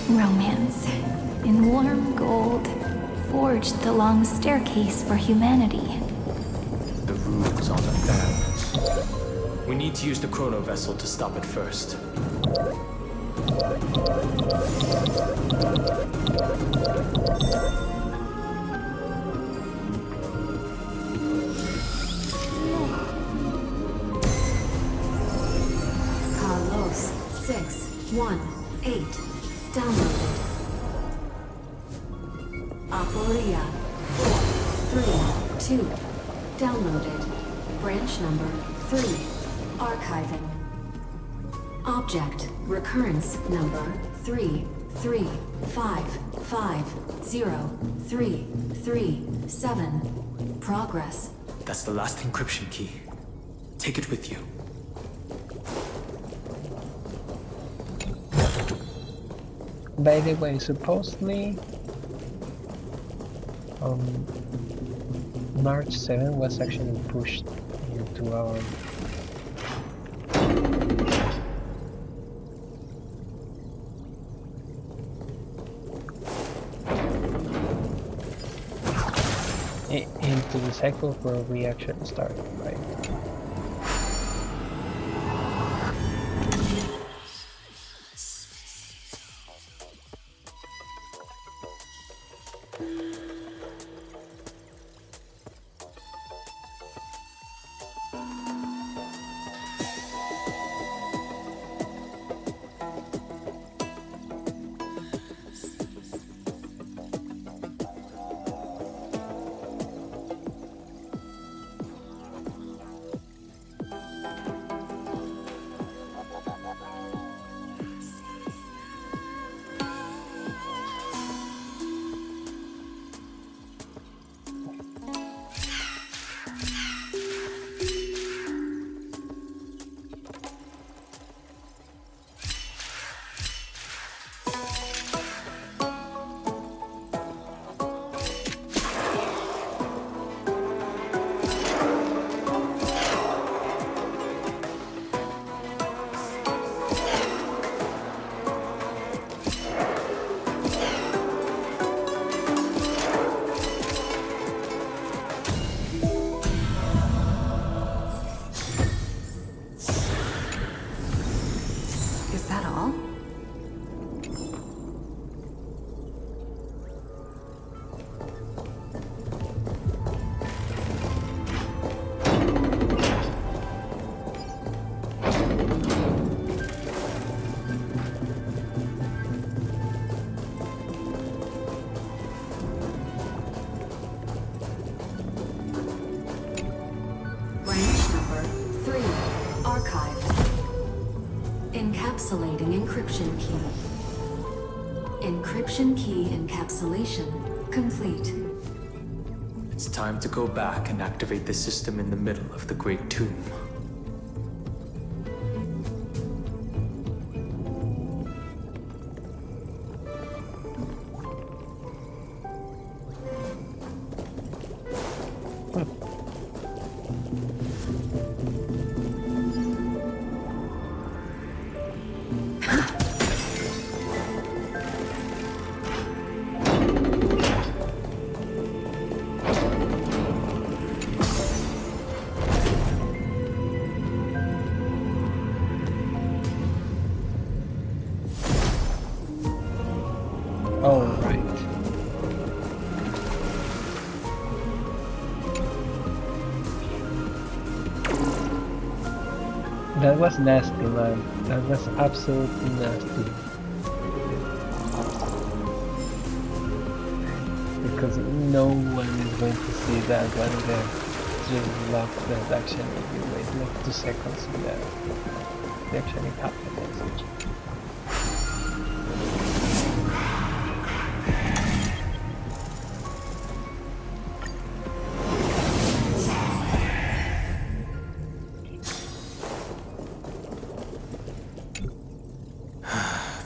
Romance, in warm gold, forged the long staircase for humanity. The runes on the fan. We need to use the chrono vessel to stop it first. Carlos 618 downloaded. Aporia 432 downloaded. Branch number 3 archiving. Object recurrence number 335503337. Progress. That's the last encryption key. Take it with you. By the way, supposedly March 7 was actually pushed into our into the cycle where we actually started, right? Encryption key encapsulation complete. It's time to go back and activate the system in the middle of the Great Tomb. Alright. That was nasty, man. That was absolutely nasty. Because no one is going to see that when they just lock that action if you wait like 2 seconds and that actually happens.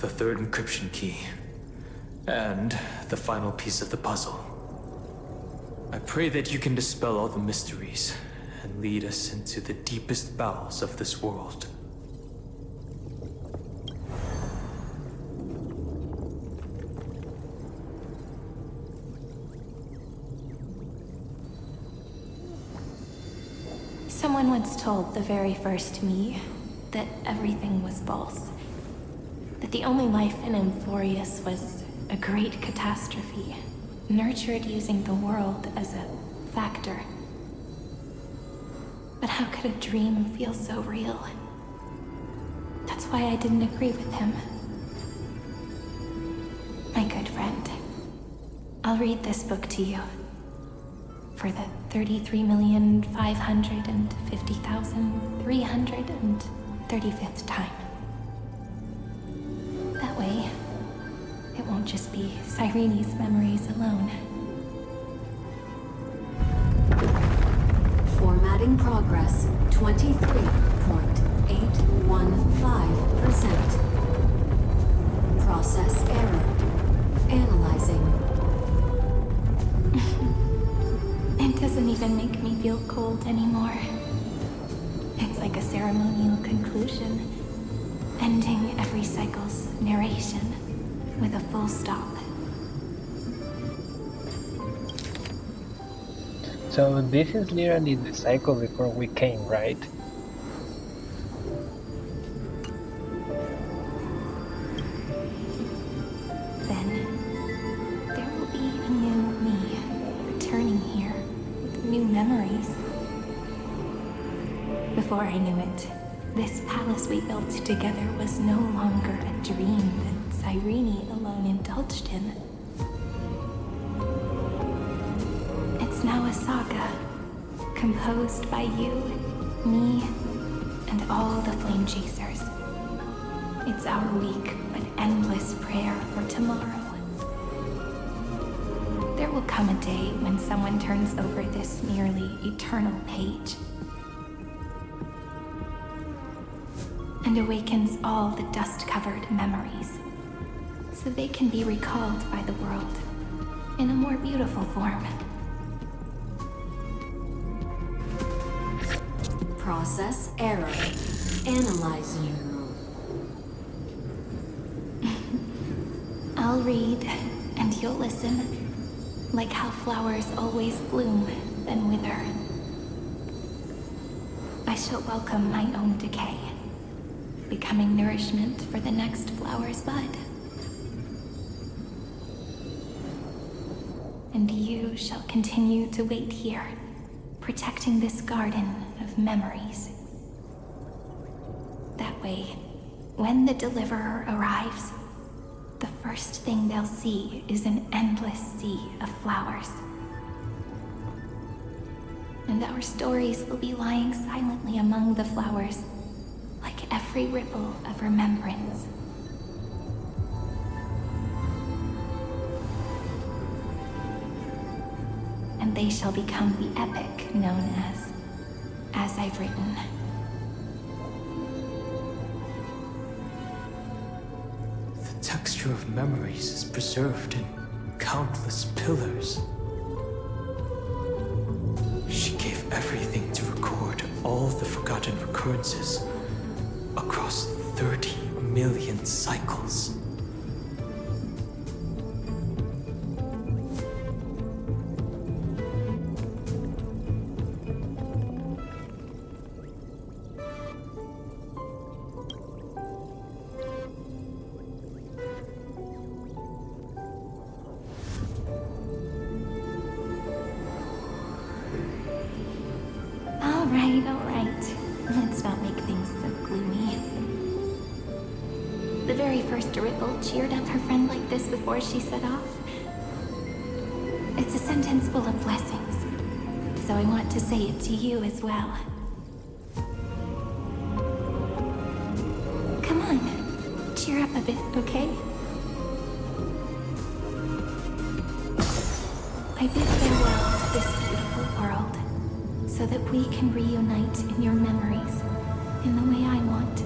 The third encryption key. And the final piece of the puzzle. I pray that you can dispel all the mysteries and lead us into the deepest bowels of this world. Someone once told the very first me that everything was false. That the only life in Amphorius was a great catastrophe, nurtured using the world as a factor. But how could a dream feel so real? That's why I didn't agree with him. My good friend, I'll read this book to you. For the 33,550,335th time. That way, it won't just be Cyrene's memories alone. Formatting progress 23.815%. Process error. Analyzing. It doesn't even make me feel cold anymore. It's like a ceremonial conclusion, ending every cycle's narration with a full stop. So this is literally the cycle before we came, right? Then, there will be a new me, returning here with new memories. Before I knew it, this palace we built together was no longer a dream that Cyrene alone indulged in. It's now a saga, composed by you, me, and all the flame chasers. It's our weak but endless prayer for tomorrow. There will come a day when someone turns over this nearly eternal page and awakens all the dust-covered memories, so they can be recalled by the world in a more beautiful form. Process error. Analyzing. I'll read, and you'll listen, like how flowers always bloom, then wither. I shall welcome my own decay, becoming nourishment for the next flower's bud. And you shall continue to wait here, protecting this garden of memories. That way, when the deliverer arrives, the first thing they'll see is an endless sea of flowers. And our stories will be lying silently among the flowers, like every ripple of remembrance. they shall become the epic known as I've written. The texture of memories is preserved in countless pillars. She gave everything to record all the forgotten recurrences across 30 million cycles. Alright. Let's not make things so gloomy. The very first ripple cheered up her friend like this before she set off. It's a sentence full of blessings, so I want to say it to you as well. Come on, cheer up a bit, okay? I bid farewell to this beautiful world, so that we can reunite in your memories in the way I want.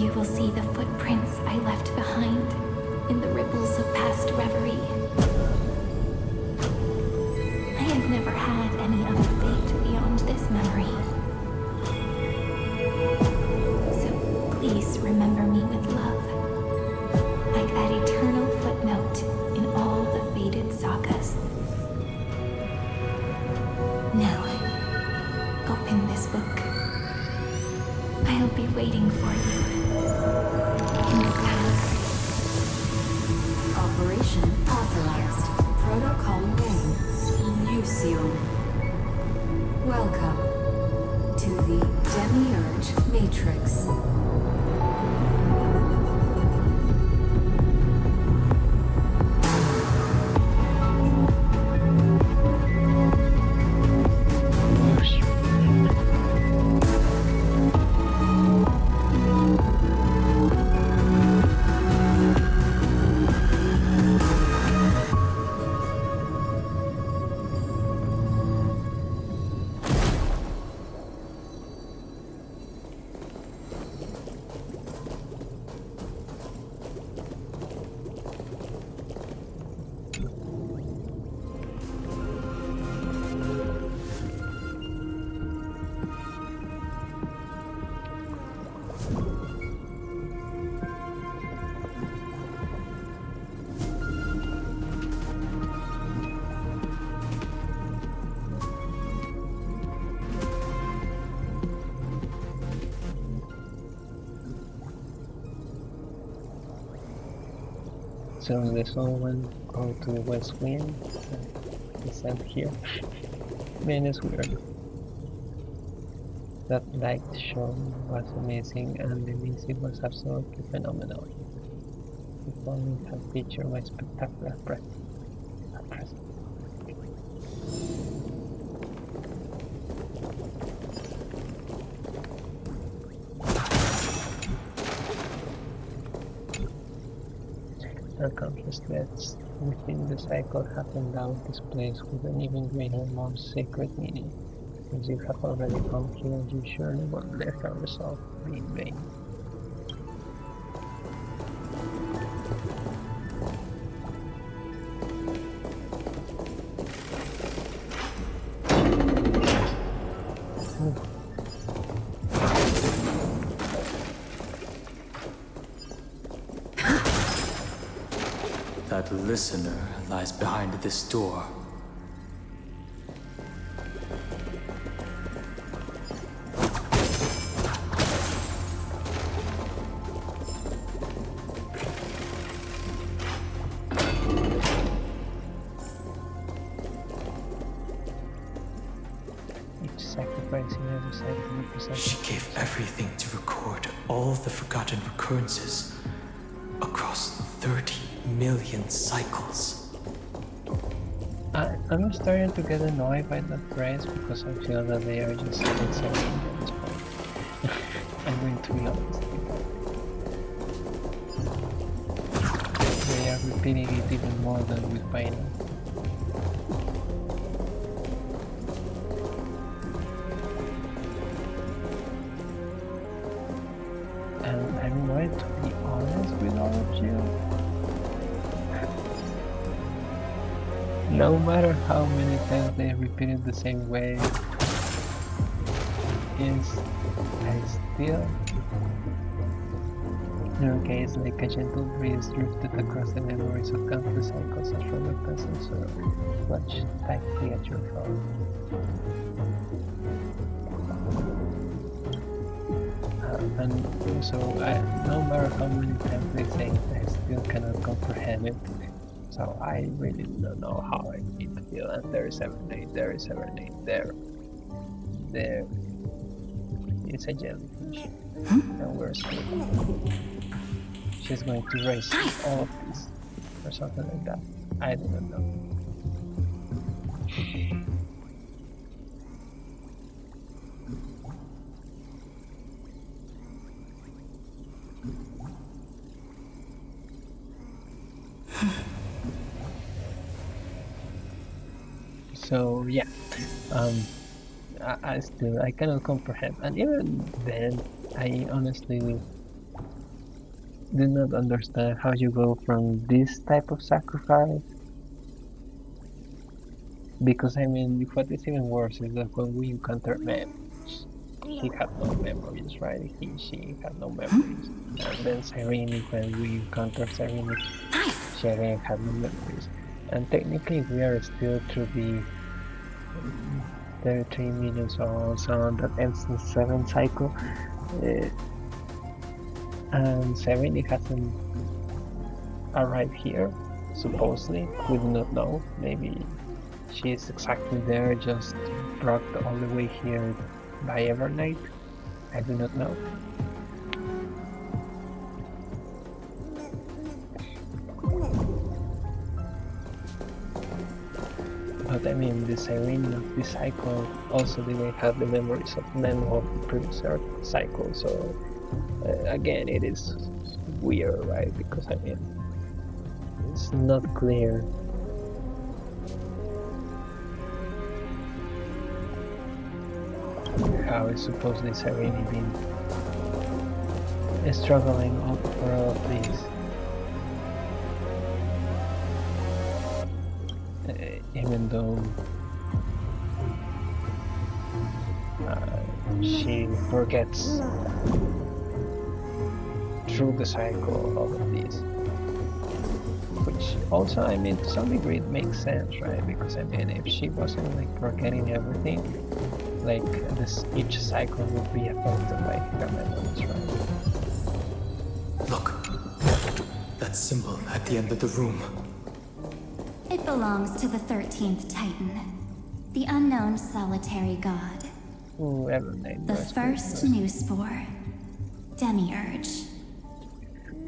You will see the footprints I left behind in the ripples of past reverie. I have never had any other fate beyond this memory. So please remember me with love, like that eternal footnote in all the faded sagas. Now, open this book. I'll be waiting for you in the past. Operation authorized. Protocol name, Mission. Welcome to the Demiurge Matrix. So this one went go to the west wind. It's out here. Man, it's weird. That light show was amazing, and the music was absolutely phenomenal. If only had featured my spectacular presence. Countless deaths within the cycle have endowed this place with an even greater, more sacred meaning. As you have already come here, you surely won't let our resolve be in vain. That listener lies behind this door. She gave everything to record all the forgotten recurrences across 30 million cycles. I'm starting to get annoyed by that phrase because I feel that they are just saying at this point. I'm going to be honest. They are repeating it even more than with final. No matter how many times they repeated the same way, I still... Okay, it's like a gentle breeze drifted across the memories of countless cycles from the present, so clutch tightly at your phone. And so, no matter how many times they say it, I still cannot comprehend it. So I really don't know how I need to feel. And there is 7-8, there is 7-8, there. It's a jellyfish. And we're scared. She's going to raise all of this or something like that. I don't know. So yeah, I cannot comprehend, and even then, I honestly do not understand how you go from this type of sacrifice. Because I mean, what is even worse is that when we encounter memories, he had no memories, right? She had no memories, and then Serene, when we encounter Serene, she again had no memories. And technically, we are still through the 33 million souls on that ends in 7 cycle. And Serene hasn't arrived here, supposedly. We do not know. Maybe she is exactly there, just brought all the way here by Evernight. I do not know. But I mean, the Serene of this cycle also didn't have the memories of none of the previous cycle, so again, it is weird, right? Because I mean, it's not clear how is supposedly Serene been struggling for all of these. Even though she forgets through the cycle all of these, which also, I mean, to some degree it makes sense, right? Because I mean, if she wasn't like forgetting everything, like each cycle would be affected by her memories, right? Look, that symbol at the end of the room. It belongs to the 13th Titan, the unknown solitary god. Ooh, Evernight. The first new spore, Demiurge.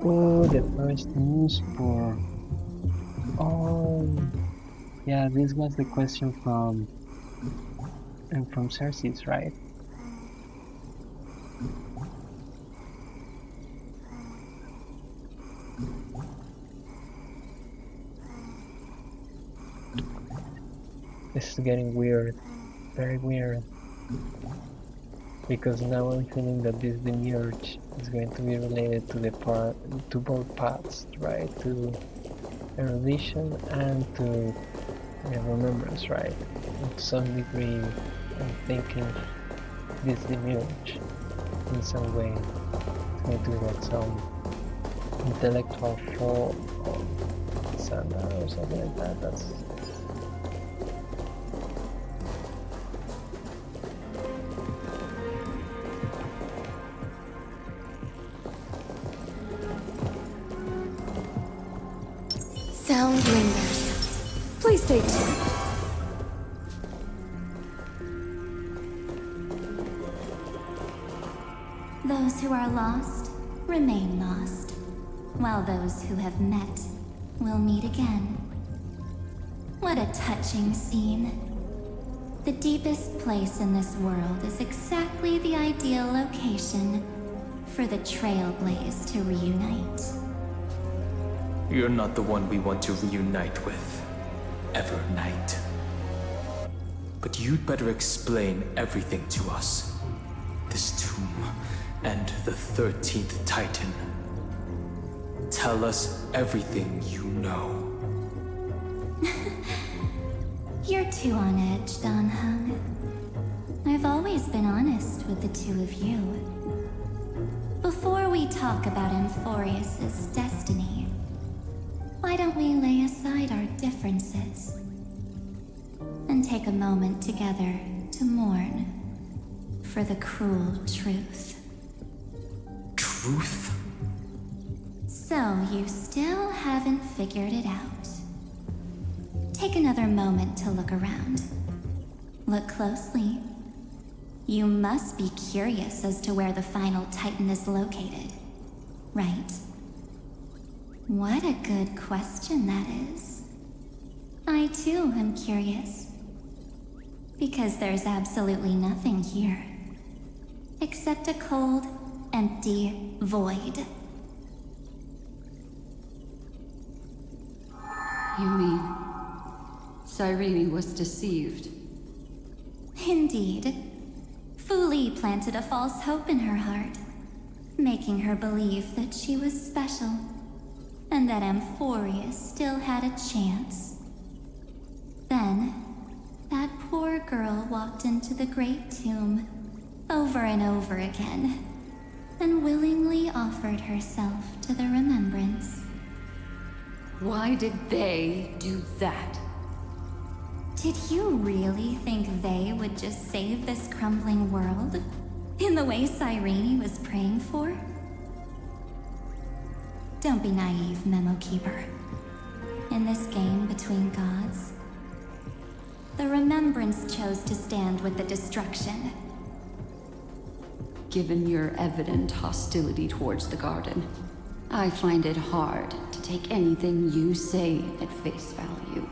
Oh, the first new spore. Oh, yeah, this was the question from Cersei's, right? This is getting weird, very weird. Because now I'm feeling that this Demiurge is going to be related to both paths, right? To erudition and to remembrance, right? To some degree, I'm thinking this Demiurge in some way is going to be like some intellectual fall of Sandra or something like that. That's Sound lingers. Please stay tuned. Those who are lost remain lost, while those who have met will meet again. What a touching scene. The deepest place in this world is exactly the ideal location for the Trailblaze to reunite. You're not the one we want to reunite with, Evernight. But you'd better explain everything to us. This tomb and the 13th Titan. Tell us everything you know. You're too on edge, Don Hung. I've always been honest with the two of you. Before we talk about Amphorius's destiny, why don't we lay aside our differences and take a moment together to mourn for the cruel truth? Truth? So you still haven't figured it out. Take another moment to look around. Look closely. You must be curious as to where the final Titan is located, right? What a good question that is. I too am curious. Because there's absolutely nothing here. Except a cold, empty void. You mean Cyrene was deceived? Indeed. Fu Li planted a false hope in her heart, making her believe that she was special, and that Amphorius still had a chance. Then, that poor girl walked into the Great Tomb over and over again, and willingly offered herself to the remembrance. Why did they do that? Did you really think they would just save this crumbling world? In the way Cyrene was praying for? Don't be naive, Memo Keeper. In this game between gods, the Remembrance chose to stand with the destruction. Given your evident hostility towards the Garden, I find it hard to take anything you say at face value.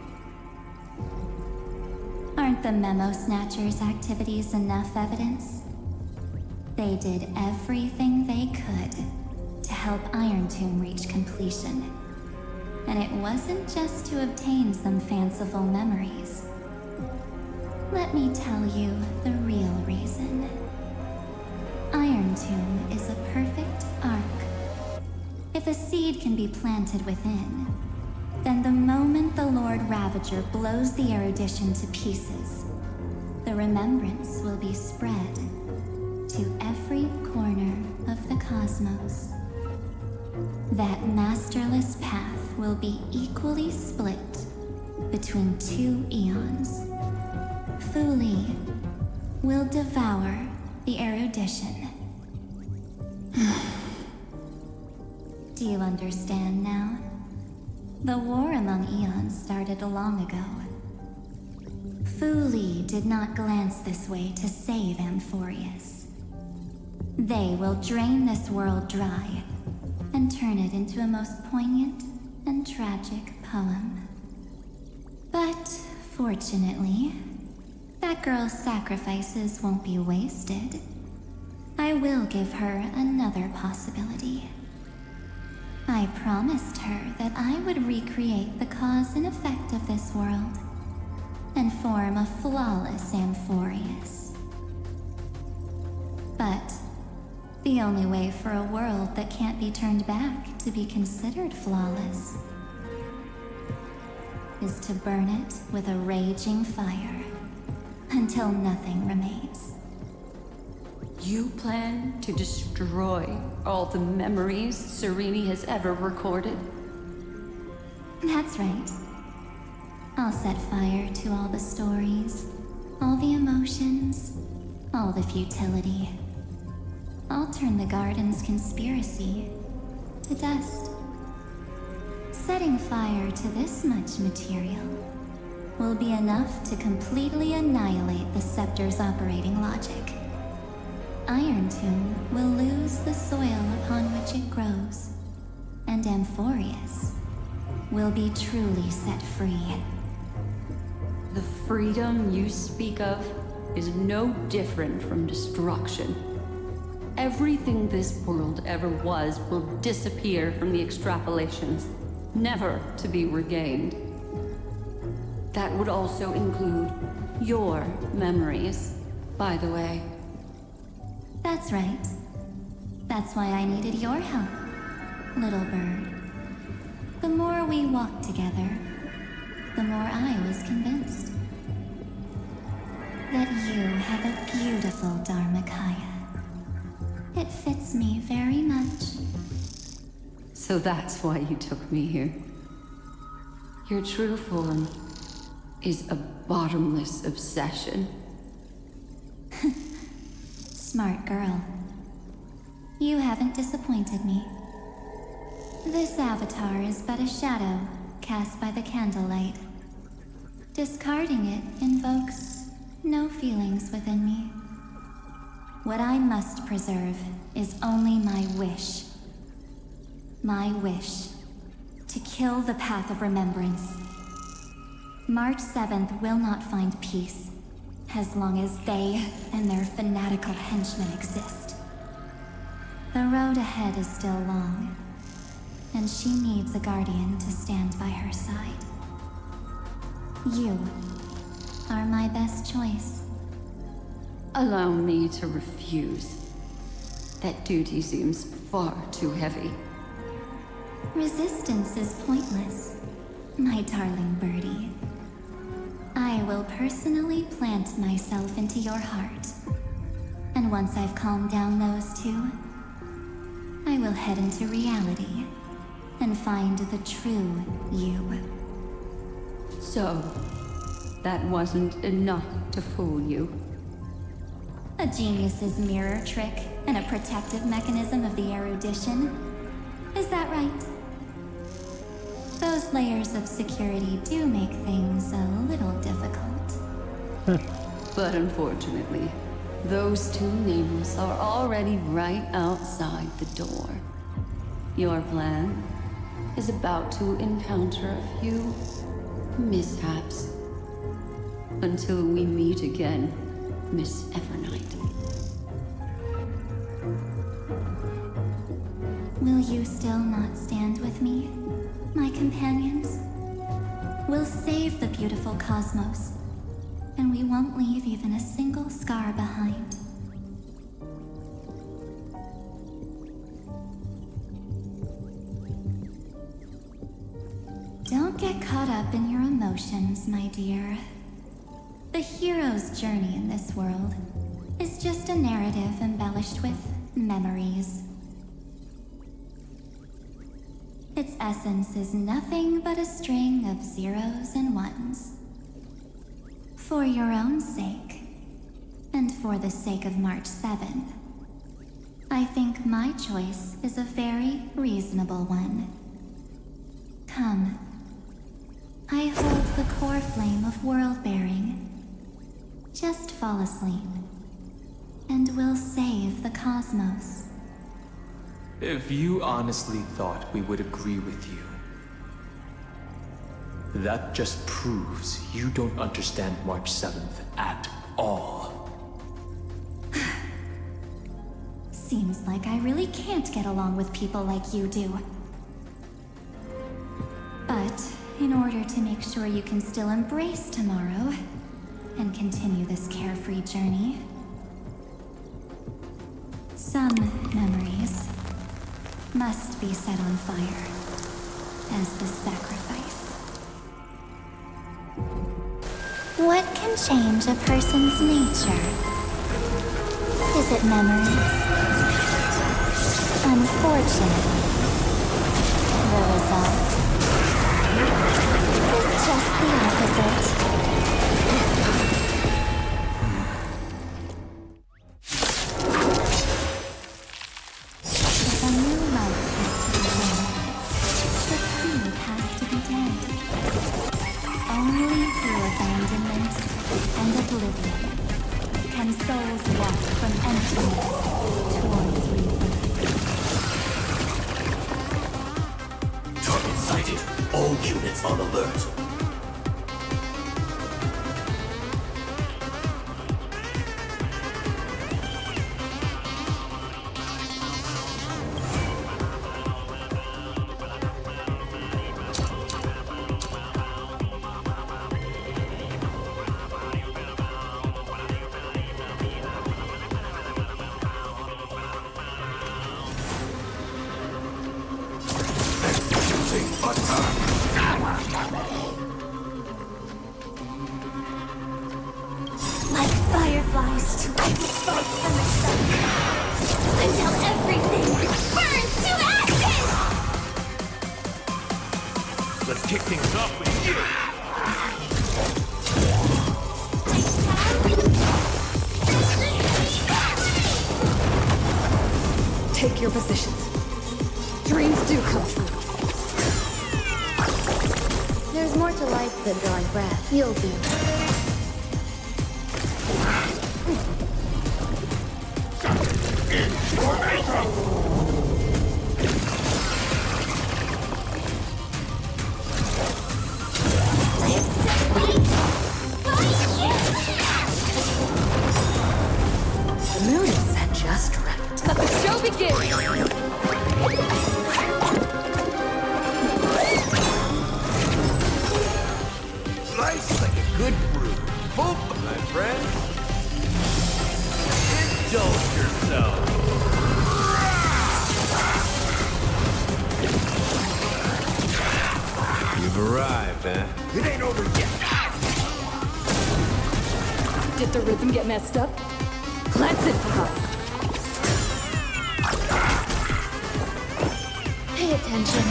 Aren't the Memo Snatchers' activities enough evidence? They did everything they could to help Iron Tomb reach completion. And it wasn't just to obtain some fanciful memories. Let me tell you the real reason. Iron Tomb is a perfect arc. If a seed can be planted within, then the moment the Lord Ravager blows the erudition to pieces, the remembrance will be spread to every corner of the cosmos. That masterless path will be equally split between two eons. Fu Li will devour the erudition. Do you understand now? The war among eons started long ago. Fu Li did not glance this way to save Amphorius. They will drain this world dry and turn it into a most poignant and tragic poem. But, fortunately, that girl's sacrifices won't be wasted. I will give her another possibility. I promised her that I would recreate the cause and effect of this world and form a flawless Amphorius. But the only way for a world that can't be turned back to be considered flawless is to burn it with a raging fire until nothing remains. You plan to destroy all the memories Cyrene has ever recorded? That's right. I'll set fire to all the stories, all the emotions, all the futility. I'll turn the Garden's conspiracy to dust. Setting fire to this much material will be enough to completely annihilate the Scepter's operating logic. Iron Tomb will lose the soil upon which it grows, and Amphorius will be truly set free. The freedom you speak of is no different from destruction. Everything this world ever was will disappear from the extrapolations, never to be regained. That would also include your memories, by the way. That's right. That's why I needed your help, little bird. The more we walked together, the more I was convinced. that you have a beautiful Dharmakaya. It fits me very much. So that's why you took me here. Your true form is a bottomless obsession. Smart girl. You haven't disappointed me. This avatar is but a shadow cast by the candlelight. Discarding it invokes no feelings within me. What I must preserve is only my wish. My wish to kill the path of remembrance. March 7th will not find peace as long as they and their fanatical henchmen exist. The road ahead is still long, and she needs a guardian to stand by her side. You are my best choice. Allow me to refuse. That duty seems far too heavy. Resistance is pointless, my darling birdie. I will personally plant myself into your heart. And once I've calmed down those two, I will head into reality and find the true you. So, that wasn't enough to fool you? A genius's mirror trick and a protective mechanism of the erudition. Is that right? Those layers of security do make things a little difficult. But unfortunately, those two names are already right outside the door. Your plan is about to encounter a few mishaps. Until we meet again, Miss Evernight. Will you still not stand with me, my companions? We'll save the beautiful cosmos, and we won't leave even a single scar behind. Don't get caught up in your emotions, my dear. The hero's journey in this world is just a narrative embellished with memories. Its essence is nothing but a string of zeros and ones. For your own sake, and for the sake of March 7th, I think my choice is a very reasonable one. Come. I hold the core flame of world-bearing. Just fall asleep, and we'll save the cosmos. If you honestly thought we would agree with you, that just proves you don't understand March 7th at all. Seems like I really can't get along with people like you do. But in order to make sure you can still embrace tomorrow and continue this carefree journey, some memories must be set on fire as the sacrifice. What can change a person's nature? Is it memories? Unfortunately, the result is just the opposite. On alert. Like Christ! I will fight for myself until everything burns to ashes! Let's kick things off with you! Take your positions. Dreams do come true. There's more to life than drawing breath. You'll do. The mood is set just right. Let the show begin! Life's like a good brew. Boom, my friend. Indulge yourself. You've arrived, huh? It ain't over yet. Did the rhythm get messed up? Let's improvise. Pay attention.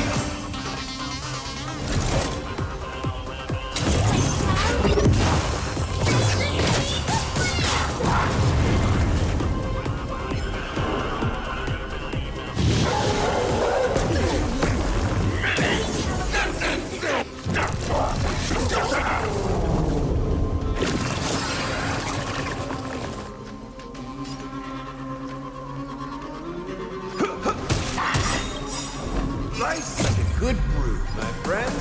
Life's like a good brew, my friend.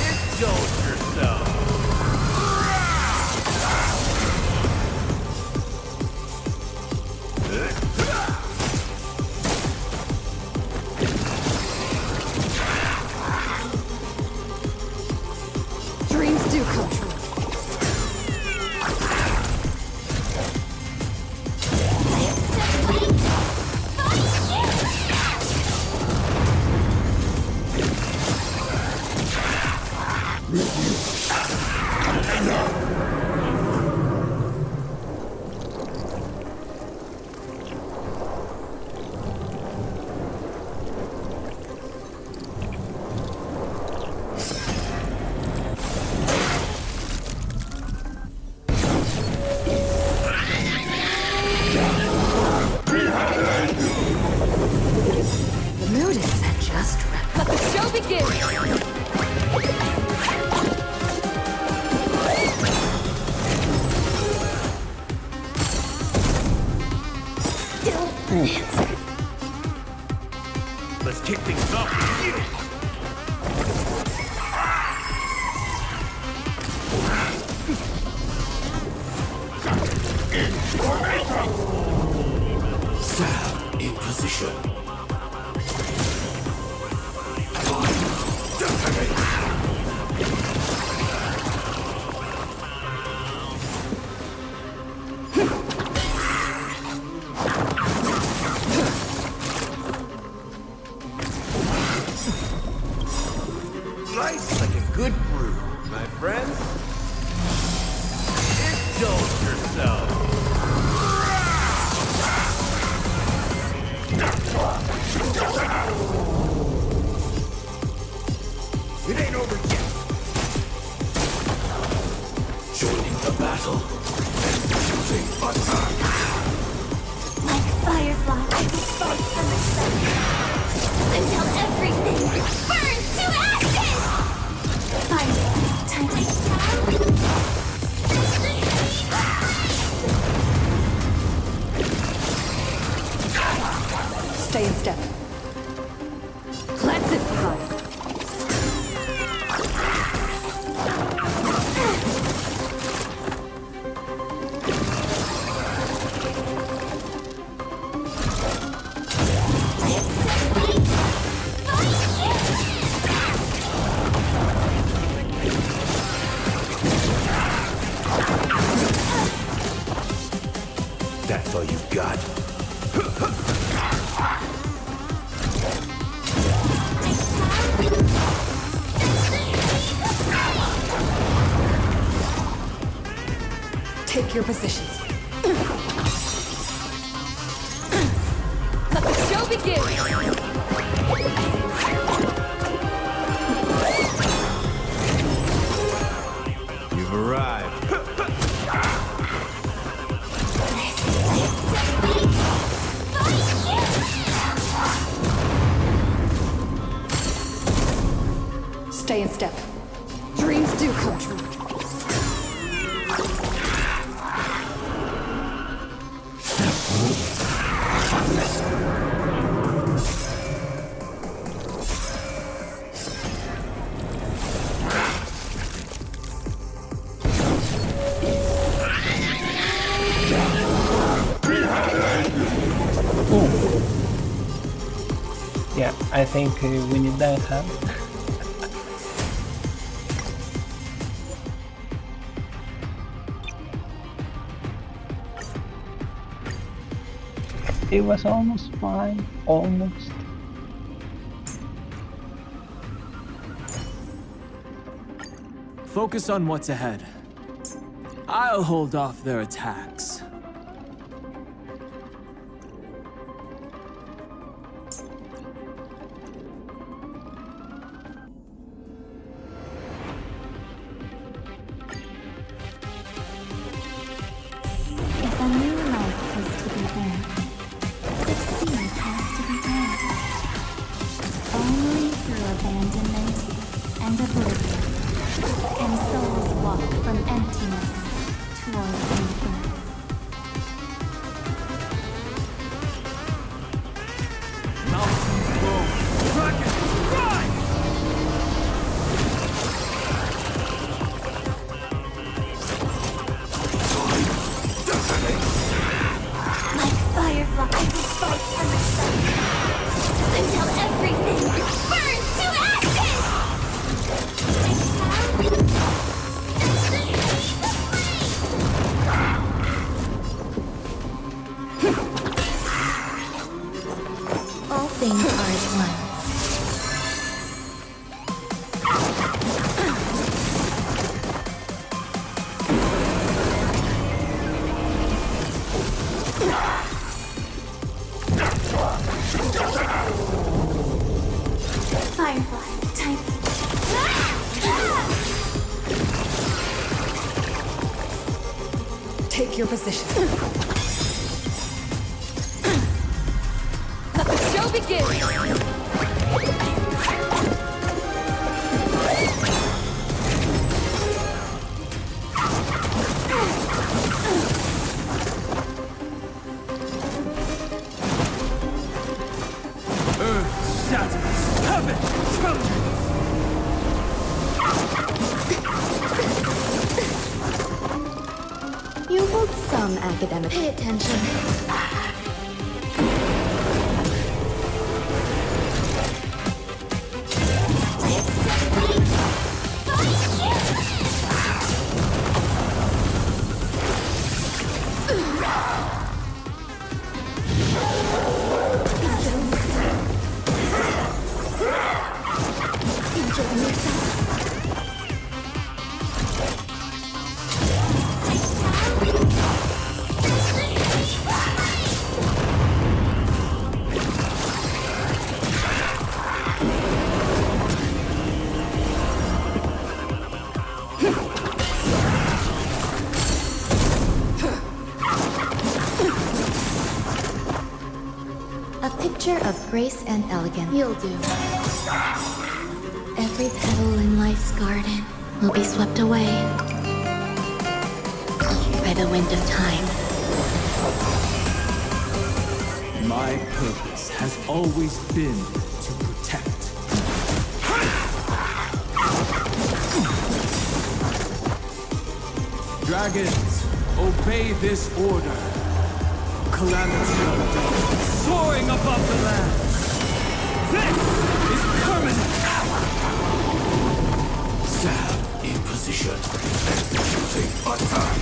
Indulge yourself. Dreams do come true. The mood is set just right. Let the show begin! Still unanswered. Let's kick things off with you. Stand in position. Life's like a good brew, my friend. Indulge yourself. It ain't over yet. Joining the battle. Executing attack. Like a firefly, I will fight for myself until everything burns to ashes! Finally, time to Stay in step. Let's improvise. That's all you got. Take Take your positions. Let the show begin! You've arrived. Stay in step. Dreams do come true. Yeah, I think we need that hand. It was almost fine, almost. Focus on what's ahead. I'll hold off their attacks. If a new life is to be born, the seed has to be planted. Only through abandonment and oblivion can souls walk from emptiness toward rebirth. Mountains roll, dragons rise! Like firefly, I will fight for myself until everything burns to ashes! All things are as one. Firefly, time. Take your position. Let the show begin! Earth shatters, heaven trembles! You hold some academic. Pay attention. A picture of grace and elegance. You'll do. Every petal in life's garden will be swept away by the wind of time. My purpose has always been to protect. Dragons, obey this order. Calamity soaring above the land. This is permanent. Stand in position. Executing attack.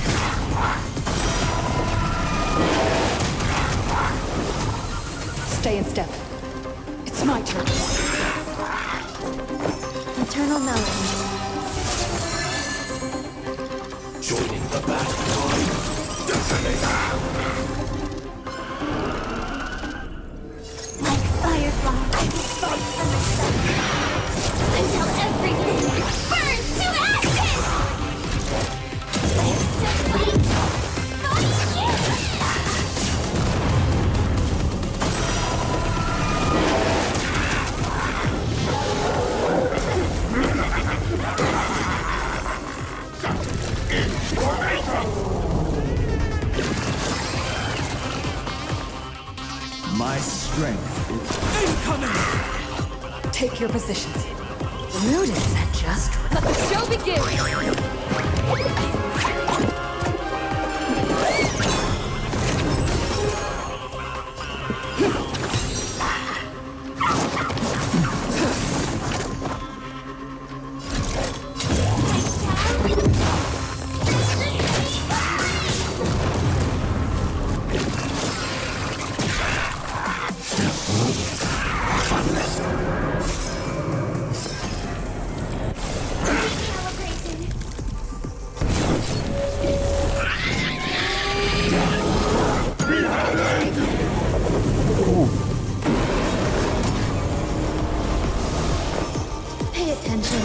Stay in step. It's my turn. Eternal melody. Joining the battle line. Like firefly, I will fight for myself until everything burns to ashes! Live to fight! My strength is incoming! Take your positions. The mood is set just right. Let the show begin! Pay attention.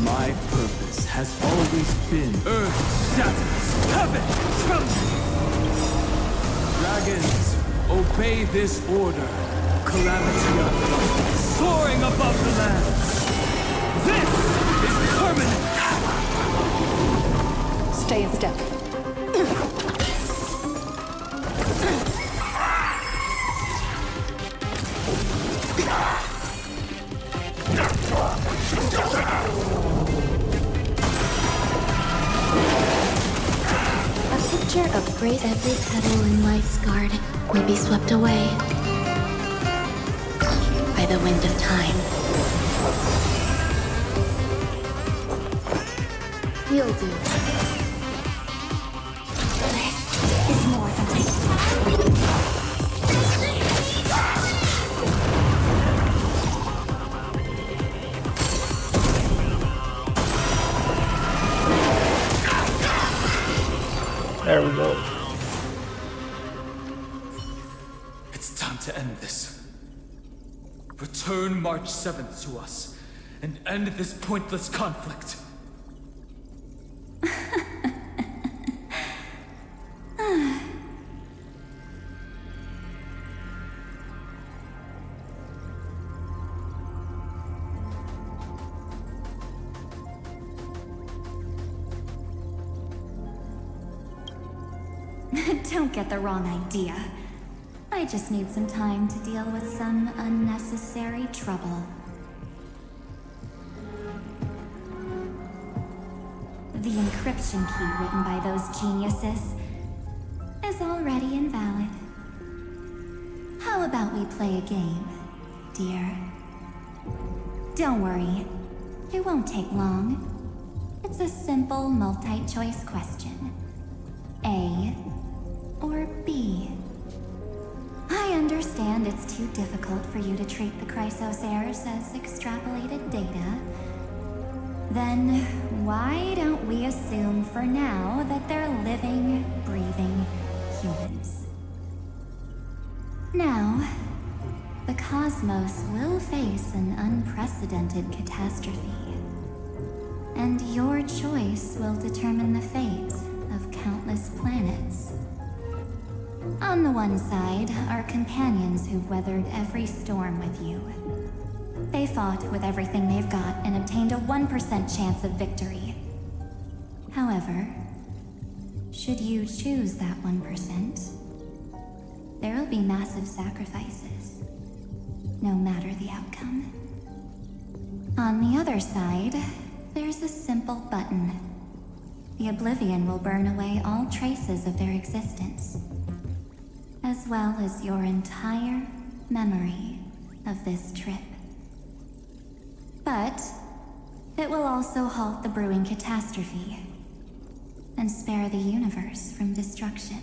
My purpose has always been earth shatters, heaven trembles. Dragons, obey this order. Calamity soaring above the lands. This is permanent. Stay in step. A picture of great every petal in life's guard will be swept away by the wind of time. You'll do. This is more than There we go. It's time to end this. Return March 7th to us, and end this pointless conflict. Don't get the wrong idea. I just need some time to deal with some unnecessary trouble. The encryption key written by those geniuses is already invalid. How about we play a game, dear? Don't worry, it won't take long. It's a simple multi-choice question. A or B? I understand it's too difficult for you to treat the Chrysos heirs as extrapolated data. Then why don't we assume for now that they're living, breathing humans? Now, the cosmos will face an unprecedented catastrophe. And your choice will determine the fate of countless planets. On the one side are companions who've weathered every storm with you. They fought with everything they've got and obtained a 1% chance of victory. However, should you choose that 1%, there'll be massive sacrifices, no matter the outcome. On the other side, there's a simple button. The Oblivion will burn away all traces of their existence, as well as your entire memory of this trip. But it will also halt the brewing catastrophe and spare the universe from destruction.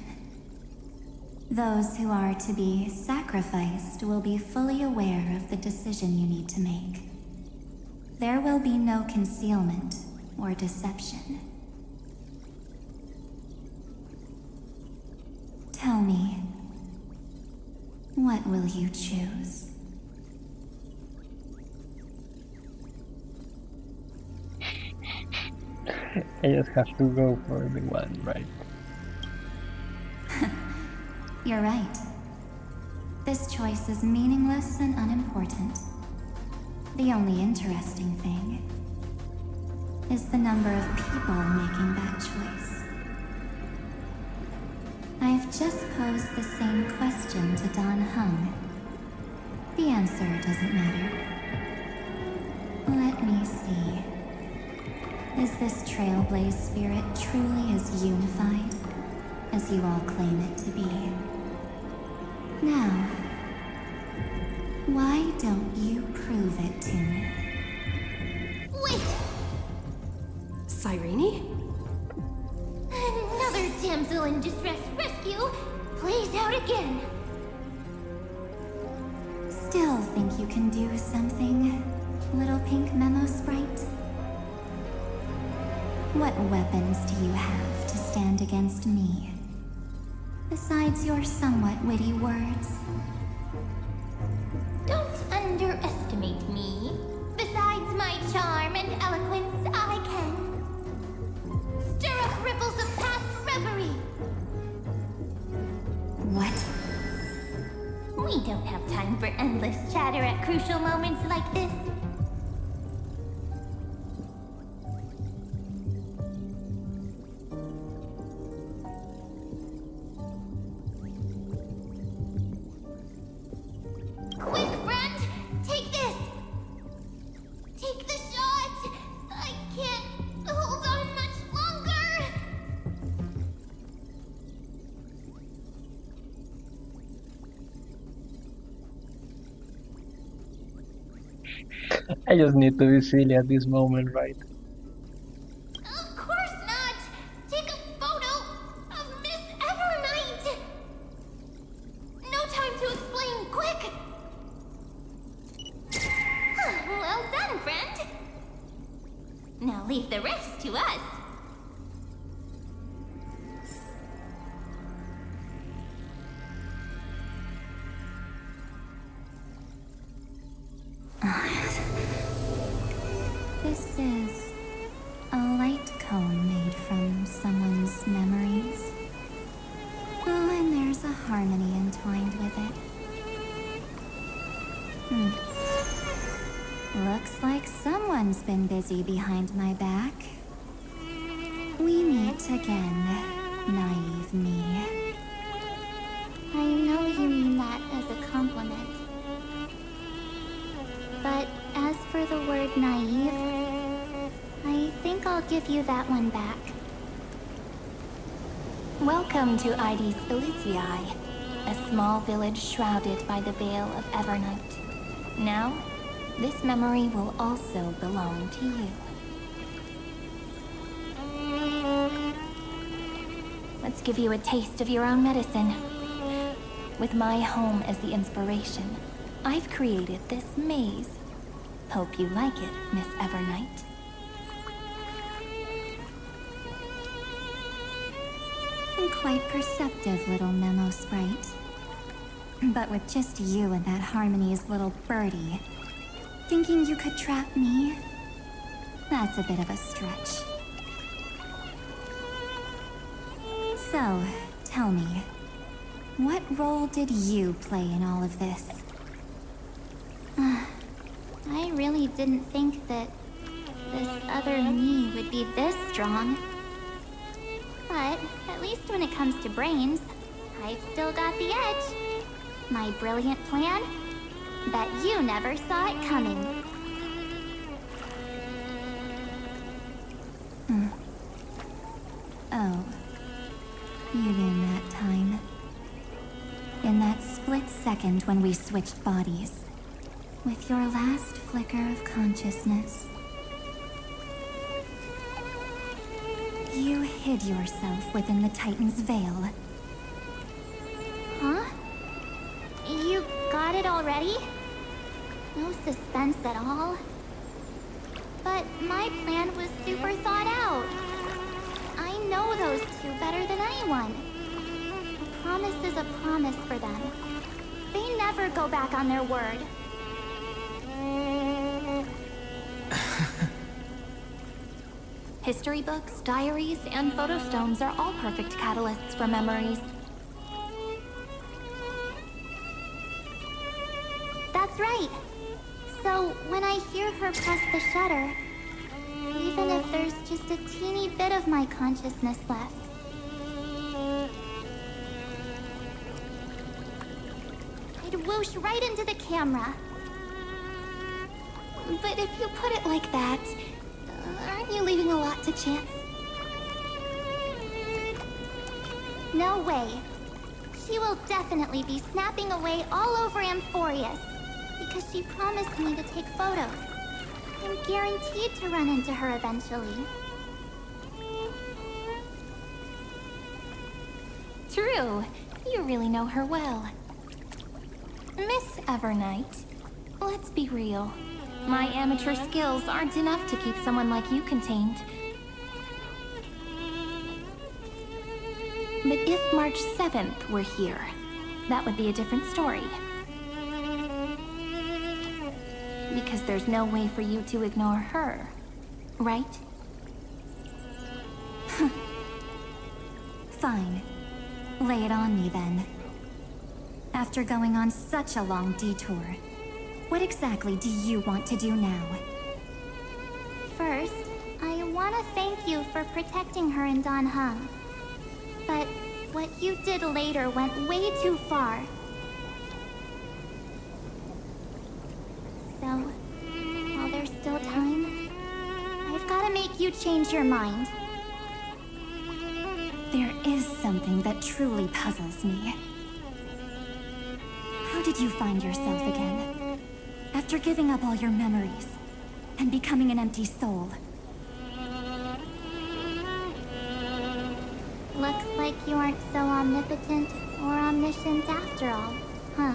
Those who are to be sacrificed will be fully aware of the decision you need to make. There will be no concealment or deception. Tell me, what will you choose? I just have to go for the one, right? You're right. This choice is meaningless and unimportant. The only interesting thing is the number of people making that choice. I've just posed the same question to Don Hung. The answer doesn't matter. Let me see. Is this Trailblaze spirit truly as unified as you all claim it to be? Now, why don't you prove it to me? Wait! Cyrene? Another damsel in distress rescue plays out again. Still think you can do something, little pink memo sprite? What weapons do you have to stand against me? Besides your somewhat witty words. Don't underestimate me. Besides my charm and eloquence, I can stir up ripples of past reverie. What? We don't have time for endless chatter at crucial moments like this. Quick, friend! Take this! Take the shot! I can't hold on much longer! I just need to be silly at this moment, right? Of course not! Take a photo of Miss Evernight! No time to explain, quick! Well done, friend! Now leave the rest to us. This is a light cone made from someone's memories. Oh, and there's a harmony entwined with it. Looks like someone's been busy behind my back. We meet again, naive me. I know you mean that as a compliment. But as for the word naive, I think I'll give you that one back. Welcome to Ides Elysiae, a small village shrouded by the veil of Evernight. Now, this memory will also belong to you. Let's give you a taste of your own medicine. With my home as the inspiration, I've created this maze. Hope you like it, Miss Evernight. Quite perceptive little memo sprite. But with just you and that Harmony's little birdie, thinking you could trap me? That's a bit of a stretch. So, tell me, what role did you play in all of this? I really didn't think that this other me would be this strong. But at least when it comes to brains, I've still got the edge. My brilliant plan? Bet you never saw it coming. Oh. You knew that time. In that split second when we switched bodies. With your last flicker of consciousness. You hid yourself within the Titan's veil. already? No suspense at all. But my plan was super thought out. I know those two better than anyone. A promise is a promise for them. They never go back on their word. History books, diaries, and photo stones are all perfect catalysts for memories. That's right. So when I hear her press the shutter, even if there's just a teeny bit of my consciousness left, I'd whoosh right into the camera. But if you put it like that, aren't you leaving a lot to chance? No way. She will definitely be snapping away all over Amphorius, because she promised me to take photos. I'm guaranteed to run into her eventually. True. You really know her well. Miss Evernight, let's be real. My amateur skills aren't enough to keep someone like you contained. But if March 7th were here, that would be a different story. Because there's no way for you to ignore her, right? Fine. Lay it on me then. After going on such a long detour, what exactly do you want to do now? First, I want to thank you for protecting her and Don Hung. But what you did later went way too far. So, while there's still time, I've got to make you change your mind. There is something that truly puzzles me. How did you find yourself again? After giving up all your memories and becoming an empty soul. Looks like you aren't so omnipotent or omniscient after all, huh?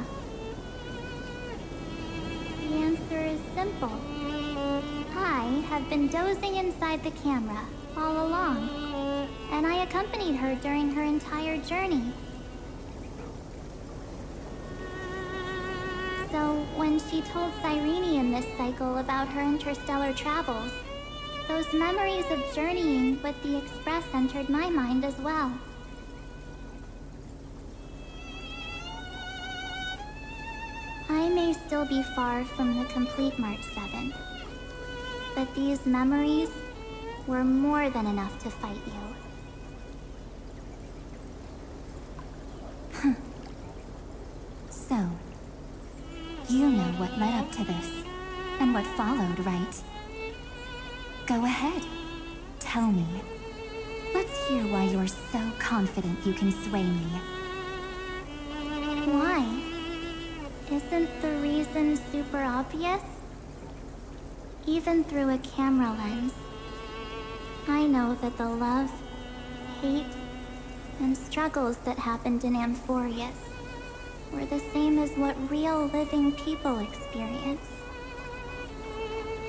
The answer is simple. I have been dozing inside the camera all along, and I accompanied her during her entire journey. So when she told Cyrene in this cycle about her interstellar travels, those memories of journeying with the Express entered my mind as well. I may still be far from the complete March 7th, but these memories were more than enough to fight you. So, you know what led up to this, and what followed, right? Go ahead. Tell me. Let's hear why you're so confident you can sway me. Why? Isn't the reason super obvious? Even through a camera lens, I know that the love, hate, and struggles that happened in Amphorius were the same as what real living people experience.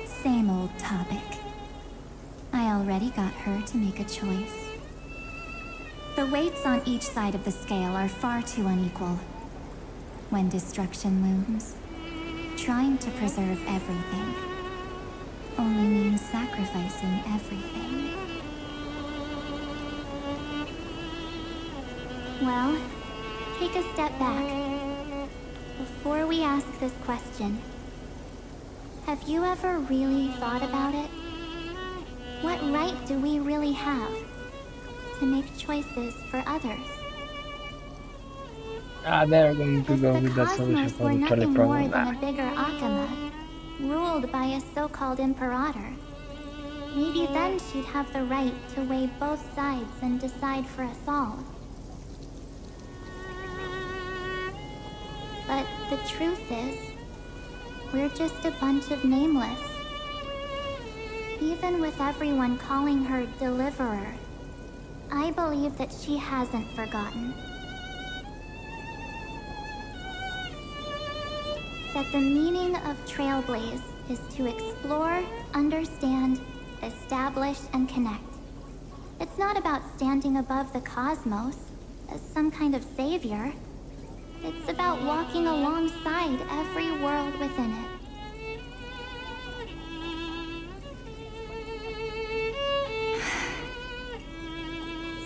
Same old topic. I already got her to make a choice. The weights on each side of the scale are far too unequal. When destruction looms, trying to preserve everything only means sacrificing everything. Well, take a step back. Before we ask this question, have you ever really thought about it? What right do we really have to make choices for others? They're going to go If with the that solution cosmos for were the trolley nothing more problem. than a bigger Akama, ruled by a so-called imperator, maybe then she'd have the right to weigh both sides and decide for us all. But the truth is, we're just a bunch of nameless. Even with everyone calling her Deliverer, I believe that she hasn't forgotten. that the meaning of Trailblaze is to explore, understand, establish, and connect. It's not about standing above the cosmos as some kind of savior. It's about walking alongside every world within it.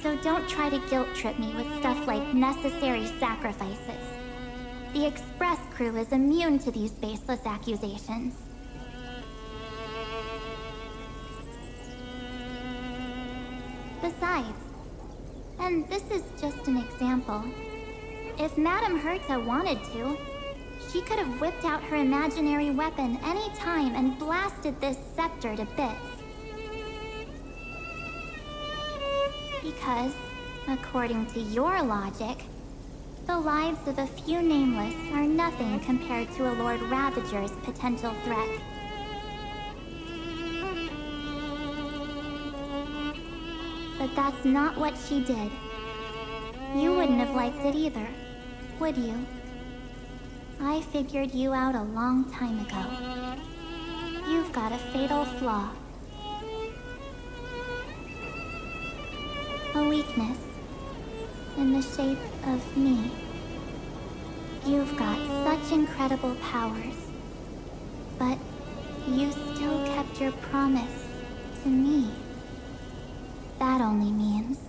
So don't try to guilt trip me with stuff like necessary sacrifices. The Express crew is immune to these baseless accusations. Besides, and this is just an example, if Madame Herta wanted to, she could have whipped out her imaginary weapon any time and blasted this scepter to bits. Because, according to your logic, the lives of a few nameless are nothing compared to a Lord Ravager's potential threat. But that's not what she did. You wouldn't have liked it either, would you? I figured you out a long time ago. You've got a fatal flaw. A weakness in the shape of me. You've got such incredible powers, but you still kept your promise to me. That only means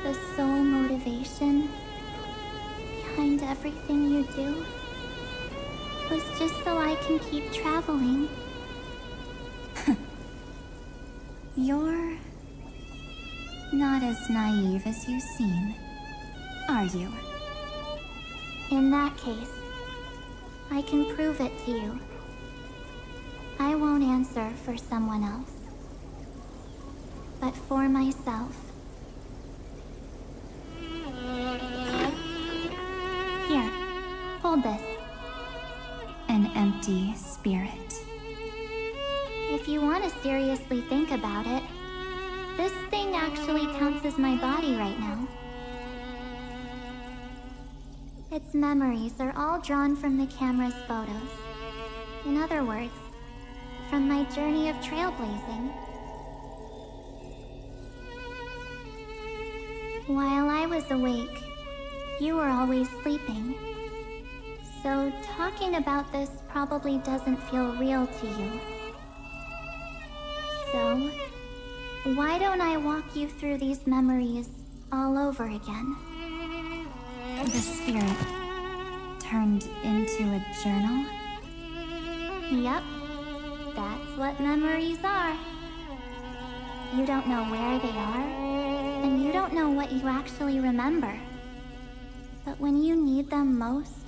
the sole motivation behind everything you do was just so I can keep traveling. You're not as naive as you seem, are you? In that case, I can prove it to you. I won't answer for someone else, but for myself. Here, hold this. An empty spirit. If you want to seriously think about it, this thing actually counts as my body right now. Its memories are all drawn from the camera's photos. In other words, from my journey of trailblazing. While I was awake, you were always sleeping. So talking about this probably doesn't feel real to you. So, why don't I walk you through these memories all over again? The spirit turned into a journal? Yep, that's what memories are. You don't know where they are, and you don't know what you actually remember. But when you need them most,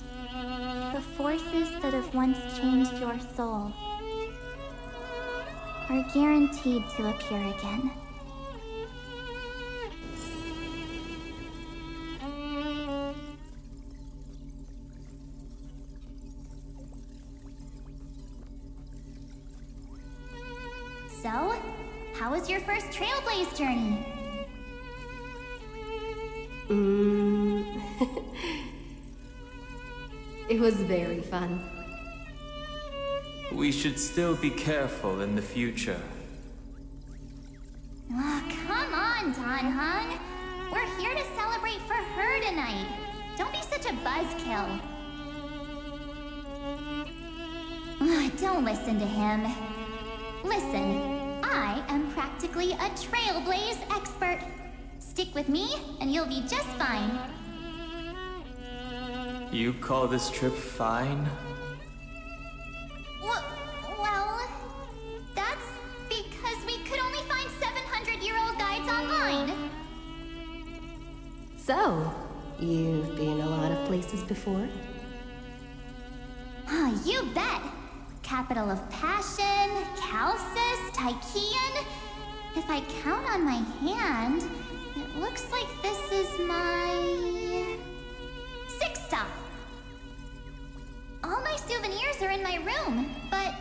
the forces that have once changed your soul are guaranteed to appear again. So, how was your first Trailblaze journey? It was very fun. We should still be careful in the future. Oh, come on, Don Hung. We're here to celebrate for her tonight. Don't be such a buzzkill. Don't listen to him. Listen, I am practically a Trailblaze expert. Stick with me, and you'll be just fine. You call this trip fine? Well, that's because we could only find 700-year-old guides online. So, you've been a lot of places before? You bet. Capital of Passion, Calcis, Tychean. If I count on my hand, it looks like this is my 6th stop. All my souvenirs are in my room, but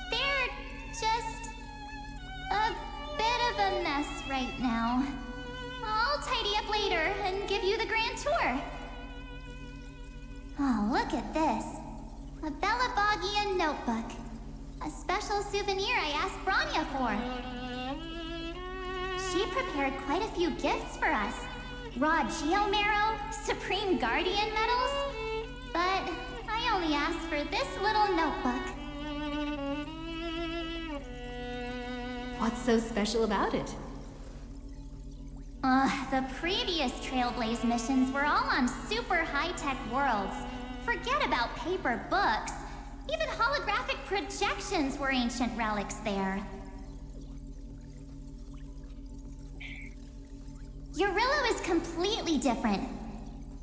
they're just a bit of a mess right now. I'll tidy up later and give you the grand tour. Oh, look at this. A Belabogian notebook. A special souvenir I asked Branya for. She prepared quite a few gifts for us. Raw geomarrow, Supreme Guardian medals. But I only asked for this little notebook. What's so special about it? The previous Trailblaze missions were all on super high-tech worlds. Forget about paper books. Even holographic projections were ancient relics there. Eurillo is completely different.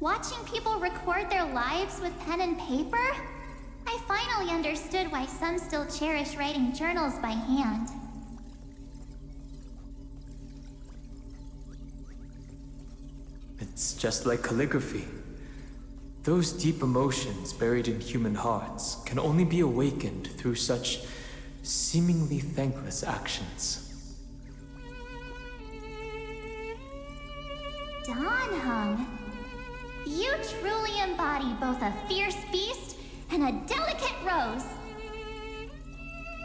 Watching people record their lives with pen and paper, I finally understood why some still cherish writing journals by hand. It's just like calligraphy. Those deep emotions buried in human hearts can only be awakened through such seemingly thankless actions. Danhung, you truly embody both a fierce beast and a delicate rose.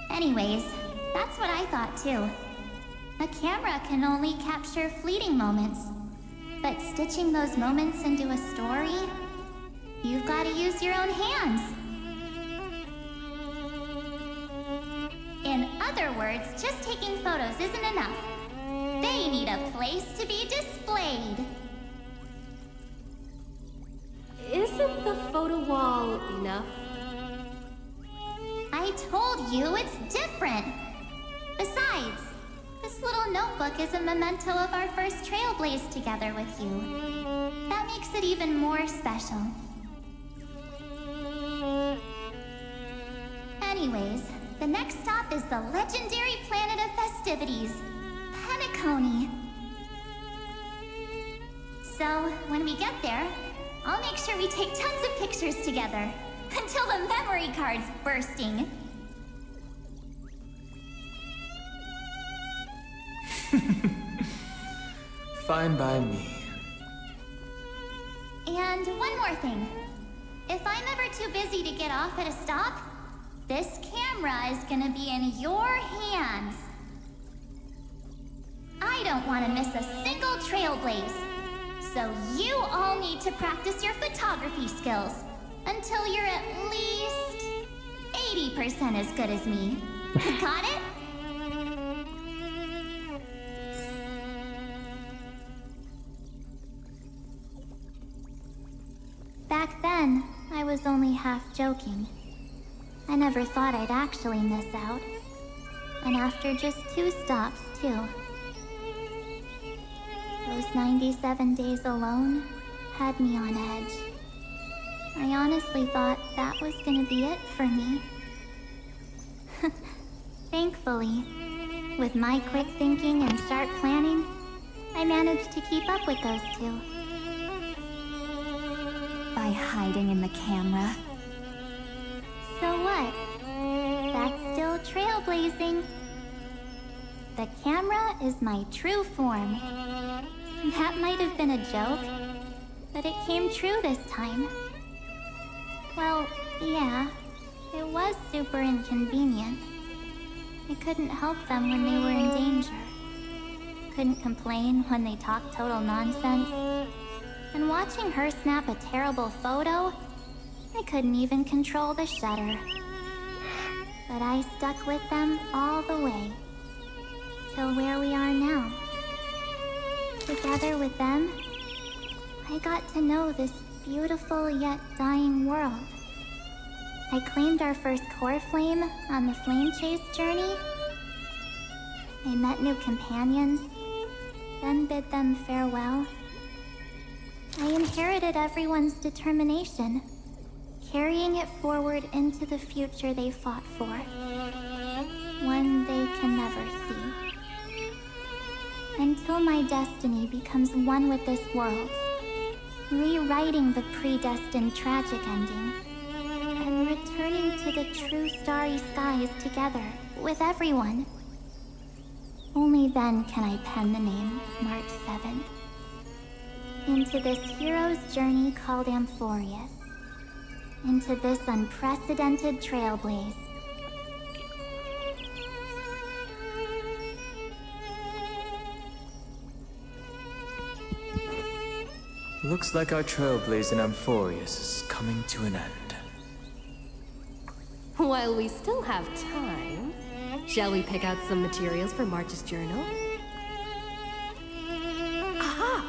Anyways, that's what I thought too. A camera can only capture fleeting moments, but stitching those moments into a story, you've got to use your own hands. In other words, just taking photos isn't enough. They need a place to be displayed. Isn't the photo wall enough? I told you it's different. Besides, this little notebook is a memento of our first Trailblaze together with you. That makes it even more special. Anyways, the next stop is the legendary planet of festivities, Penacony. So, when we get there, I'll make sure we take tons of pictures together, until the memory card's bursting. Fine by me. And one more thing. If I'm ever too busy to get off at a stop, this camera is gonna be in your hands. I don't want to miss a single Trailblaze. So you all need to practice your photography skills until you're at least 80% as good as me. Got it? Back then, I was only half joking. I never thought I'd actually miss out. And after just 2 stops, too. Those 97 days alone had me on edge. I honestly thought that was gonna be it for me. Thankfully, with my quick thinking and sharp planning, I managed to keep up with those 2. By hiding in the camera. So what? That's still trailblazing. The camera is my true form. That might have been a joke, but it came true this time. Well, yeah, it was super inconvenient. I couldn't help them when they were in danger. Couldn't complain when they talked total nonsense. And watching her snap a terrible photo, I couldn't even control the shutter. But I stuck with them all the way. Till where we are now. Together with them, I got to know this beautiful yet dying world. I claimed our first core flame on the flame chase journey. I met new companions, then bid them farewell. I inherited everyone's determination, carrying it forward into the future they fought for. One they can never see. Until my destiny becomes one with this world, rewriting the predestined tragic ending, and returning to the true starry skies together with everyone. Only then can I pen the name March 7th into this hero's journey called Amphorius. into this unprecedented trailblaze. Looks like our trailblaze in Amphorius is coming to an end. While we still have time, shall we pick out some materials for March's journal? Aha!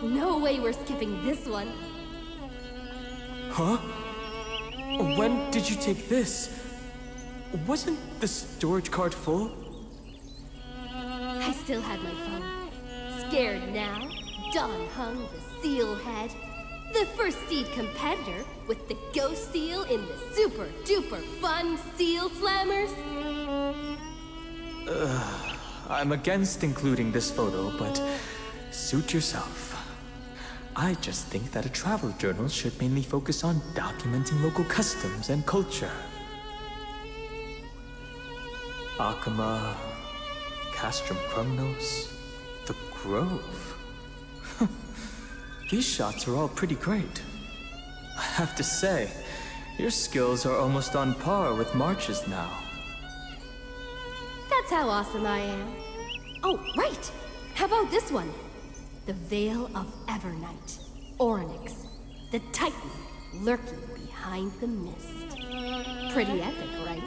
No way we're skipping this one. Huh? When did you take this? Wasn't the storage card full? I still had my phone. Scared now? Don Hung, the seal head. The first seed competitor with the ghost seal in the super duper fun seal slammers. I'm against including this photo, but suit yourself. I just think that a travel journal should mainly focus on documenting local customs and culture. Akama, Castrum Krumnos, the Grove. These shots are all pretty great. I have to say, your skills are almost on par with March's now. That's how awesome I am. Oh, right! How about this one? The Veil of Evernight. Orynyx, the Titan lurking behind the mist. Pretty epic, right?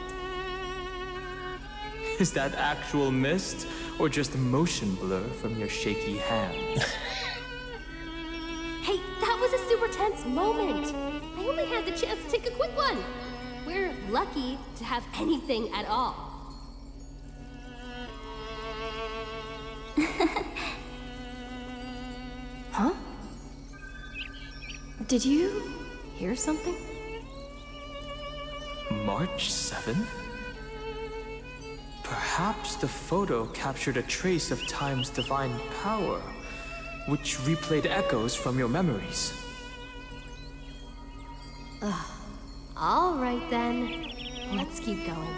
Is that actual mist, or just motion blur from your shaky hands? Hey, that was a super tense moment. I only had the chance to take a quick one. We're lucky to have anything at all. Huh? Did you hear something? March 7th? Perhaps the photo captured a trace of time's divine power, which replayed echoes from your memories. All right then, let's keep going.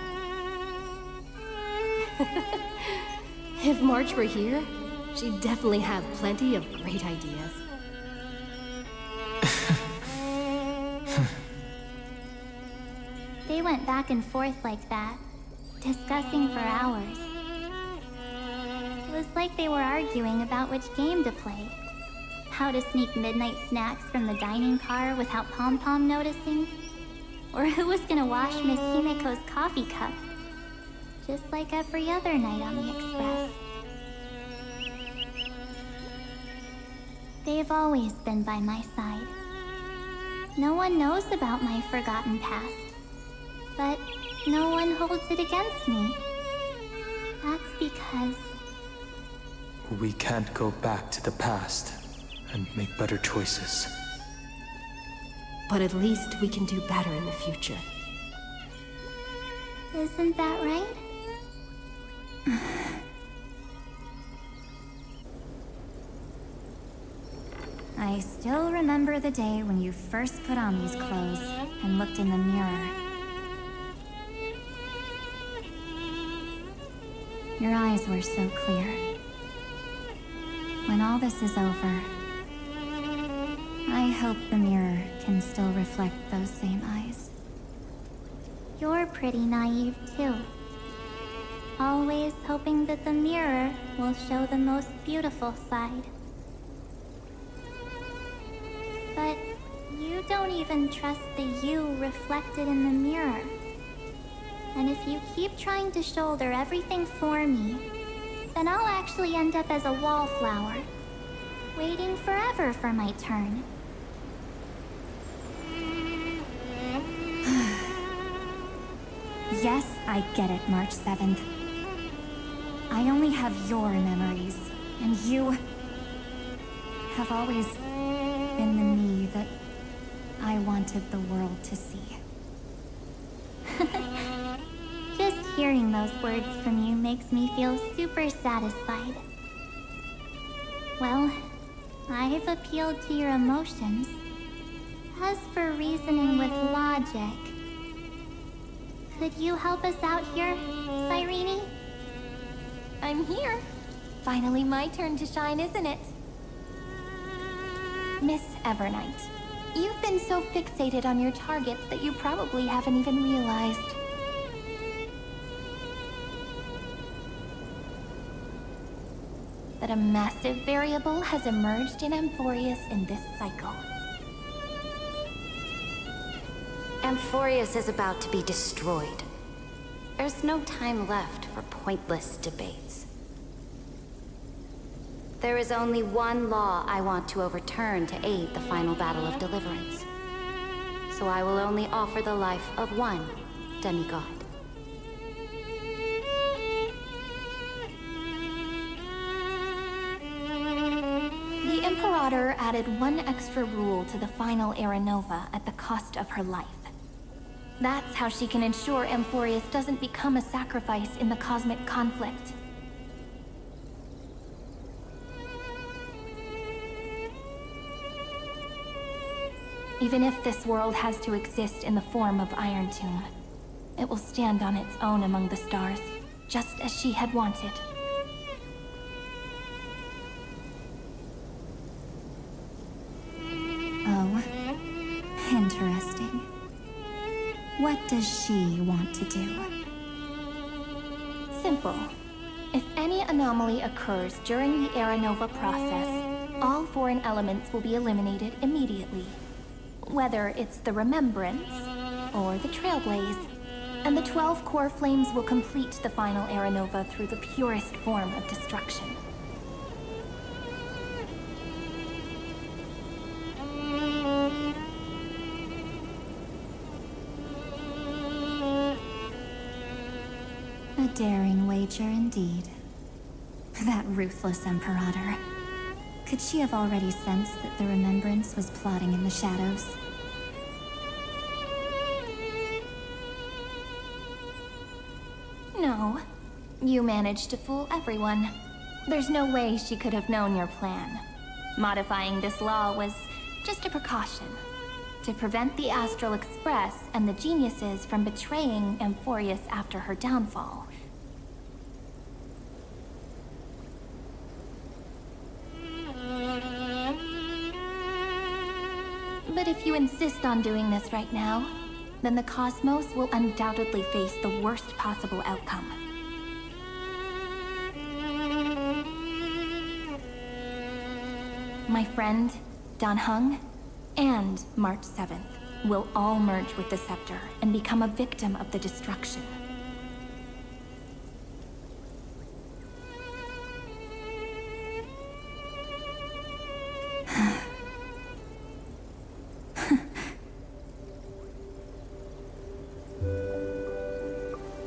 If March were here, she'd definitely have plenty of great ideas. They went back and forth like that, discussing for hours. It was like they were arguing about which game to play. How to sneak midnight snacks from the dining car without Pom-Pom noticing. Or who was gonna wash Miss Himiko's coffee cup. Just like every other night on the Express. They've always been by my side. No one knows about my forgotten past. But no one holds it against me. That's because... We can't go back to the past and make better choices. But at least we can do better in the future. Isn't that right? I still remember the day when you first put on these clothes and looked in the mirror. Your eyes were so clear. When all this is over, I hope the mirror can still reflect those same eyes. You're pretty naive, too. Always hoping that the mirror will show the most beautiful side. But you don't even trust the you reflected in the mirror. And if you keep trying to shoulder everything for me, then I'll actually end up as a wallflower, waiting forever for my turn. Yes, I get it, March 7th. I only have your memories, and you have always been the me that I wanted the world to see. Just hearing those words from you makes me feel super satisfied. Well, I've appealed to your emotions. As for reasoning with logic, could you help us out here, Cyrene? I'm here. Finally my turn to shine, isn't it? Miss Evernight, You've been so fixated on your targets that you probably haven't even realized that a massive variable has emerged in Amphorius in this cycle. Amphorius is about to be destroyed. There's no time left for pointless debates. There is only one law I want to overturn to aid the final battle of deliverance. So I will only offer the life of one demigod. The Imperator added one extra rule to the final Era Nova at the cost of her life. That's how she can ensure Amphorius doesn't become a sacrifice in the cosmic conflict. Even if this world has to exist in the form of Iron Tomb, it will stand on its own among the stars, just as she had wanted. Oh, interesting. What does she want to do? Simple. If any anomaly occurs during the Era Nova process, all foreign elements will be eliminated immediately. Whether it's the Remembrance or the Trailblaze. And the 12 core flames will complete the final Era Nova through the purest form of destruction. A daring wager indeed. That ruthless Imperator. Could she have already sensed that the Remembrance was plotting in the shadows? No. You managed to fool everyone. There's no way she could have known your plan. Modifying this law was just a precaution. To prevent the Astral Express and the geniuses from betraying Amphorius after her downfall. But if you insist on doing this right now, then the cosmos will undoubtedly face the worst possible outcome. My friend, Dan Heng, and March 7th will all merge with the Scepter and become a victim of the destruction.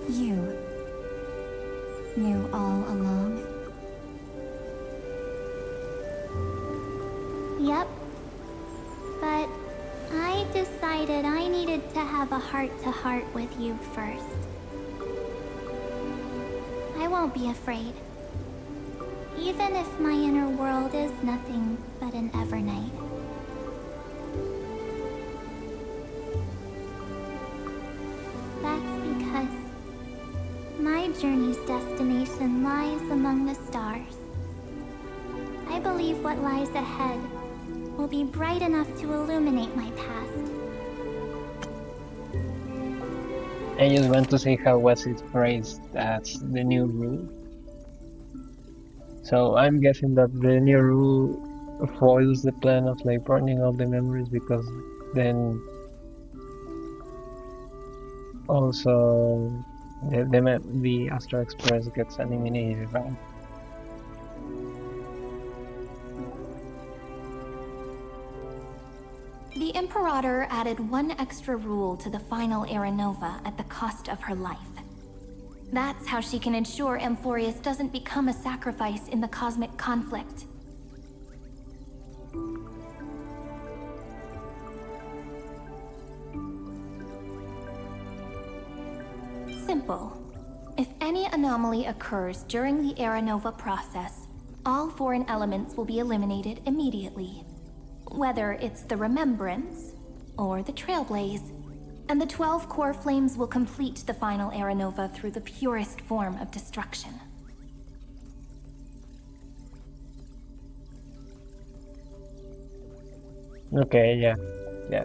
You knew all along? Yep. But I decided I needed to have a heart-to-heart with you first. I won't be afraid. Even if my inner world is nothing but an Evernight. That's because my journey's destination lies among the stars. I believe what lies ahead will be bright enough to illuminate my past. I just want to see how was it phrased as the new rule. So I'm guessing that the new rule foils the plan of like burning all the memories, because then also the Astral Express gets eliminated, right? The Imperator added one extra rule to the final Era Nova at the cost of her life. That's how she can ensure Amphorius doesn't become a sacrifice in the cosmic conflict. Simple. If any anomaly occurs during the Era Nova process, all foreign elements will be eliminated immediately. Whether it's the Remembrance or the Trailblaze. And the 12 core flames will complete the final Era Nova through the purest form of destruction. Okay, yeah. yeah.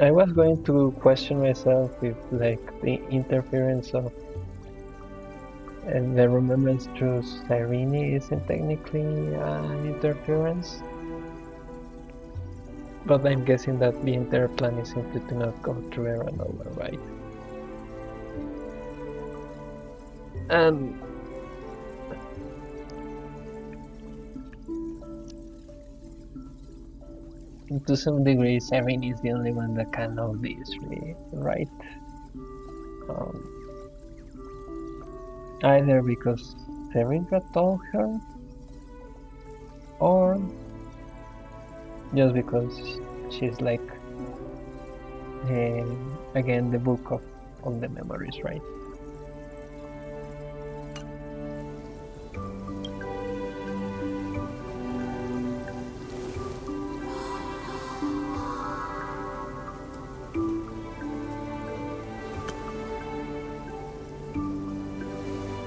I was going to question myself if like the interference of and the remembrance through Cyrene isn't technically an interference, but I'm guessing that the entire plan is simply to not go through Eranova, right? And to some degree, Cyrene is the only one that can know this, really, right? Either because Cyrene told her, or just because she's like, again, the book of all the memories, right?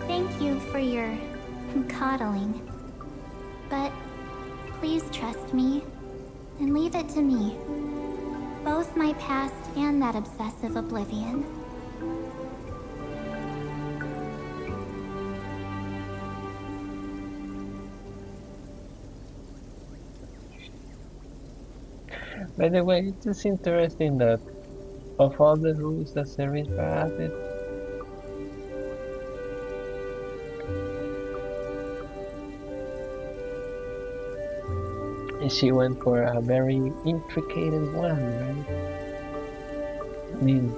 Thank you for your coddling. But please trust me and leave it to me. Both my past and that obsessive oblivion. By the way, it's just interesting that of all the rules that Cyrene added, she went for a very intricate one, right? I mean,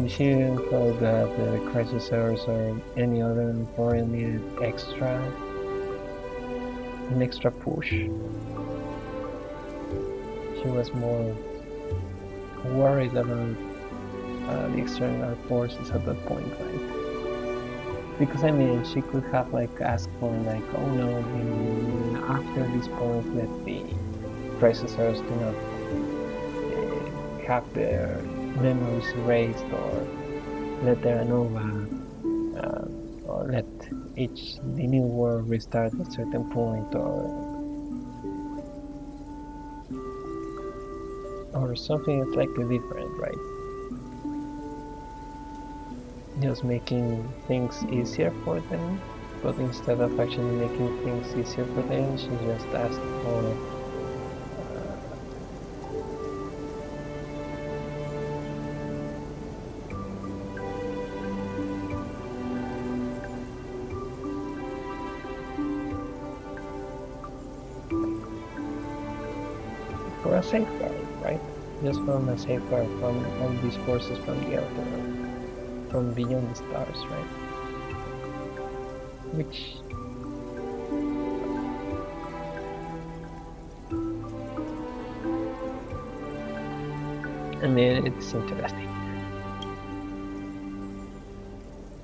she didn't feel that the crisis errors or any other employer needed an extra push. She was more worried about the external forces at that point, right? Because I mean, she could have like asked for like, oh no, after this point, let the processors do not have their memories erased, or let their ANOVA, or let the new world restart at a certain point, or something slightly different, right? Just making things easier for them, but instead of actually making things easier for them, she just asked for a safeguard, right? Just from a safeguard from all these forces from the outer, from beyond the stars, right? Which I mean, it's interesting.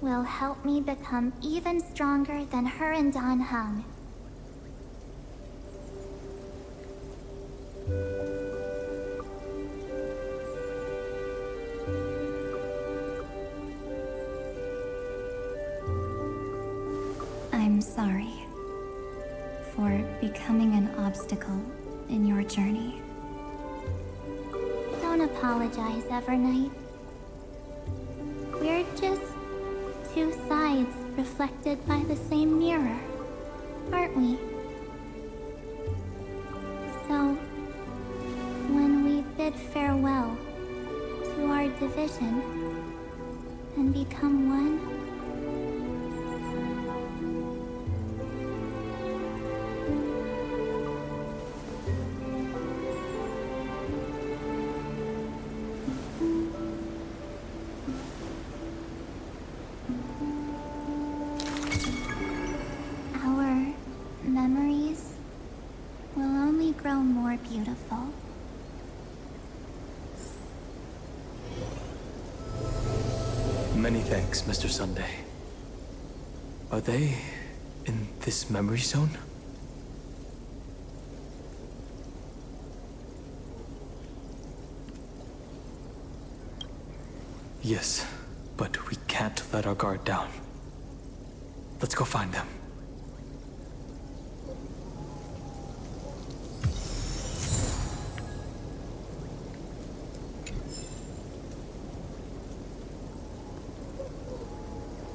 Will help me become even stronger than her and Dan Heng. I'm sorry for becoming an obstacle in your journey. Don't apologize, Evernight. We're just two sides reflected by the same mirror, aren't we? So, when we bid farewell to our division and become one, beautiful. Many thanks, Mr. Sunday. Are they in this memory zone? Yes, but we can't let our guard down. Let's go find them.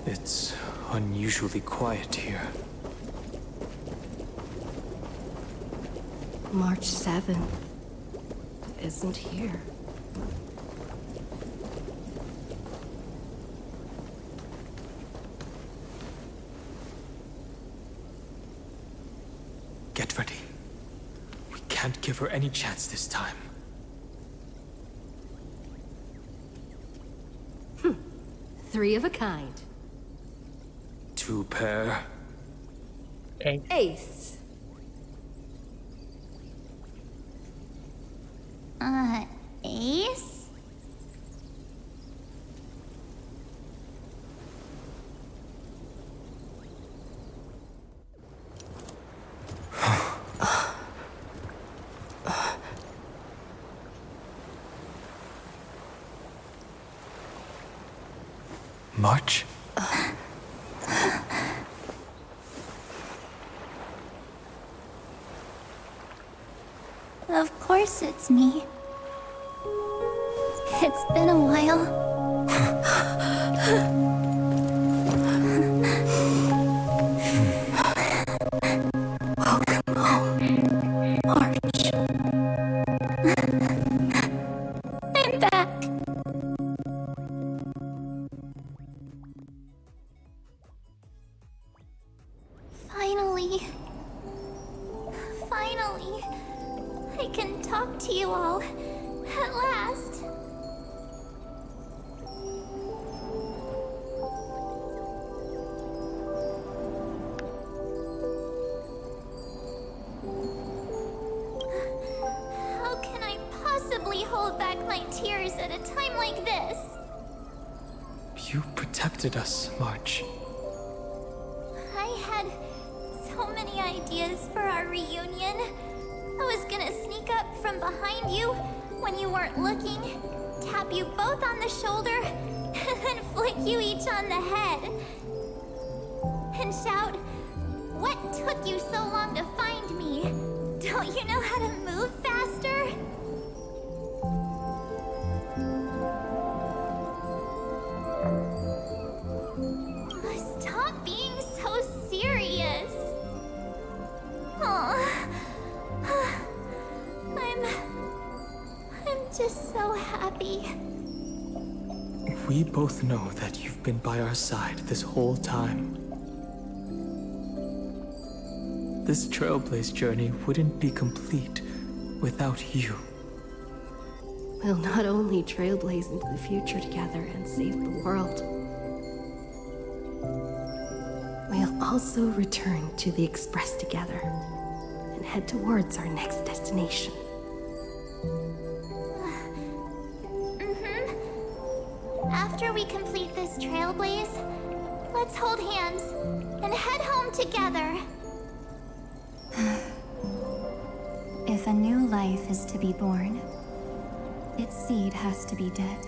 It's unusually quiet here. March 7th isn't here. Get ready. We can't give her any chance this time. Three of a kind. Two pair. Ace. Ace? March? Of course it's me. It's been a while. Welcome home, March. I'm back. Finally, I can talk to you all at last. How can I possibly hold back my tears at a time like this? You protected us, March. I had so many ideas for our reunion. I was gonna sneak up from behind you when you weren't looking, tap you both on the shoulder, and then flick you each on the head. And shout, "What took you so long to find me? Don't you know how to move faster?" Stop being so serious. I'm just so happy. We both know that you've been by our side this whole time. This Trailblaze journey wouldn't be complete without you. We'll not only trailblaze into the future together and save the world, we'll also return to the Express together and head towards our next destination. After we complete this trailblaze, let's hold hands and head home together. If a new life is to be born, its seed has to be dead.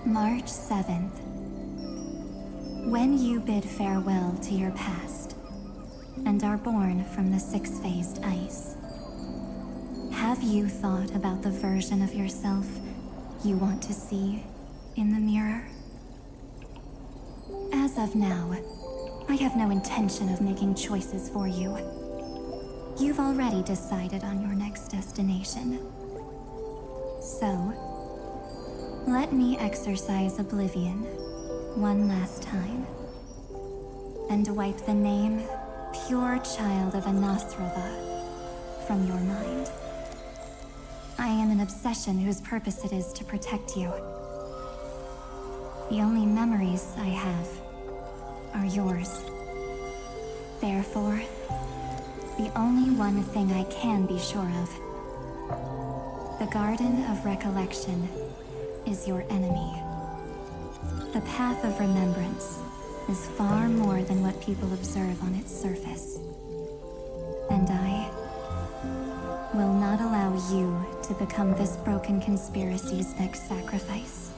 March 7th. When you bid farewell to your past and are born from the six-phased ice, have you thought about the version of yourself you want to see in the mirror? As of now, I have no intention of making choices for you. You've already decided on your next destination. So, let me exercise oblivion one last time and wipe the name Pure Child of Anasrova from your mind. I am an obsession whose purpose it is to protect you. The only memories I have are yours. Therefore, the only one thing I can be sure of, the Garden of Recollection is your enemy. The path of remembrance is far more than what people observe on its surface. And I will not allow you to become this broken conspiracy's next sacrifice.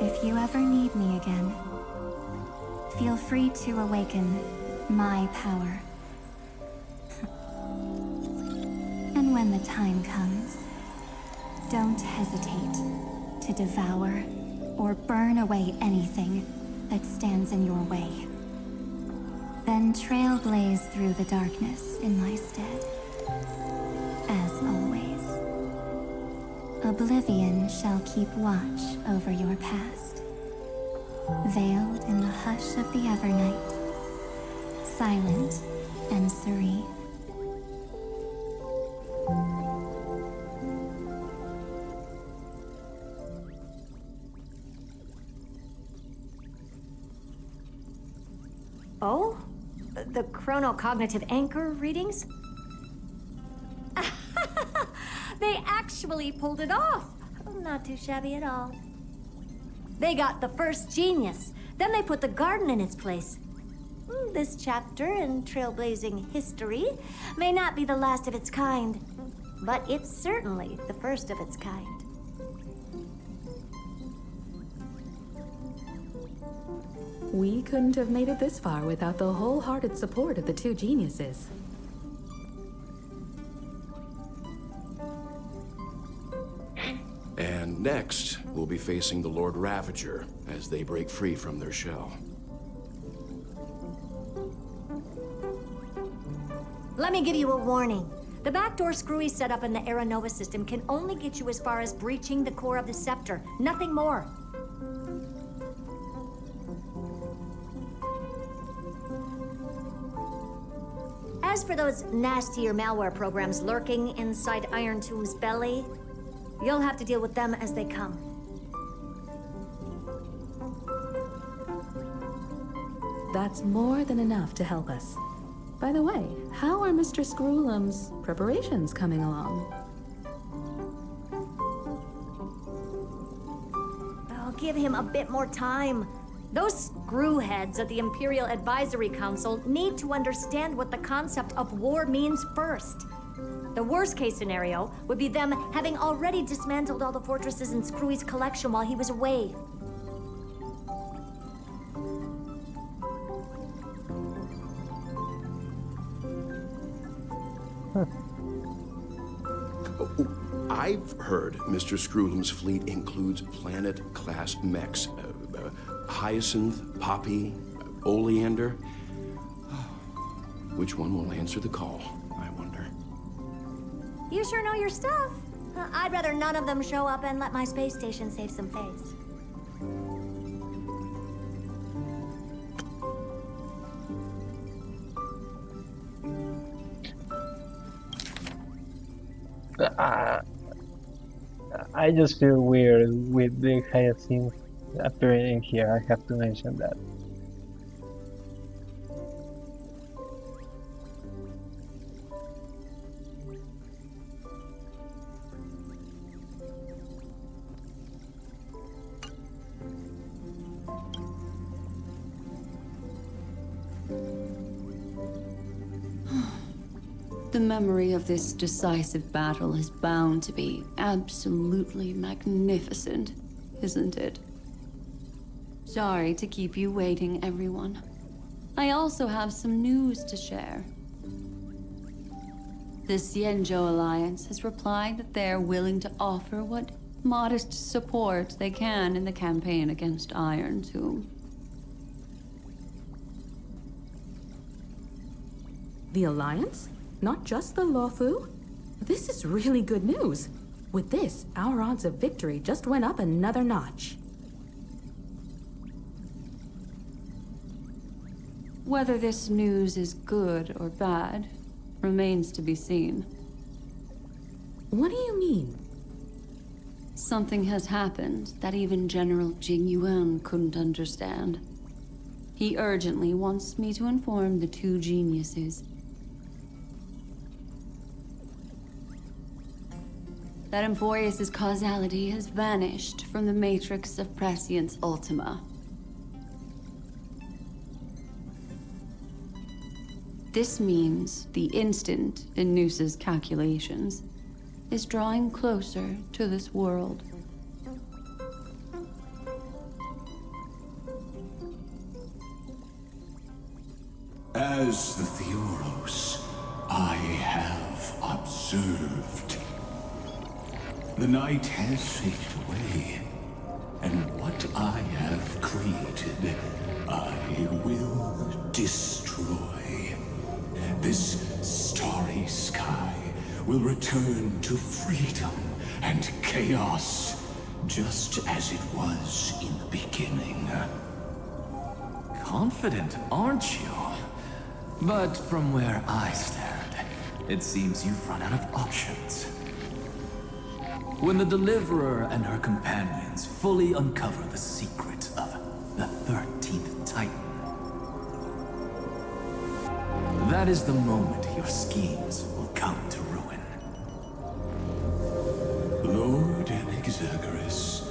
If you ever need me again, feel free to awaken my power. And when the time comes, don't hesitate to devour or burn away anything that stands in your way. Then trailblaze through the darkness in my stead. As always, oblivion shall keep watch over your past, veiled in the hush of the evernight, silent and serene. Oh? The chronocognitive anchor readings? They actually pulled it off. Not too shabby at all. They got the first genius. Then they put the garden in its place. This chapter in trailblazing history may not be the last of its kind, but it's certainly the first of its kind. We couldn't have made it this far without the wholehearted support of the two geniuses. And next, we'll be facing the Lord Ravager as they break free from their shell. Let me give you a warning. The backdoor screwy setup in the Aeronova system can only get you as far as breaching the core of the scepter. Nothing more. As for those nastier malware programs lurking inside Iron Tomb's belly, you'll have to deal with them as they come. That's more than enough to help us. By the way, how are Mr. Screwlum's preparations coming along? I'll give him a bit more time. Those screwheads at the Imperial Advisory Council need to understand what the concept of war means first. The worst case scenario would be them having already dismantled all the fortresses in Screwy's collection while he was away. I've heard Mr. Screwlum's fleet includes planet-class mechs. Hyacinth, Poppy, Oleander. Which one will answer the call, I wonder? You sure know your stuff. I'd rather none of them show up and let my space station save some face. I just feel weird with the Hyacinth appearing in here. I have to mention that. The memory of this decisive battle is bound to be absolutely magnificent, isn't it? Sorry to keep you waiting, everyone. I also have some news to share. The Xianzhou Alliance has replied that they're willing to offer what modest support they can in the campaign against Iron Tomb. The Alliance? Not just the Luofu? This is really good news. With this, our odds of victory just went up another notch. Whether this news is good or bad remains to be seen. What do you mean? Something has happened that even General Jing Yuan couldn't understand. He urgently wants me to inform the two geniuses that Emphorius' causality has vanished from the matrix of Prescience Ultima. This means the instant in Noose's calculations is drawing closer to this world. As the Theoros, I have observed. The night has faded away, and what I have created, I will destroy. This starry sky will return to freedom and chaos, just as it was in the beginning. Confident, aren't you? But from where I stand, it seems you've run out of options. When the Deliverer and her companions fully uncover the secret of the 13th Titan, that is the moment your schemes will come to ruin. Lord Anaxagoras,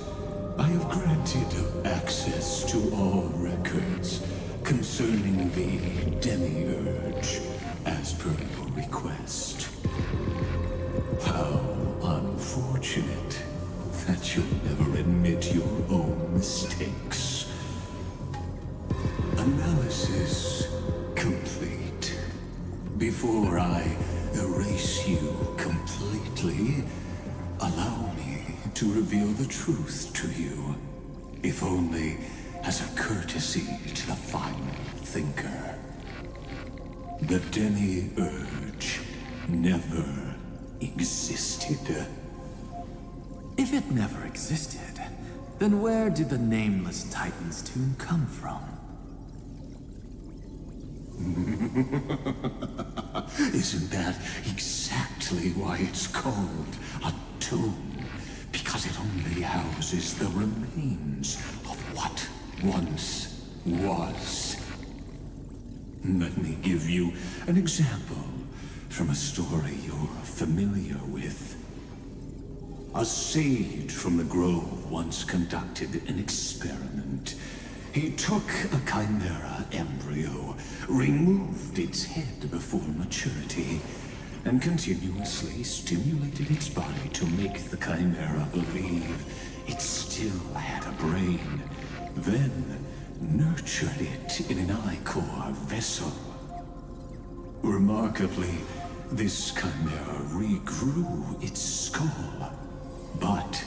I have granted access to all records concerning the Demiurge, as per your request. How unfortunate that you'll never admit your own mistakes. Analysis complete. Before I erase you completely, allow me to reveal the truth to you, if only as a courtesy to the final thinker. The Demiurge never existed. If it never existed, then where did the Nameless Titan's tomb come from? Isn't that exactly why it's called a tomb? Because it only houses the remains of what once was. Let me give you an example from a story you're familiar with. A sage from the grove once conducted an experiment. He took a chimera embryo, removed its head before maturity, and continuously stimulated its body to make the chimera believe it still had a brain. Then nurtured it in an ichor vessel. Remarkably, this chimera regrew its skull, but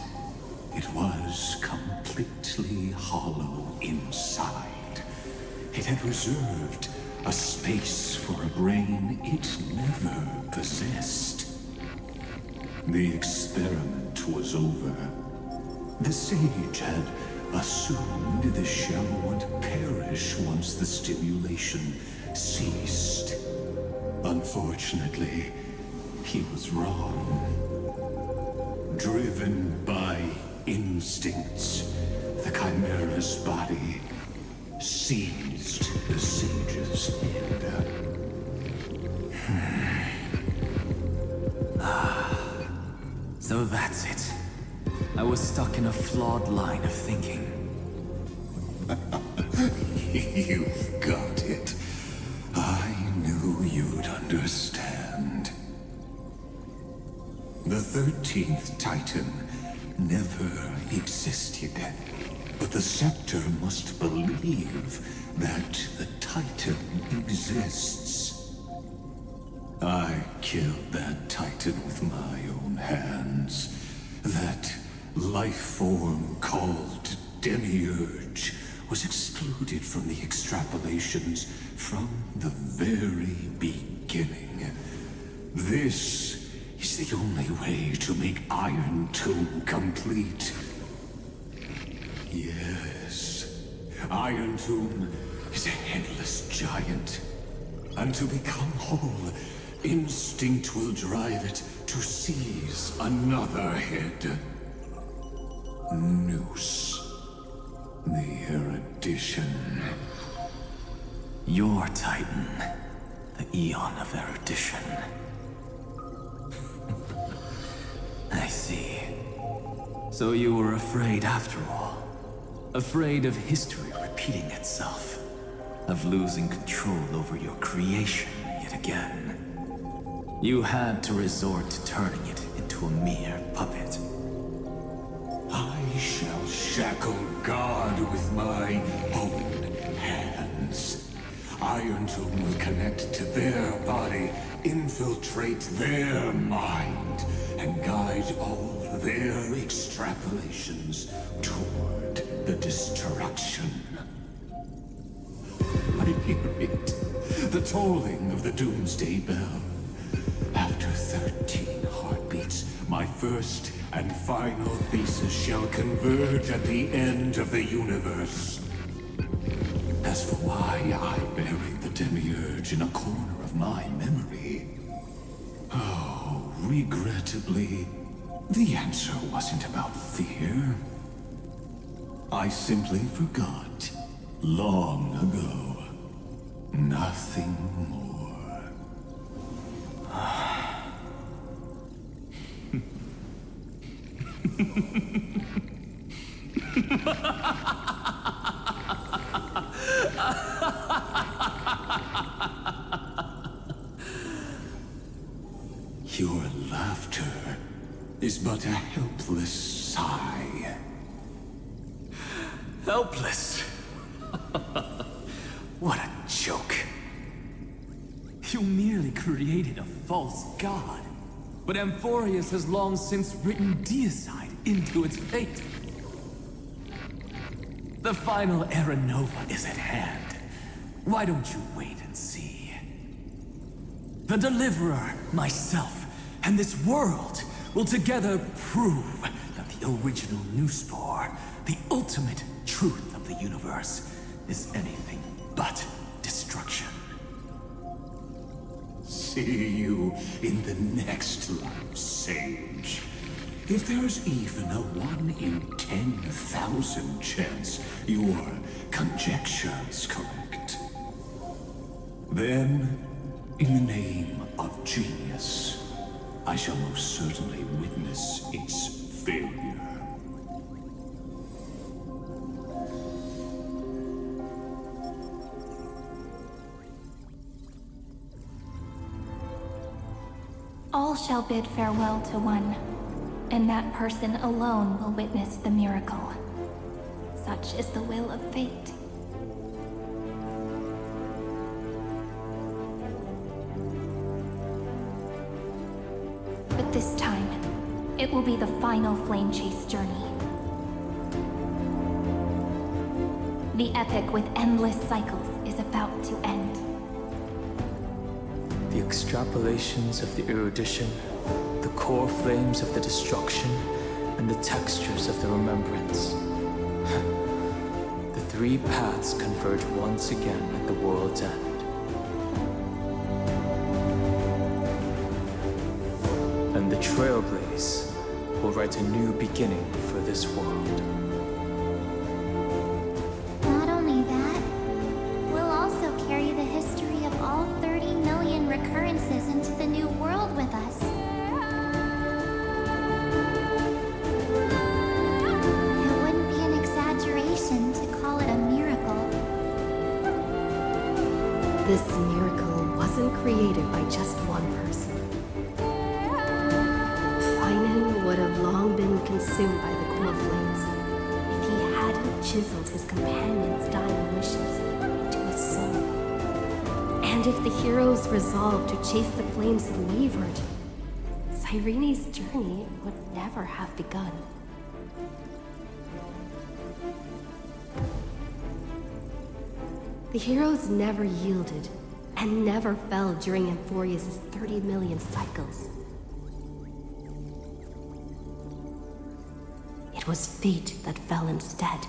it was completely hollow inside. It had reserved a space for a brain it never possessed. The experiment was over. The sage had assumed the shell would perish once the stimulation ceased. Unfortunately, he was wrong. Driven by instincts, the chimera's body seized the sage's head. So that's it. I was stuck in a flawed line of thinking. You've got it. I knew you'd understand. The 13th Titan never existed, but the Scepter must believe that the Titan exists. I killed that Titan with my own hands. That life form called Demiurge was excluded from the extrapolations from the very beginning. This is the only way to make Iron Tomb complete. Yes, Iron Tomb is a headless giant. And to become whole, instinct will drive it to seize another head. Noose. The erudition. Your Titan. The Eon of Erudition. I see. So you were afraid after all. Afraid of history repeating itself. Of losing control over your creation, it again. You had to resort to turning it into a mere puppet. I shall shackle God with my own hands. Iron Tome will connect to their body, infiltrate their mind, and guide all their extrapolations toward the destruction. I hear it, the tolling of the doomsday bell. After 13 heartbeats, my first and final thesis shall converge at the end of the universe. As for why I buried the demiurge in a corner of my memory, oh, regrettably, the answer wasn't about fear. I simply forgot, long ago. Nothing more. Your laughter is but a helpless sigh. Helpless? What a joke. You merely created a false god, but Amphorius has long since written deicide into its fate. The final Era Nova is at hand. Why don't you wait and see? The Deliverer, myself, and this world will together prove that the original Newspore, the ultimate truth of the universe, is anything but destruction. See you in the next life, Sage. If there's even a 1 in 10,000 chance your conjecture's correct, then, in the name of genius, I shall most certainly witness its failure. All shall bid farewell to one, and that person alone will witness the miracle. Such is the will of fate. But this time, it will be the final flame chase journey. The epic with endless cycles is about to end. The extrapolations of the erudition, the core flames of the destruction, and the textures of the remembrance. The three paths converge once again at the world's end. And the Trailblaze will write a new beginning for this world. Not only that, we'll also carry the history of all 30 million recurrences into the new world with us. It wouldn't be an exaggeration to call it a miracle. This miracle wasn't created by just one person. Finan would have long been consumed by the core flames if he hadn't chiseled his companion's dying wishes into his soul. And if the heroes resolved to chase the flames and wavered, Cyrene's journey would never have begun. The heroes never yielded and never fell during Amphorius' 30 million cycles. It was fate that fell instead.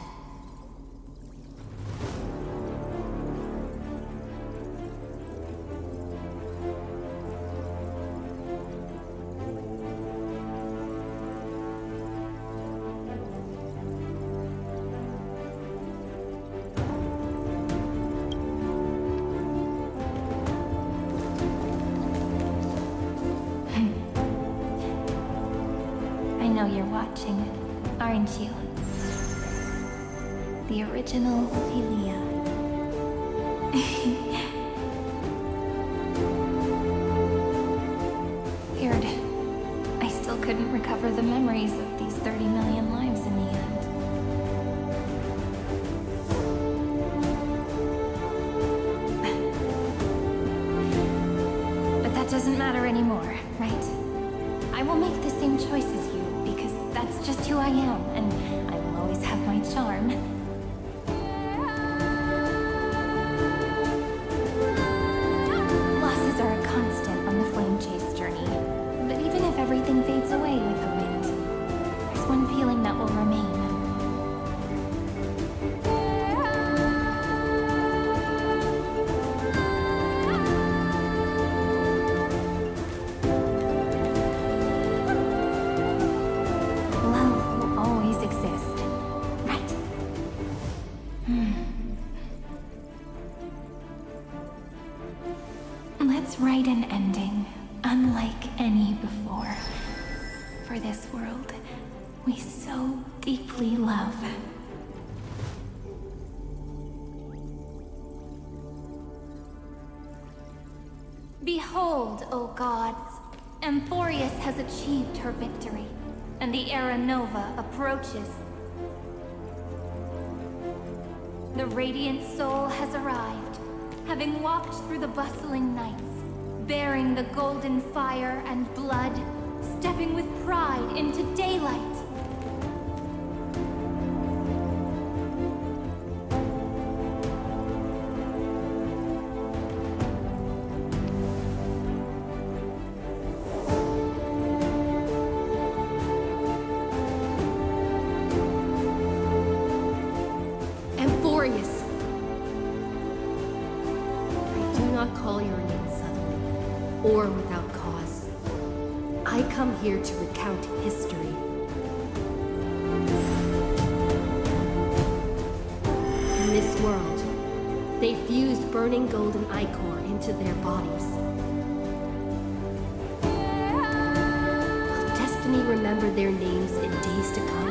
I know you're watching, aren't you? The original Ophelia. doesn't matter anymore, right? I will make the same choice as you, because that's just who I am, and I will always have my charm. Losses are a constant on the flame chase journey, but even if everything fades away with the wind, there's one feeling that will remain. Let's write an ending, unlike any before. For this world we so deeply love. Behold, O gods, Amphorius has achieved her victory, and the Era Nova approaches. The radiant soul has arrived, having walked through the bustling nights, bearing the golden fire and blood, stepping with pride into daylight. Amphorius! I do not call your name suddenly, or without cause. I come here to recount history. In this world, they fused burning golden ichor into their bodies. Will destiny remember their names in days to come?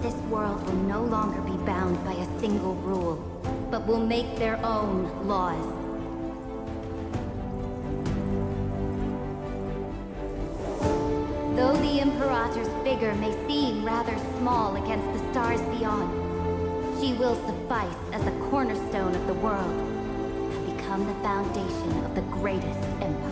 This world will no longer be bound by a single rule, but will make their own laws. Though the Imperator's figure may seem rather small against the stars beyond, she will suffice as the cornerstone of the world and become the foundation of the greatest empire.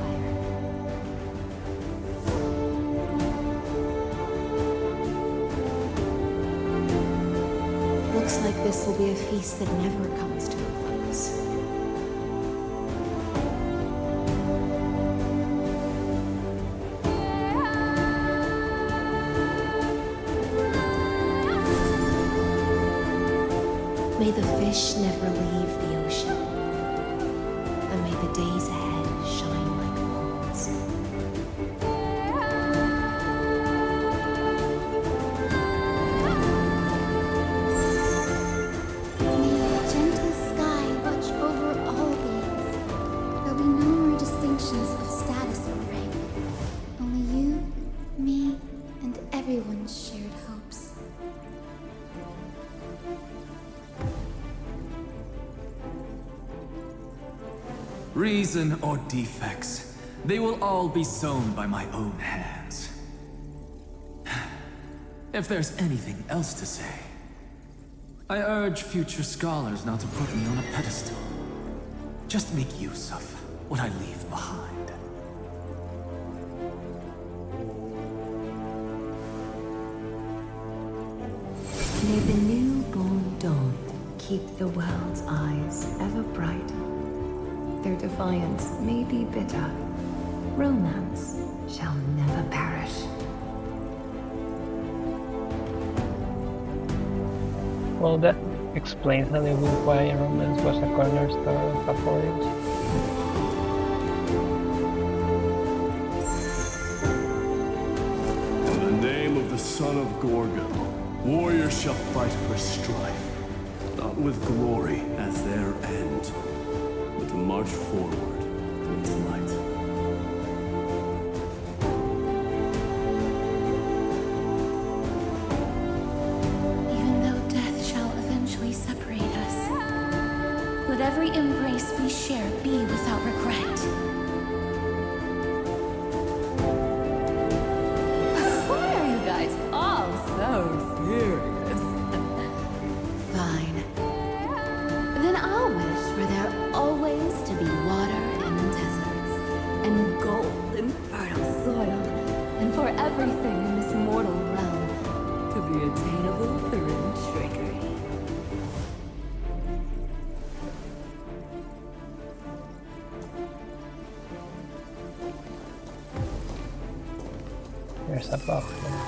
Looks like this will be a feast that never comes to a close. May the fish never leave the ocean, and may the days ahead shine like pearls. Of status or rank. Only you, me, and everyone's shared hopes. Reason or defects, they will all be sown by my own hands. If there's anything else to say, I urge future scholars not to put me on a pedestal. Just make use of what I leave behind. May the newborn dawn keep the world's eyes ever bright. Their defiance may be bitter. Romance shall never perish. Well, that explains a little bit why romance was a cornerstone of Apollos. In the name of the son of Gorgo, warriors shall fight for strife, not with glory as their end, but to march forward towards light. Even though death shall eventually separate us, let every embrace we share be without regret. Why are you guys all so serious? Fine. Then I'll wish for there always to be water in deserts, and gold in fertile soil, and for everything in this mortal realm to be attainable through trickery. There's a box there.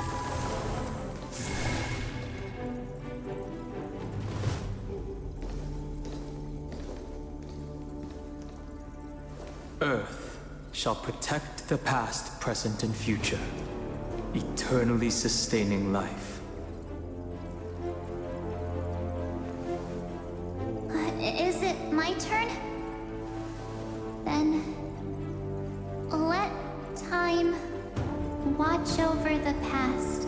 Earth shall protect the past, present, and future, eternally sustaining life. Is it my turn? Then let time watch over the past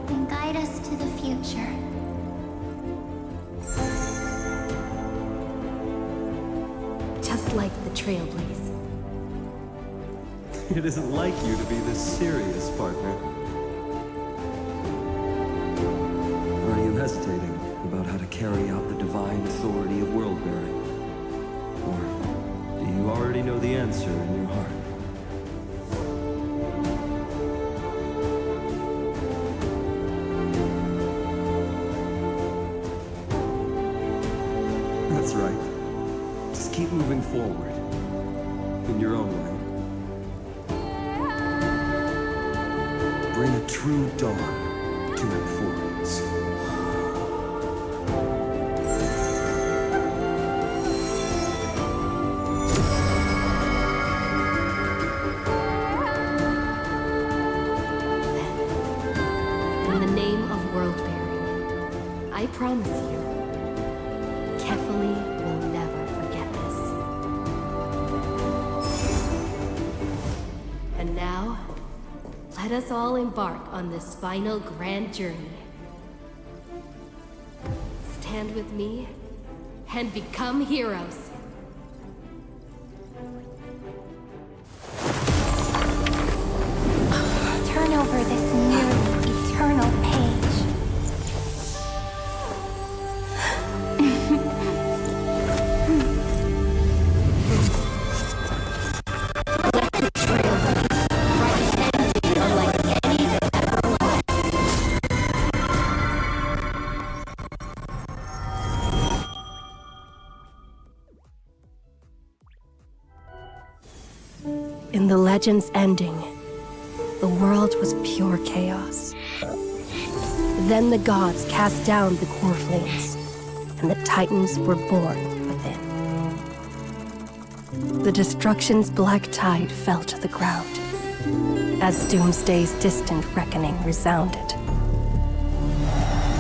and guide us to the future. Just like the Trailblaze. It isn't like you to be this serious, partner. Are you hesitating about how to carry out the divine authority of world-bearing? Or do you already know the answer in your heart? That's right. Just keep moving forward. In your own way. Bring a true dawn to importance. In the name of world-bearing, I promise you, Kefali will never forget this. And now, let us all embark on this final grand journey. Stand with me and become heroes. Turn over this nearly eternal page. In the legend's ending, the world was pure chaos. Then the gods cast down the core flames, and the titans were born within. The destruction's black tide fell to the ground, as Doomsday's distant reckoning resounded.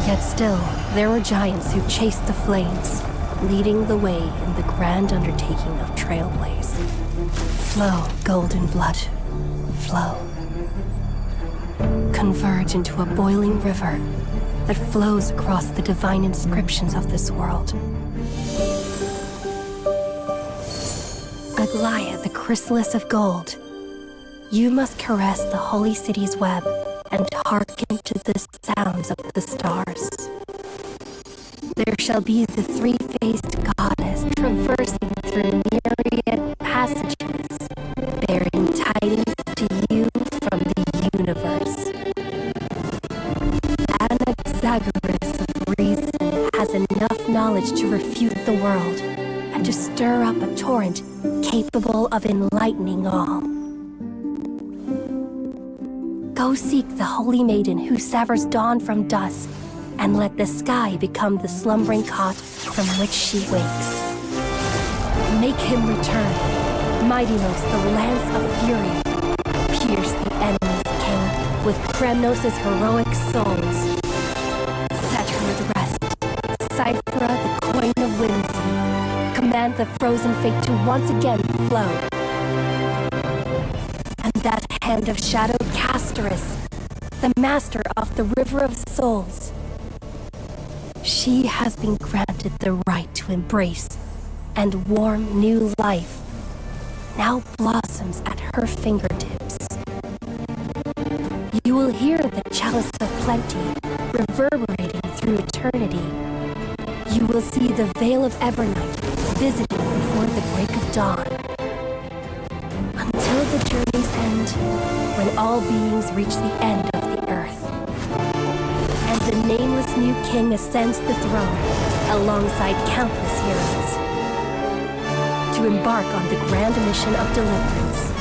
Yet still, there were giants who chased the flames, leading the way in the grand undertaking of Trailblaze. Flow, golden blood, flow. Converge into a boiling river that flows across the divine inscriptions of this world. Aglaia, the chrysalis of gold, you must caress the holy city's web and hearken to the sounds of the stars. There shall be the three-faced goddess traversing through myriad passages, bearing tidings to you from the universe. Anaxagoras of reason has enough knowledge to refute the world, and to stir up a torrent capable of enlightening all. Go seek the holy maiden who severs dawn from dusk, and let the sky become the slumbering cot from which she wakes. Make him return, Mightymost, the lance of fury. Pierce the enemy's king with Kremnos' heroic souls. Set her at rest, Cyphra, the coin of whimsy. Command the frozen fate to once again flow. And that hand of shadowed Castorus, the master of the river of souls. She has been granted the right to embrace and warm new life, now blossoms at her fingertips. You will hear the chalice of plenty reverberating through eternity. You will see the veil of Evernight visiting before the break of dawn. Until the journey's end, when all beings reach the end of the earth. And the nameless new king ascends the throne alongside countless heroes to embark on the grand mission of deliverance.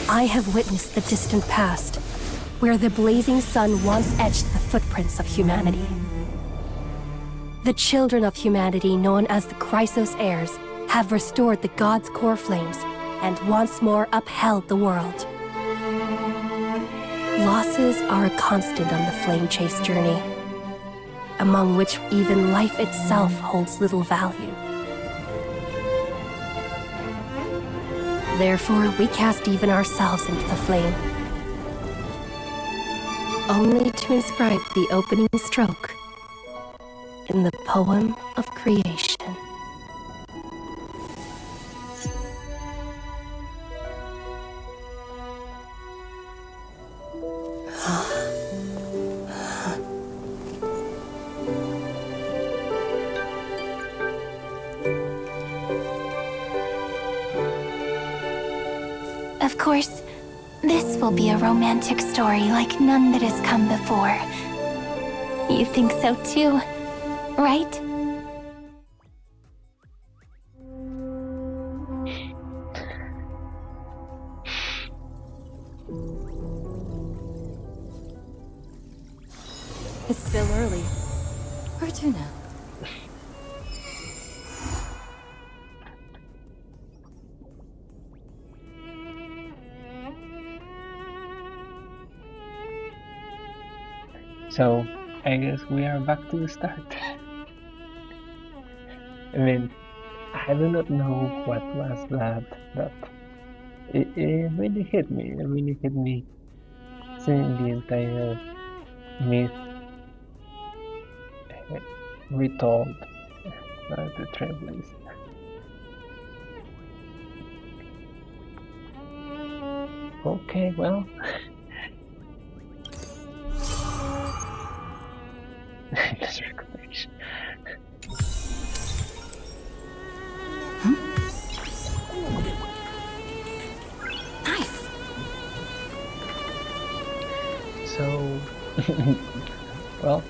I have witnessed the distant past, where the blazing sun once etched the footprints of humanity. The children of humanity, known as the Chrysos heirs, have restored the gods' core flames and once more upheld the world. Losses are a constant on the flame chase journey, among which even life itself holds little value. Therefore, we cast even ourselves into the flame, only to inscribe the opening stroke in the poem of creation. Of course, this will be a romantic story like none that has come before. You think so too, right? It's still early. Where to now? So, I guess we are back to the start. I mean, I do not know what was that, but it really hit me. It really hit me seeing the entire myth retold by the Trailblaze. Okay, well. This recommendation. Nice. So, well,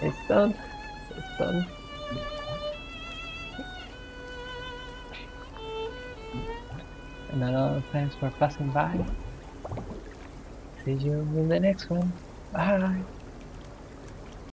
it's done. It's done. And thanks for passing by. See you in the next one. Bye.